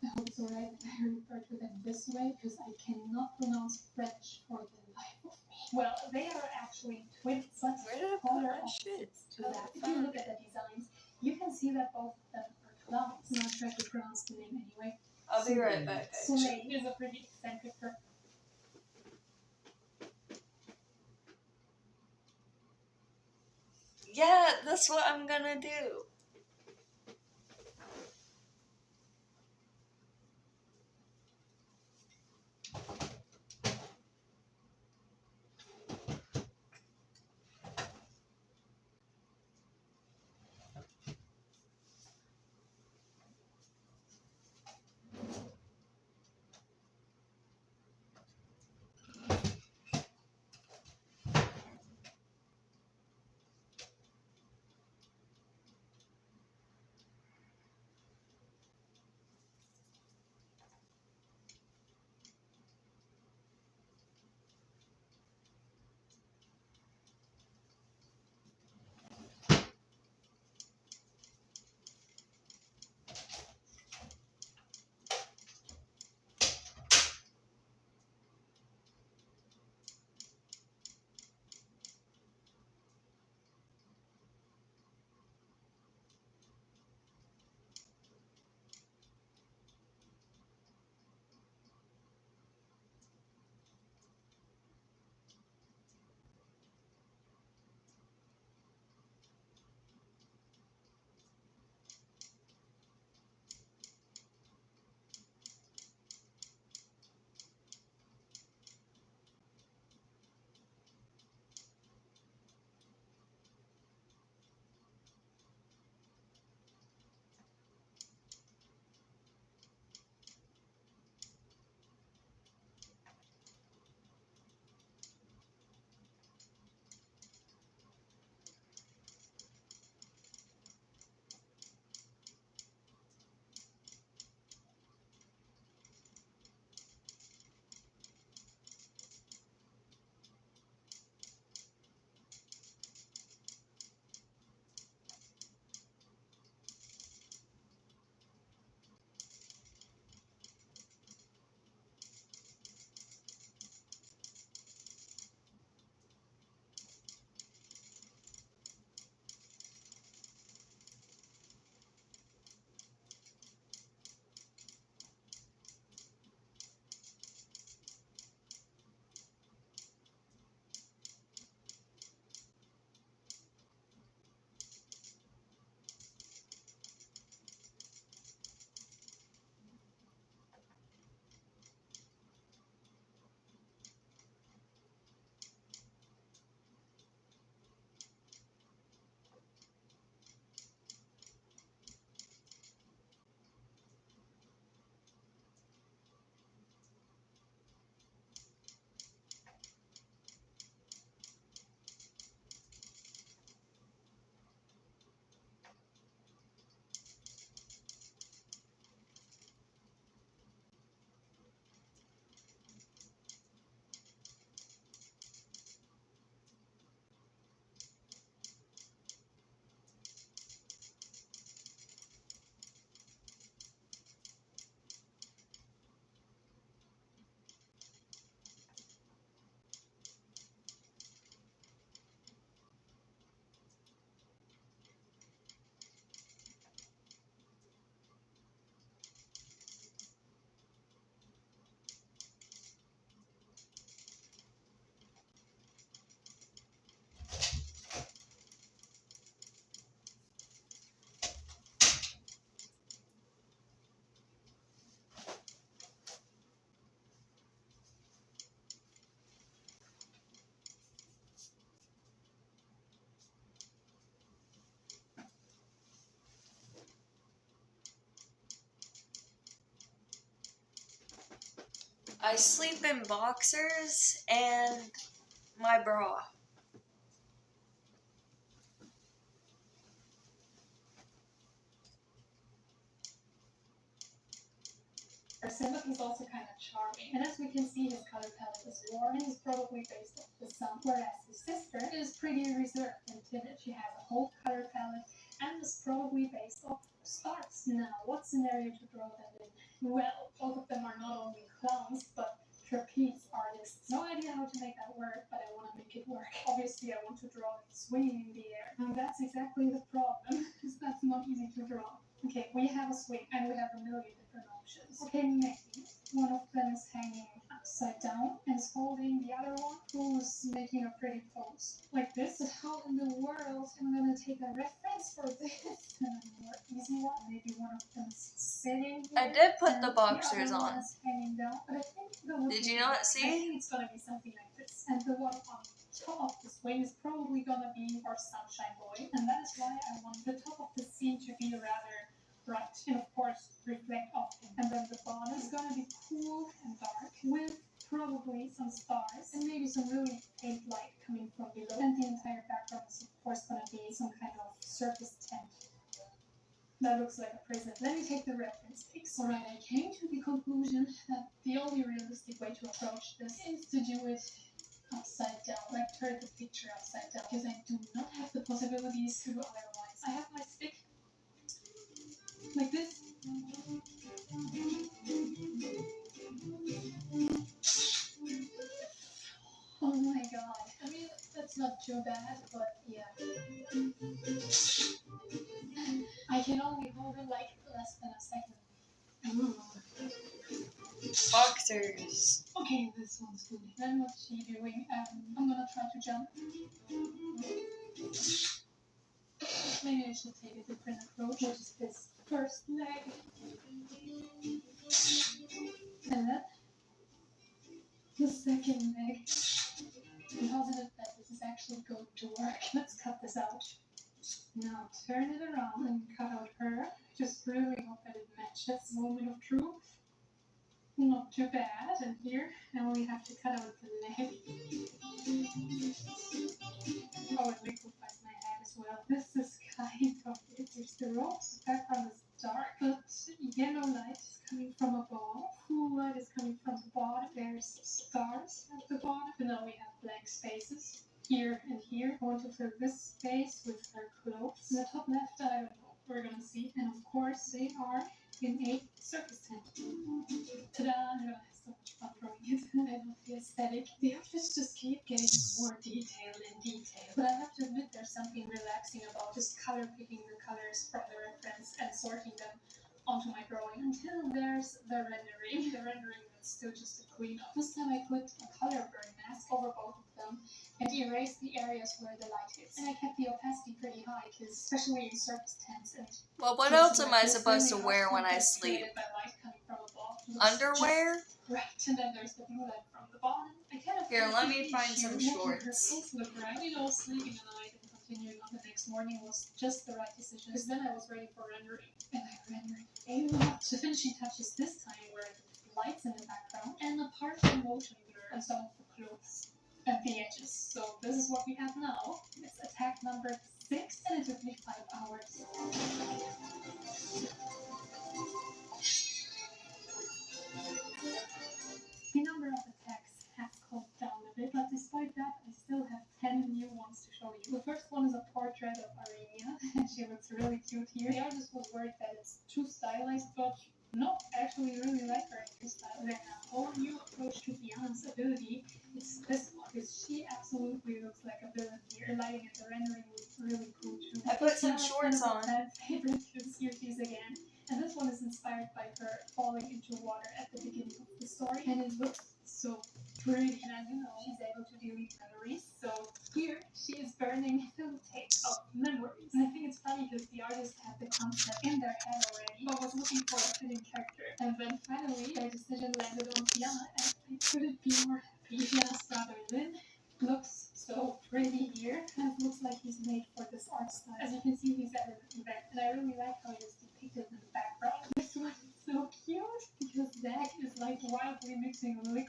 I hope it's alright if I refer to them this way, because I cannot pronounce French for the life of me. Well, they are actually twins. Let's Where did I put my shit? to that. If you look at the designs, you can see that both of them are clowns. I'm not sure I could pronounce the name anyway. I'll be right back. Soleil is a pretty eccentric girl. Yeah, that's what I'm gonna do. I sleep in boxers and my bra. Simba is also kind of charming, and as we can see, his color palette is warm and is probably based off the sun, whereas his sister is pretty reserved and timid. She has a whole color palette and is probably based off stars. Now, what scenario to draw them in? Well, both of them are not only clowns, but trapeze artists. No idea how to make that work, but I want to make it work. Obviously, I want to draw them swinging in the air, and that's exactly the problem, because that's not easy to draw. Okay, we have a swing, and we have a million different options. Okay, maybe one of them is hanging upside down and is holding the other one, who's making a pretty pose. Like this. But how in the world am I going to take a reference for this? A more easy one. Maybe one of them is sitting here. I did put the and boxers other one on. is hanging down. But I think the one Did you not I see? think it's going to be something like this. And the one on top of the swing is probably going to be our Sunshine Boy. And that is why I want the top of the scene to be rather bright and of course reflect off him. And then the bottom is gonna be cool and dark with probably some stars and maybe some really faint light coming from below. And the entire background is of course gonna be some kind of circus tent. That looks like a prison. Let me take the reference pics. Alright, I came to the conclusion that the only realistic way to approach this is to do it upside down, like turn the picture upside down, because I do not have the possibilities to do otherwise. I have my stick like this. Oh my god. I mean, that's not too bad, but yeah. I can only hold it like less than a second. Boxers. Okay, this one's good. Then what's she doing? I'm gonna try to jump. Maybe I should take a different approach, which is this first leg. And then the second leg. I'm positive that this is actually going to work. Let's cut this out. Now turn it around and cut out her. Just really hope that it matches. Moment of truth. Not too bad. And here, now we have to cut out the leg. Oh, it liquefies my head as well. This is kind of it. There's the ropes. The background is dark, but yellow light is coming from above. Cool light is coming from the bottom. There's stars at the bottom. And now we have blank spaces here and here. I want to fill this space with her clothes. In the top left, I don't know. We're gonna see. And of course, they are in a circus tent. Ta-da! I'm gonna have so much fun drawing it. I love the aesthetic. The outfits just keep getting more detailed and detailed. But I have to admit there's something relaxing about just color picking the colors from the reference and sorting them onto my drawing until there's the rendering. The rendering is still just a cleanup. This time I put a color burn mask over both of them and erased the areas where the light hits. And I kept the opacity pretty high because especially in circus tents and Well, what else am I supposed to wear when I sleep? Underwear? Right, and then there's the blue light from the bottom. I kind of Here, let me find some shorts. Look right, you know, sleeping the night and continuing on the next morning was just the right decision. Because then I was ready for rendering, and I rendered a lot. The finishing touches this time were the lights in the background and a partial motion blur on some of the clothes at the edges. So this is what we have now. It's attack number 6, and it took me 5 hours. The number of attacks has calmed down a bit, but despite that, I still have 10 new ones to show you. The first one is a portrait of Arenia, and she looks really cute here. The artist was worried that it's too stylized, but no, I actually really like her style. Then a whole new approach to Fiana's ability is this one, because she absolutely looks like a villain here. The lighting and the rendering was really cool too. I put some shorts on. Favorite, because here she is again. And this one is inspired by her falling into water at the beginning of the story. And it looks so pretty. And as you know, she's able to delete memories. So here, she is burning film tape of memories. And I think it's funny because the artist had the concept in their head already, but was looking for a fitting character. And then finally, their decision landed on Fiana, and I couldn't be more happy. Fiana's brother Lynn looks so pretty here, and it looks like he's made for this art style. As you can see, he's at an event, and I really like how he's depicted in the background. This one is so cute because Zach is like wildly mixing liquid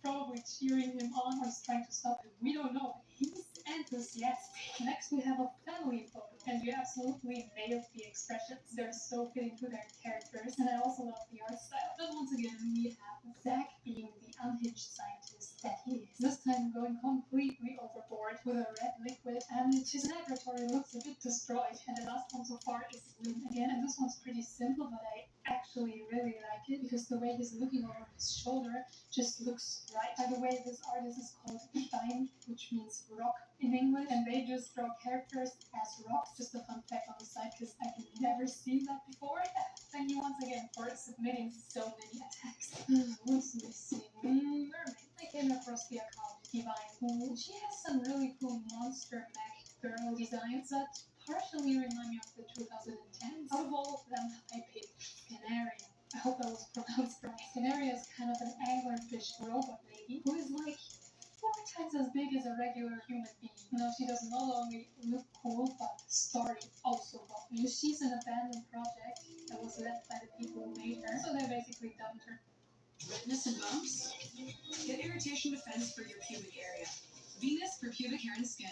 probably cheering him on or is trying to stop him. We don't know. He's enthusiastic. Next we have a family photo, and you absolutely nailed the expressions. They're so fitting to their characters, and I also love the art style. But once again, we have Zack being the unhinged scientist that he is. This time going completely overboard with a red liquid, and his laboratory looks a bit destroyed. And the last one so far is Lynn again, and this one's pretty simple, but I actually really like it because the way he's looking over his shoulder just looks right. By the way, this artist is called Stein, which means rock in English, and they just draw characters as rocks. Just a fun fact on the side because I have never seen that before. Thank you once again for submitting so many attacks. What's missing? Mermaid. I came across the account Divine Pool. She has some really cool monster mech girl designs that partially remind me of the 2010s. Out of all of them, I picked Canaria. I hope that was pronounced right. Canaria is kind of an anglerfish robot lady who is like 4 times as big as a regular human being. Now she does not only look cool, but the story also got me. She's an abandoned project that was left by the people who made her, so they basically dumped her. Redness and bumps? Get irritation defense for your pubic area. Venus for pubic hair and skin.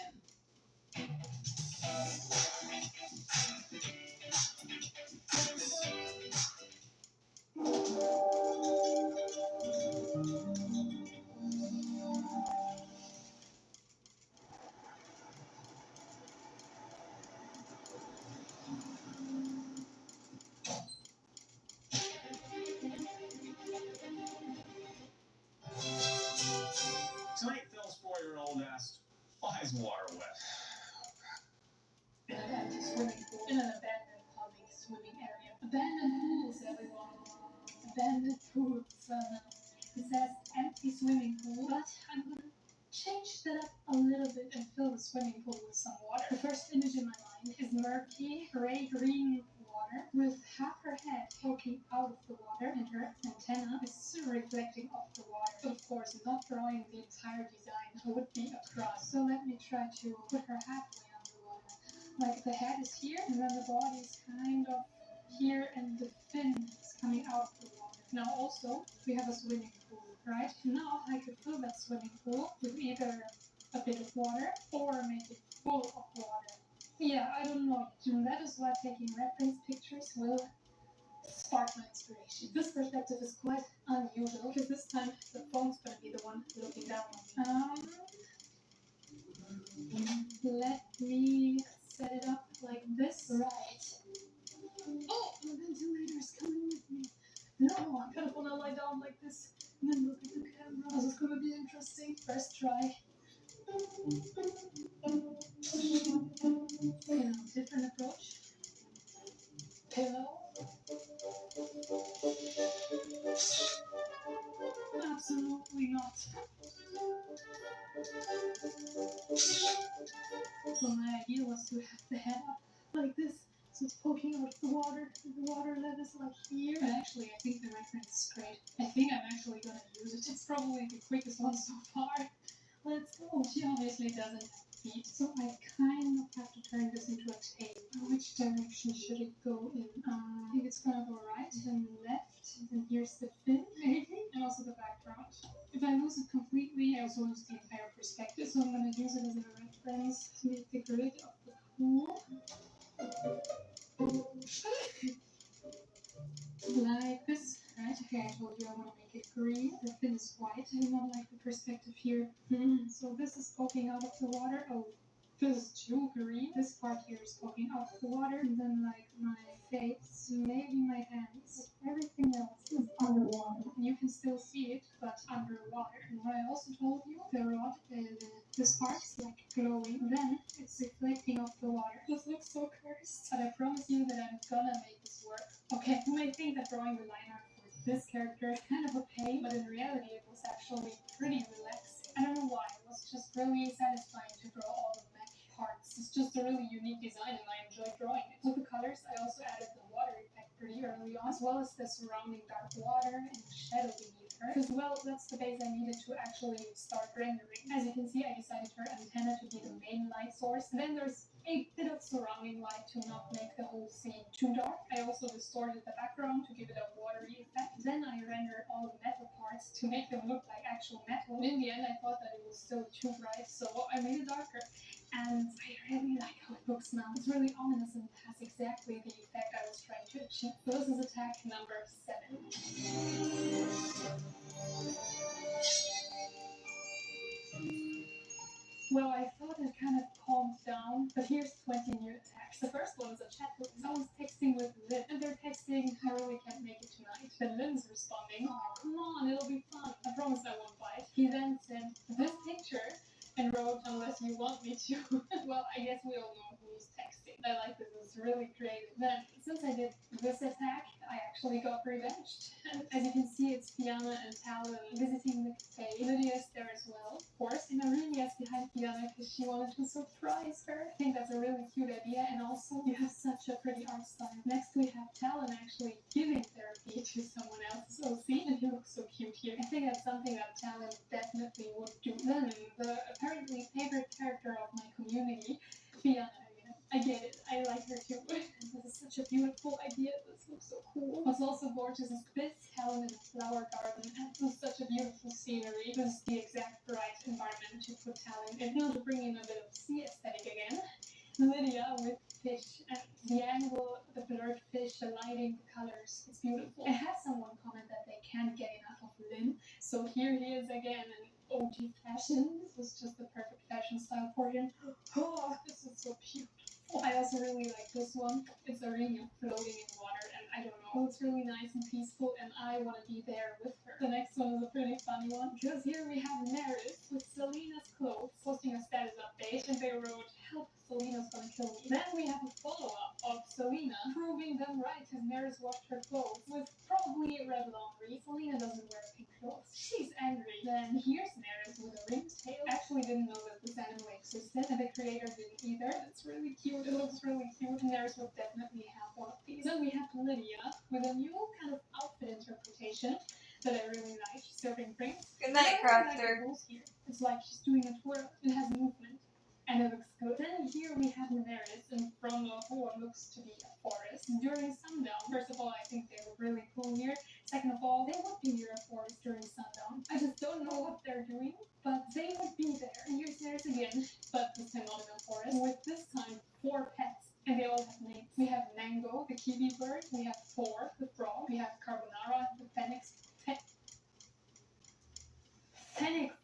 Tonight, Phil's 4-year-old asked, why is water wet? In an empty swimming pool in an abandoned public swimming area. Abandoned pools, everyone. Abandoned pools. It says empty swimming pool, but I'm gonna change that up a little bit and fill the swimming pool with some water. The first image in my mind is murky, gray-green water with half her head poking out of the water and her antenna is reflecting off the water. But of course, not drawing the entire design would be a crime. So let me try to put her halfway underwater. Like the head is here, and then the body is kind of here, and the fin is coming out of the water. Now also, we have a swimming pool, right? Now I could fill that swimming pool with either a bit of water or make it full of water. Yeah, I don't know. And that is why taking reference pictures will spark my inspiration. This perspective is quite unusual because this time the phone's gonna be the one looking down on me. Let me set it up like this. Right. Oh, the ventilator's coming with me. No, I kind of want to lie down like this and then look at the camera. This is going to be interesting. First try. Different approach. Pillow. Absolutely not. So my idea was to have the head up like this. So it's poking out of the water, and the water level is like here. And actually, I think the reference is great. I think I'm actually gonna use it. It's probably the quickest one so far. Let's go. She obviously doesn't have feet, so I kind of have to turn this into a tail. Which direction should it go in? I think it's gonna go right, then left, and here's the fin, maybe, and also the background. If I lose it completely, I also lose the entire perspective, so I'm gonna use it as a reference to make the grid of the pool. Like this, right? Okay, I told you I want to make it green. The fin is white. I do not like the perspective here. So this is poking out of the water. Oh, this is too green. This part here is poking out of the water. And then like my face, maybe my hands. Everything else is underwater. You can still see it, but underwater. And what I also told you, the rod, this part is like glowing. Then it's reflecting off the water. This looks so cursed. But I promise you that I'm gonna make this work. Okay, you might think that drawing the line art for this character is kind of a pain, but in reality it was actually pretty relaxing. I don't know why, it was just really satisfying to draw all the mech parts. It's just a really unique design and I enjoyed drawing it. With the colors, I also added the water effect pretty early on, as well as the surrounding dark water and the shadow beneath her. because, well, that's the base I needed to actually start rendering. As you can see, I decided her antenna to be the main light source. Then there's a bit of surrounding light to not make the whole scene too dark. I also distorted the background to give it a watery effect. Then I rendered all the metal parts to make them look like actual metal. In the end, I thought that it was still too bright, so I made it darker. And I really like how it looks now. It's really ominous and has exactly the effect I was trying to achieve. So this is attack number 7. Well, I thought it kind of calmed down, but here's 20 new attacks. The first one is a chat room. Someone's texting with Lynn, and they're texting, I really can't make it tonight. Then Lynn's responding, oh, come on, it'll be fun. I promise I won't bite. He then sent this picture and wrote, unless you want me to. Well, I guess we all know who's texting. I like this, it's really creative. Then, since I did this attack, I actually got revenged. And as you can see, it's Fiona and Talon visiting the cafe. Lydia's there as well, of course. And Irenia's behind Fiona because she wanted to surprise her. I think that's a really cute idea, and also, you have such a pretty art style. Next, we have Talon actually giving therapy to someone else's OC, and he looks so cute here. I think that's something that Talon definitely would do. Then, the apparently favorite character of my community, Fiona. I get it. I like her too. This is such a beautiful idea. This looks so cool. What's also gorgeous is this Helen in a flower garden. And this is such a beautiful scenery. This is the exact right environment to put Talon in. Now to bring in a bit of sea aesthetic again. Lydia with fish and the angle, the blurred fish, the lighting, the colors. It's beautiful. I had someone comment that they can't get enough of Lynn. So here he is again in OG fashion. This was just the perfect fashion style for him. Oh, this is so beautiful. I also really like this one. It's Irenia floating in water, and I don't know, it's really nice and peaceful, and I want to be there with her. The next one is a pretty funny one, because here we have Meredith with Selena's clothes posting a status update, and they wrote, help, Selena's gonna kill me. Then we have a follow-up of Selena proving them right as Meredith washed her clothes with probably red laundry. Selena doesn't wear pink clothes. She's angry. Then here's Meredith with a ringed tail. Actually didn't know that this animal existed, and the creator didn't either. It's really cute. It looks really cute. Meredith would definitely have one of these. Then we have Lydia with a new kind of outfit interpretation that I really like. She's serving drinks. Good night, Crafter. It's like she's doing a twirl. It has movement. And it looks good. Then here we have Meredith in front of what looks to be a forest during sundown. First of all, I think they look really cool here. Second of all, they would be near a forest during sundown. I just don't know what they're doing, but they would be there. And here's Meredith again, but this time not in a forest, with this time 4 pets. And they all have names. We have Mango, the kiwi bird. We have Thor, the frog. We have Carbonara, the fennec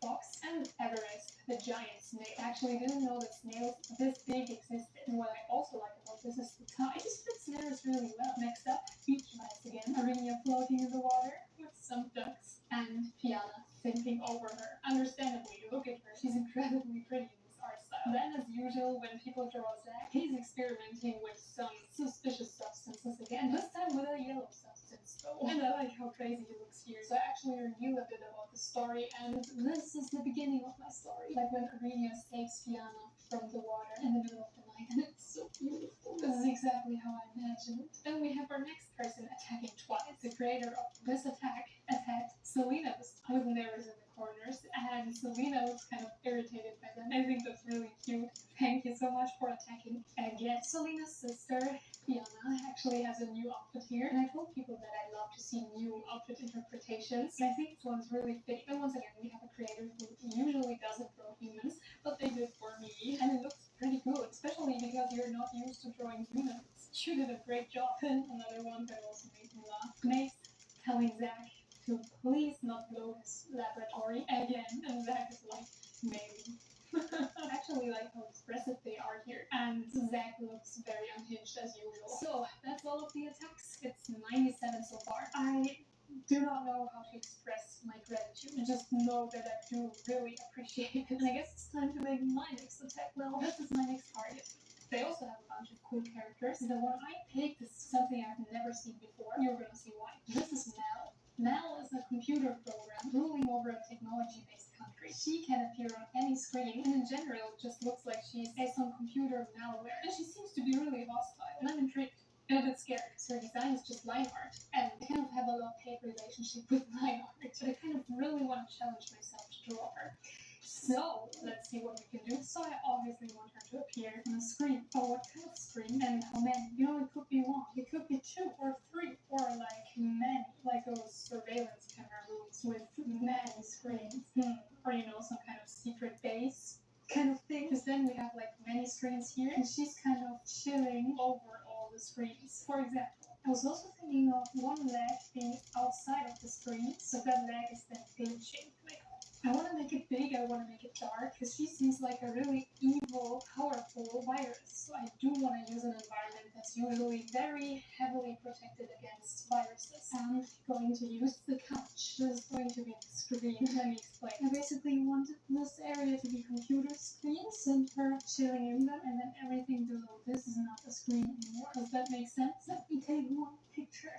fox, and Everest, the giant snake. I actually didn't know that snails this big existed. And what I also like about this is the tie. It just fits Meredith really well. Next up, beach lights again. Irenia floating in the water with some ducks, and Fiona sitting over her. Understandably, look at her. She's incredibly pretty in this art style. Then, as usual, when people draw Zach, he's experimenting with some suspicious substances again. This time with a yellow substance, though. And I like how crazy he looks here. So I actually reveal a bit about the story, and this is the beginning of my story. Like when Irenia saves Fiona from the water in the middle of the night, and it's so beautiful. This is exactly how I imagined it. Then we have our next person attacking twice. The creator of this attack attacked Selena this time with mirrors in the corners, and Selena looks kind of irritated by them. I think that's really cute. Thank you so much for attacking again. Selena's sister, Fiona, actually has a new outfit here, and I told people that I love to see new outfit interpretations, and I think this one's really fitting. And once again, we have a creator who usually doesn't draw humans, but they did for me, and it looks pretty good, especially because you're not used to drawing humans. You did a great job. And another one that also made me laugh. Mace telling Zach to please not blow his laboratory again, and Zach is like, maybe. I actually like how expressive they are here, and Zach looks very unhinged as usual. So, that's all of the attacks. It's 97 so far. I do not know how to express my gratitude. I just know that I do really appreciate it. And I guess it's time to make my next attack now. This is my next target. They also have a bunch of cool characters. The one I picked is something I've never seen before. You're gonna see why. This is Mel. Mel is a computer program ruling over a technology-based country. She can appear on any screen, and in general, it just looks like she's some computer malware. And she seems to be really hostile, and I'm intrigued. And a bit scared, because her design is just line art. And I kind of have a love-hate relationship with line art, but I kind of really want to challenge myself to draw her. So, let's see what we can do. So I obviously want her to appear on a screen. But what kind of screen? And how many? You know, it could be one. It could be 2 or 3 or like many. Like those surveillance camera rooms with many screens. Or, you know, some kind of secret base kind of thing. Because then we have like many screens here. And she's kind of chilling over all the screens. For example, I was also thinking of one leg being outside of the screen. So that leg is then glitching. Like, I want to make it big, I want to make it dark, because she seems like a really evil, powerful virus. So I do want to use an environment that's usually very heavily protected against viruses. I'm going to use the couch. There's going to be a screen. Let me explain. I basically want this area to be computer screens and her chilling in them, and then everything below this is not a screen anymore. Does that make sense? Let me take one picture.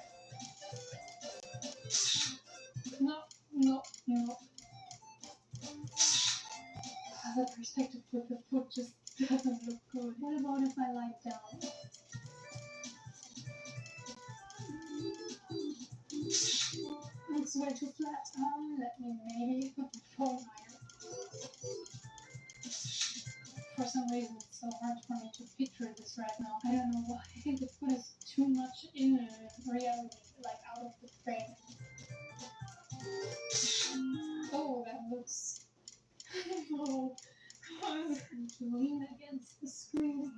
No. The perspective with the foot just doesn't look good. What about if I lie down? Looks way too flat. Let me maybe put the phone higher. For some reason, it's so hard for me to picture this right now. I don't know why. I think the foot is too much in reality, like out of the frame. Oh, that looks... Oh, I'm going to lean against the screen.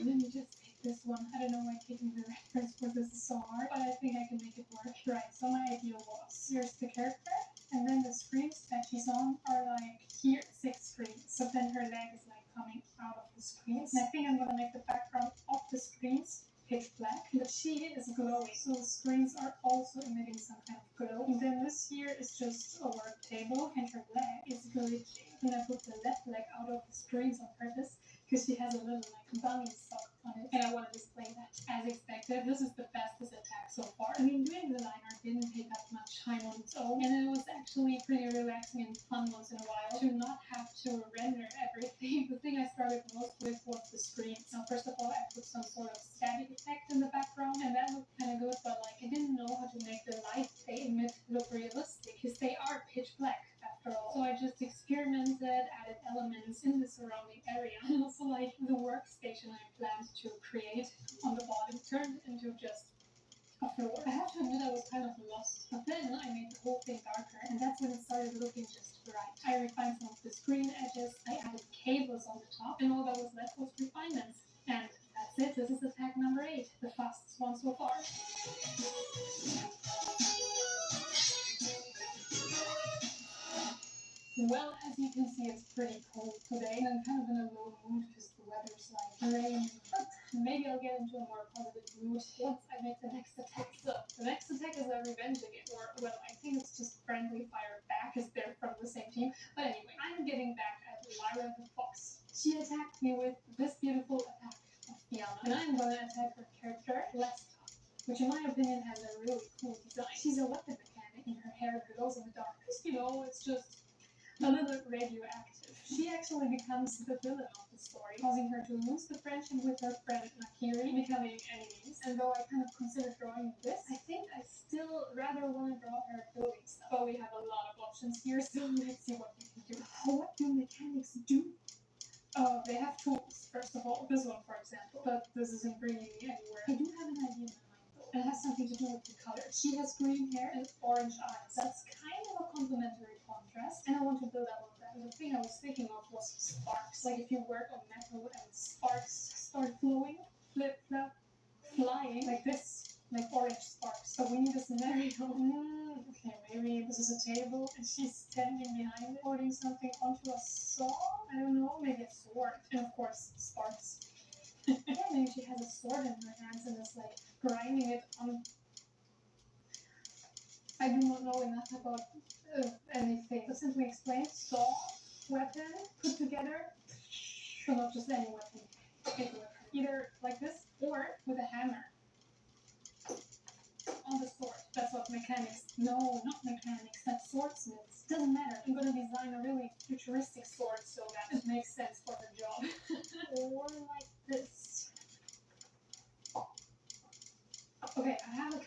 Let me just take this one. I don't know why taking the reference for this is so hard, but I think I can make it work. Right, so my idea was, here's the character, and then the screens that she's on are like here, 6 screens. So then her leg is like coming out of the screens. And I think I'm gonna make the background of the screens pitch black, but she is glowing, so the screens are also emitting some kind of glow. And then this here is just a work table, and her leg is glitching. And I put the left leg out of the screens on purpose, because she has a little like bunny sock on it, and I want to display that. As expected, this is the fastest attack so far. I mean, doing the line art didn't take up much time on its own, and it was actually pretty relaxing and fun once in a while to not have to render everything. The thing I started most with was the screens. Now, first of all, I put some sort of static effect in the background, and that looked kind of good, but like I didn't know how to make the light they emit look realistic, because they are pitch black after all. So I just experimented, added elements in the surrounding area, and also like the workstation I planned to create on the bottom turned into just a floor. I have to admit I was kind of lost, but then I made the whole thing darker, and that's when it started looking just right. I refined some of the screen edges, I added cables on the top, and all that was left was refinements. And that's it. This is attack number 8, the fastest one so far. Well, as you can see, it's pretty cold today, and I'm kind of in a low mood because the weather's like rain. But maybe I'll get into a more positive mood once I make the next attack. So, the next attack is a revenge again, or, well, I think it's just friendly fire back, because they're from the same team. But anyway, I'm getting back at Lyra the Fox. She attacked me with this beautiful attack of Fiona, and I'm gonna attack her character, Lesta, which in my opinion has a really cool design. She's a weapon mechanic, and her hair glows in the dark. Because, you know, it's just a little radioactive. She actually becomes the villain of the story, causing her to lose the friendship with her friend Nakiri, becoming enemies. And though I kind of considered drawing this, I think I still rather want to draw her building stuff. But we have a lot of options here, so let's see what we can do. What do mechanics do? They have tools, first of all. This one, for example. But this isn't bringing me anywhere. I do have an idea in my mind, though. It has something to do with the color. She has green hair and orange eyes. That's kind of a complementary contrast, and I want to build up on that. And the thing I was thinking of was sparks. Like if you work on metal and sparks start flowing, flip, flop, flying, like this, like orange sparks. So we need a scenario. Okay, maybe this is a table, and she's standing behind it, holding something onto a saw. I don't know, maybe a sword. And of course, sparks. Yeah, maybe she has a sword in her hands and is like grinding it on. I do not know enough about anything. But simply explain, saw, weapon, put together. So not just any weapon. Take a weapon. Either like this, or with a hammer. On the sword. That's what mechanics. No, not mechanics. That's swordsmiths. Doesn't matter. I'm gonna design a really futuristic sword so that it makes sense for her job. Or like this.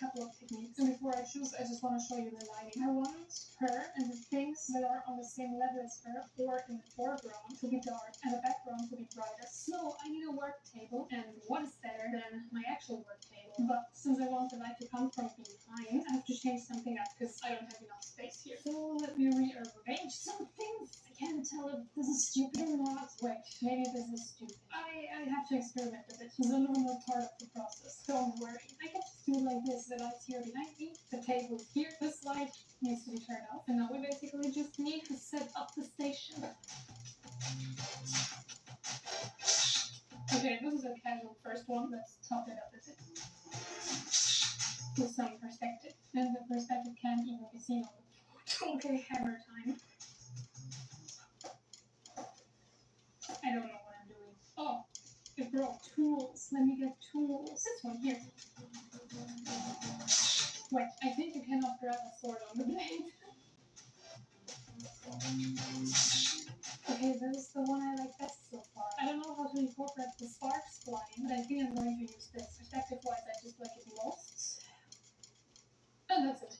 couple of techniques. And before I choose, I just want to show you the lighting. I want her and the things that are on the same level as her or in the foreground to be dark and the background to be brighter. So I need a work table, and what is better than my actual work table? But since I want the light to come from behind, I have to change something up because I don't have enough space here. So let me rearrange some things. I can't tell if this is stupid or not. Wait, maybe this is stupid. I have to experiment with it. It's a normal part of the process. Don't worry. I can just do it like this. The light's here behind me. The table is here. This light needs to be turned off. And now we basically just need to set up the station. Okay, this is a casual first one. Let's top it up a bit. With some perspective. And the perspective can't even be seen on the floor. Okay, hammer time. I don't know what I'm doing. Oh, it broke. Tools. Let me get tools. This one here. Wait, I think you cannot grab a sword on the blade. Okay, this is the one I like best so far. I don't know how to incorporate the sparks flying, but I think I'm going to use this. Perspective-wise, I just like it most. And that's it.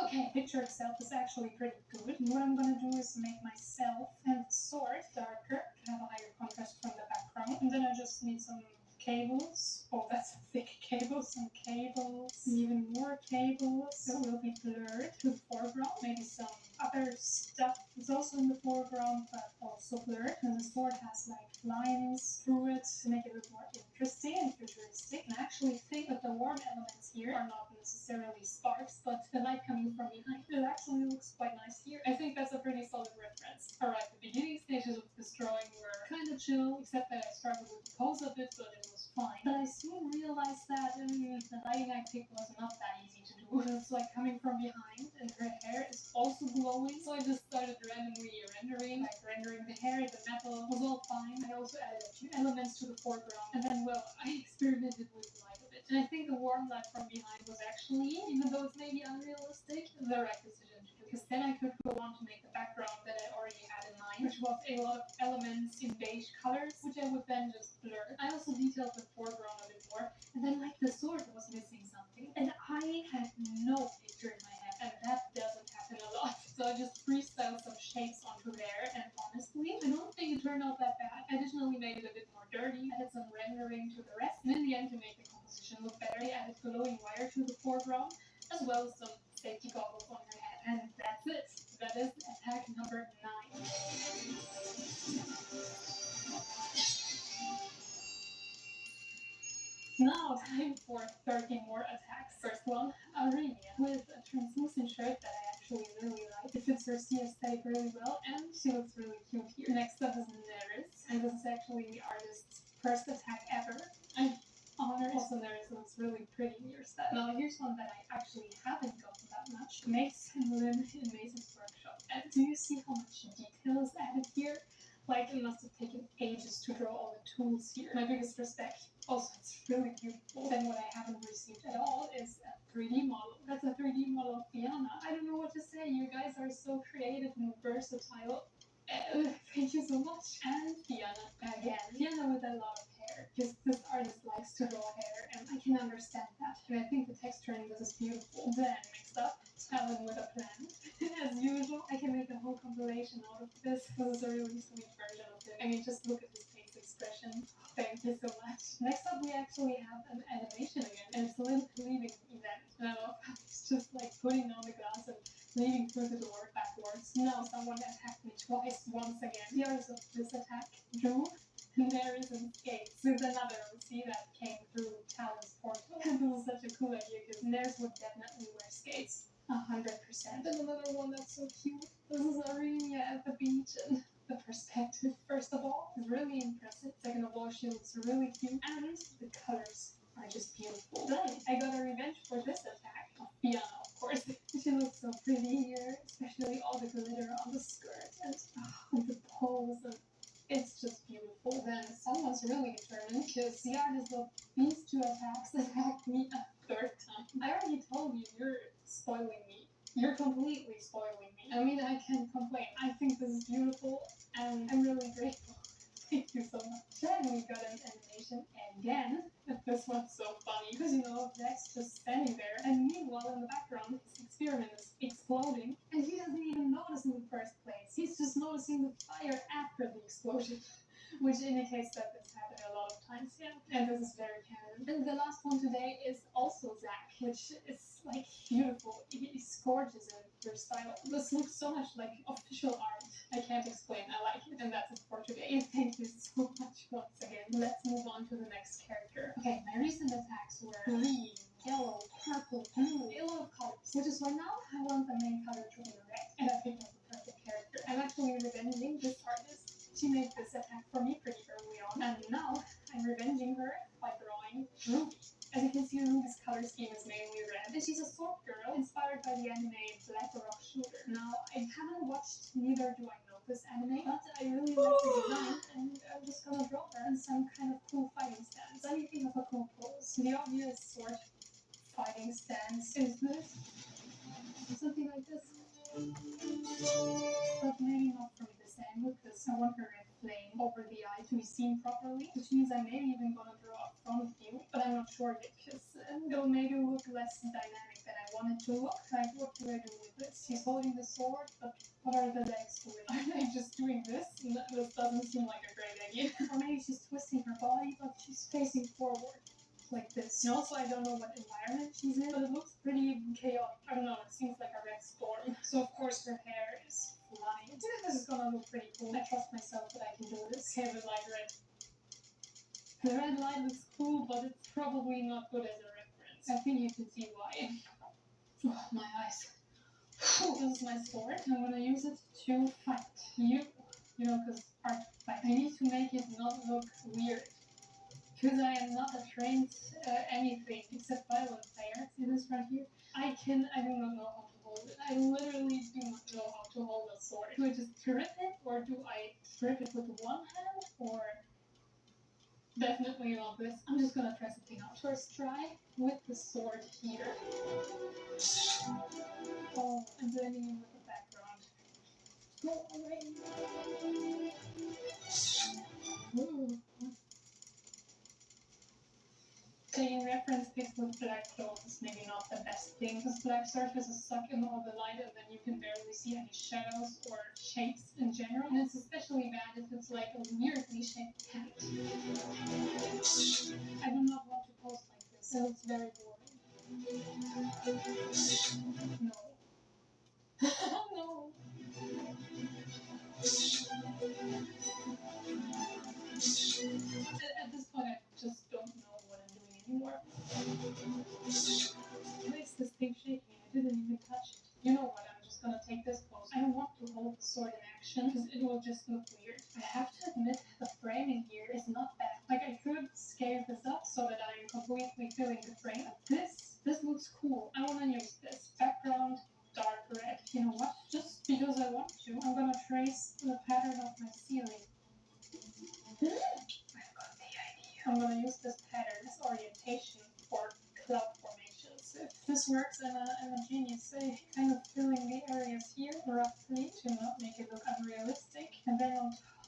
Okay, picture itself is actually pretty good. What I'm gonna do is make myself and the sword darker to have a higher contrast from the background. And then I just need some cables. Oh, that's a thick cable. Some cables. Even more cables that will be blurred to the foreground. Maybe some other stuff is also in the foreground, but also blurred. And the sword has like lines through it to make it a bit more interesting and futuristic. And I actually think that the warm elements here are not necessarily sparks, but the light coming from behind. It actually looks quite nice here. I think that's a pretty solid reference. Alright, the beginning stages of this drawing were kind of chill, except that I struggled with the pose a bit, but it was fine. But I soon realized that the lighting I picked was not that easy to do. It's like coming from behind, and her hair is also glowing, so I just started randomly rendering, like rendering the hair, the metal was all fine. I also added a few elements to the foreground, and then, well, I experimented with light a bit. And I think the warm light from behind was actually, even though it's maybe unrealistic, the right decision to do. Because then I could go on to make the background that I already had in mind, which was a lot of elements in beige colors, which I would then just blur. I also detailed the foreground a bit more, and then like the sword was missing something, and I had no picture in my head, and that doesn't happen a lot. So I just freestyled some shapes onto there, and honestly, I don't think it turned out that bad. I additionally made it a bit more dirty, added some rendering to the rest, and in the end to make the composition look better, I added glowing wire to the foreground, as well as some safety goggles on her head, and that's it. That is attack number 9. Now time for 13 more attacks. First one, Aurelia, with a translucent shirt that I actually really like. It fits her sea aesthetic really well, and she looks really cute here. Next up is Neris, and this is actually the artist's first attack ever. I'm honored. Also, Neris looks really pretty in your style. Now here's one that I actually haven't gotten that much. Mace and Lynn in Mace's workshop. And do you see how much detail is added here? Like, it must have taken ages to draw all the tools here. My biggest respect. Also, it's really beautiful. Then what I haven't received at all is a 3D model. That's a 3D model of Fiona. I don't know what to say. You guys are so creative and versatile. Thank you so much. And Fiona again. Fiona with a lot of hair. Because this artist likes to draw hair, and I can understand that. And I think the texture in this is beautiful. Then, next up, Talon with a plan. As usual, I can make a whole compilation out of this. This is a really sweet version of it. I mean, just look at his face expression. Thank you so much. Next up, we actually have an animation again, and it's a little leaving event. And I love how he's just like putting on the glass and leaving through the door backwards. Now someone attacked me twice, once again. The artist of this attack drew Neris and skates with another OC that came through Talon's portal. And this is such a cool idea because Neris would definitely wear skates. 100%. And another one that's so cute. This is Aurelia at the beach, and the perspective, first of all, is really impressive. Second of all, she looks really cute, and the colors are just beautiful. Then I got a revenge for this attack. Fiona, of course. She looks so pretty here, especially all the glitter on the skirt and the pose, and it's just beautiful. Then someone's really determined because the artist of these two attacks attacked me a 3rd time. I already told you, you're spoiling me. You're completely spoiling me. I mean, I can't complain. I think this is beautiful, and I'm really grateful. Thank you so much. Then we got an animation again. This what's so funny, because you know, Jack's just standing there, and meanwhile in the background, his experiment is exploding, and he doesn't even notice in the first place. He's just noticing the fire after the explosion, which indicates that this happened a lot of times, yeah. And this is very canon. And the last one today is also Zack, which is like beautiful. It's gorgeous in their style. This looks so much like official art. I can't explain. I like it, and that's it for today. Thank you so much once again. Let's move on to the next character. Okay, my recent attacks were green, yellow, purple, blue, a lot of colors, which is why now I want the main color to be red, and I picked up the perfect character. I'm actually revenging this artist. She made this attack for me pretty early on, and now I'm revenging her by drawing Ruby. As you can see, Ruby's color scheme is mainly red, and she's a sword girl inspired by the anime Black Rock Shooter. Now, I haven't watched, neither do I know this anime, but I really like the design, and I'm just gonna draw her in some kind of cool fighting stance. Anything of a cool pose. The obvious sword fighting stance is this. Something like this. But maybe not from this angle, because I want her red flame over the eye to be seen properly, which means I may even gonna draw a front view, but I'm not sure yet, because it'll maybe look less dynamic than I want it to look. Like, what do I do with this? She's holding the sword, but what are the legs doing? Are they just doing this? This doesn't seem like a great idea. Or maybe she's twisting her body, but she's facing forward. Like this. And also, I don't know what environment she's in, but it looks pretty chaotic. I don't know, it seems like a red storm. So, of course, her hair is flying. Yeah, this is gonna look pretty cool. I trust myself that I can do this. Okay, with light red. The red light looks cool, but it's probably not good as a reference. I think you can see why. Oh, my eyes. This is my sword. I'm gonna use it to fight you. You know, because art fight. I need to make it not look weird. Because I am not a trained anything except violent player. See this right here? I do not know how to hold it. I literally do not know how to hold a sword. Do I just grip it, or do I grip it with one hand, or definitely not this? I'm just gonna try something out. First try with the sword here. Oh, I'm blending in with the background. Go away. Ooh. Taking reference pics with black clothes is maybe not the best thing, because black surfaces suck in all the light and then you can barely see any shadows or shapes in general. And it's especially bad if it's like a weirdly shaped cat. I do not want to pose like this, so it's very boring. No. No. At this point, I just don't know what I'm doing anymore. Why is this thing shaking? I didn't even touch it. You know what? I'm just gonna take this pose. I don't want to hold the sword in action because it will just look weird. I have to admit, the framing here is not bad. Like, I could scale this up so that I'm completely filling the frame. This looks cool. I want to use this. Background, dark red. You know what? Just because I want to, I'm gonna trace the pattern of my ceiling. I've got the idea. I'm gonna use this pattern as orientation for cloud formations. If this works, I'm a genius. I kind of filling the areas here roughly to not make it look unrealistic. And then on top,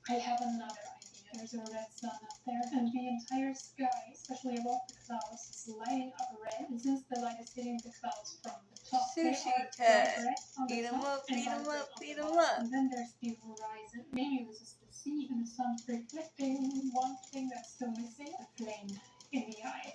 I have another idea. There's a red sun up there, and the entire sky, especially above the clouds, is lighting up red. And since the light is hitting the clouds from the top, Sushi they are cat. red on the Eat 'em top up, and eat 'em bright red up, on the eat 'em bottom. up. And then there's the horizon. Maybe this is the sea, and the sun's reflecting. One thing that's still missing, a flame in the eye.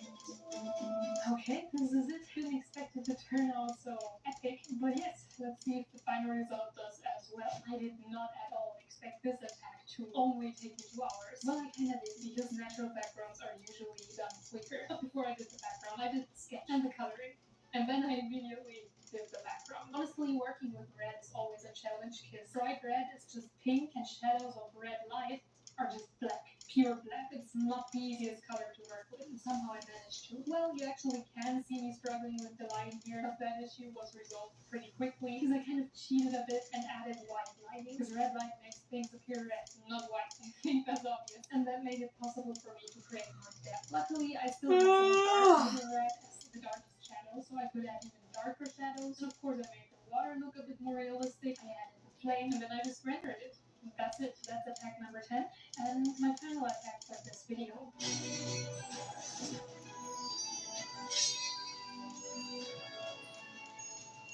Okay, this is it. Didn't expect it to turn out so epic, but yes, let's see if the final result does as well. I did not at all expect this attack to only take me 2 hours. Well, I kinda did, because natural backgrounds are usually done quicker. But before I did the background, I did the sketch and the coloring, and then I immediately did the background. Honestly, working with red is always a challenge, because bright red is just pink and shadows of red light are just black, pure black. It's not the easiest color to work with, and somehow I managed to. Well, you actually can see me struggling with the lighting here, but that issue was resolved pretty quickly, because I kind of cheated a bit and added white lighting, because red light makes things appear red, not white. I think that's obvious, and that made it possible for me to create more depth. Luckily, I still had some dark in the red as the darkest shadow, so I could add even darker shadows, and of course I made the water look a bit more realistic. I added the flame, and then I just rendered it. That's it. That's attack number 10, and my final attack for this video.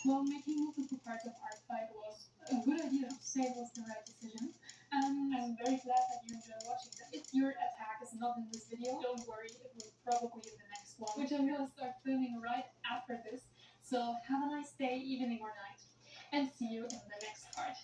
Well, making multiple parts of Art Fight was a good idea. Say it was the right decision. And I'm very glad that you enjoyed watching that. If your attack is not in this video, don't worry, it will probably in the next one, which I'm gonna start filming right after this. So have a nice day, evening or night, and see you in the next part.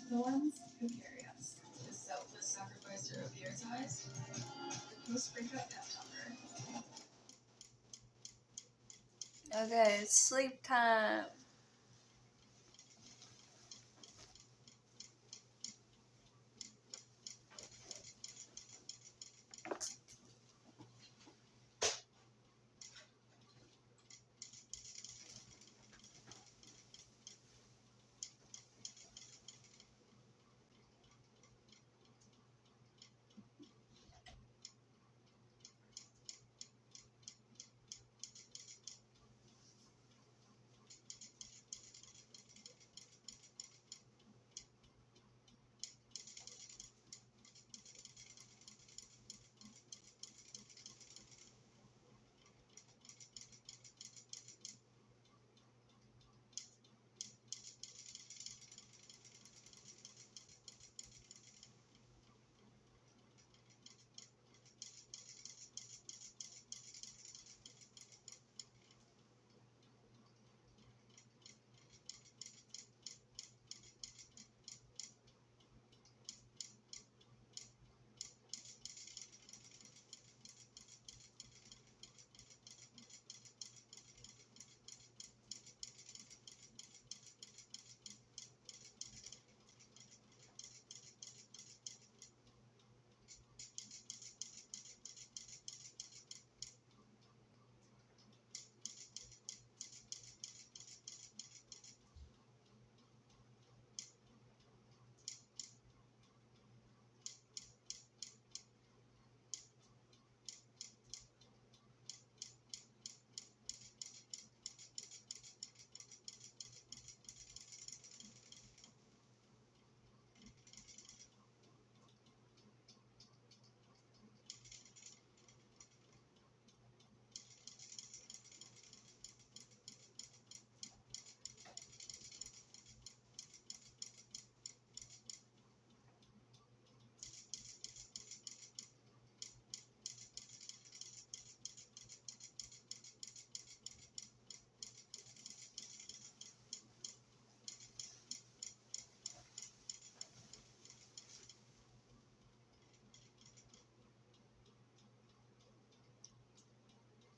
The ones who carry us. The selfless sacrificer of the earth's eyes. The post-breakup pep talker. Okay, it's sleep time.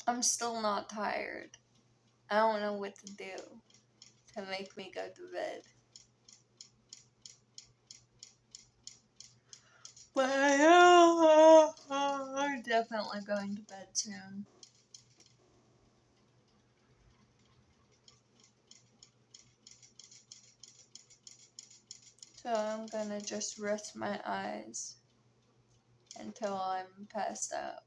I'm still not tired. I don't know what to do to make me go to bed. But I'm definitely going to bed soon. So I'm gonna just rest my eyes until I'm passed out.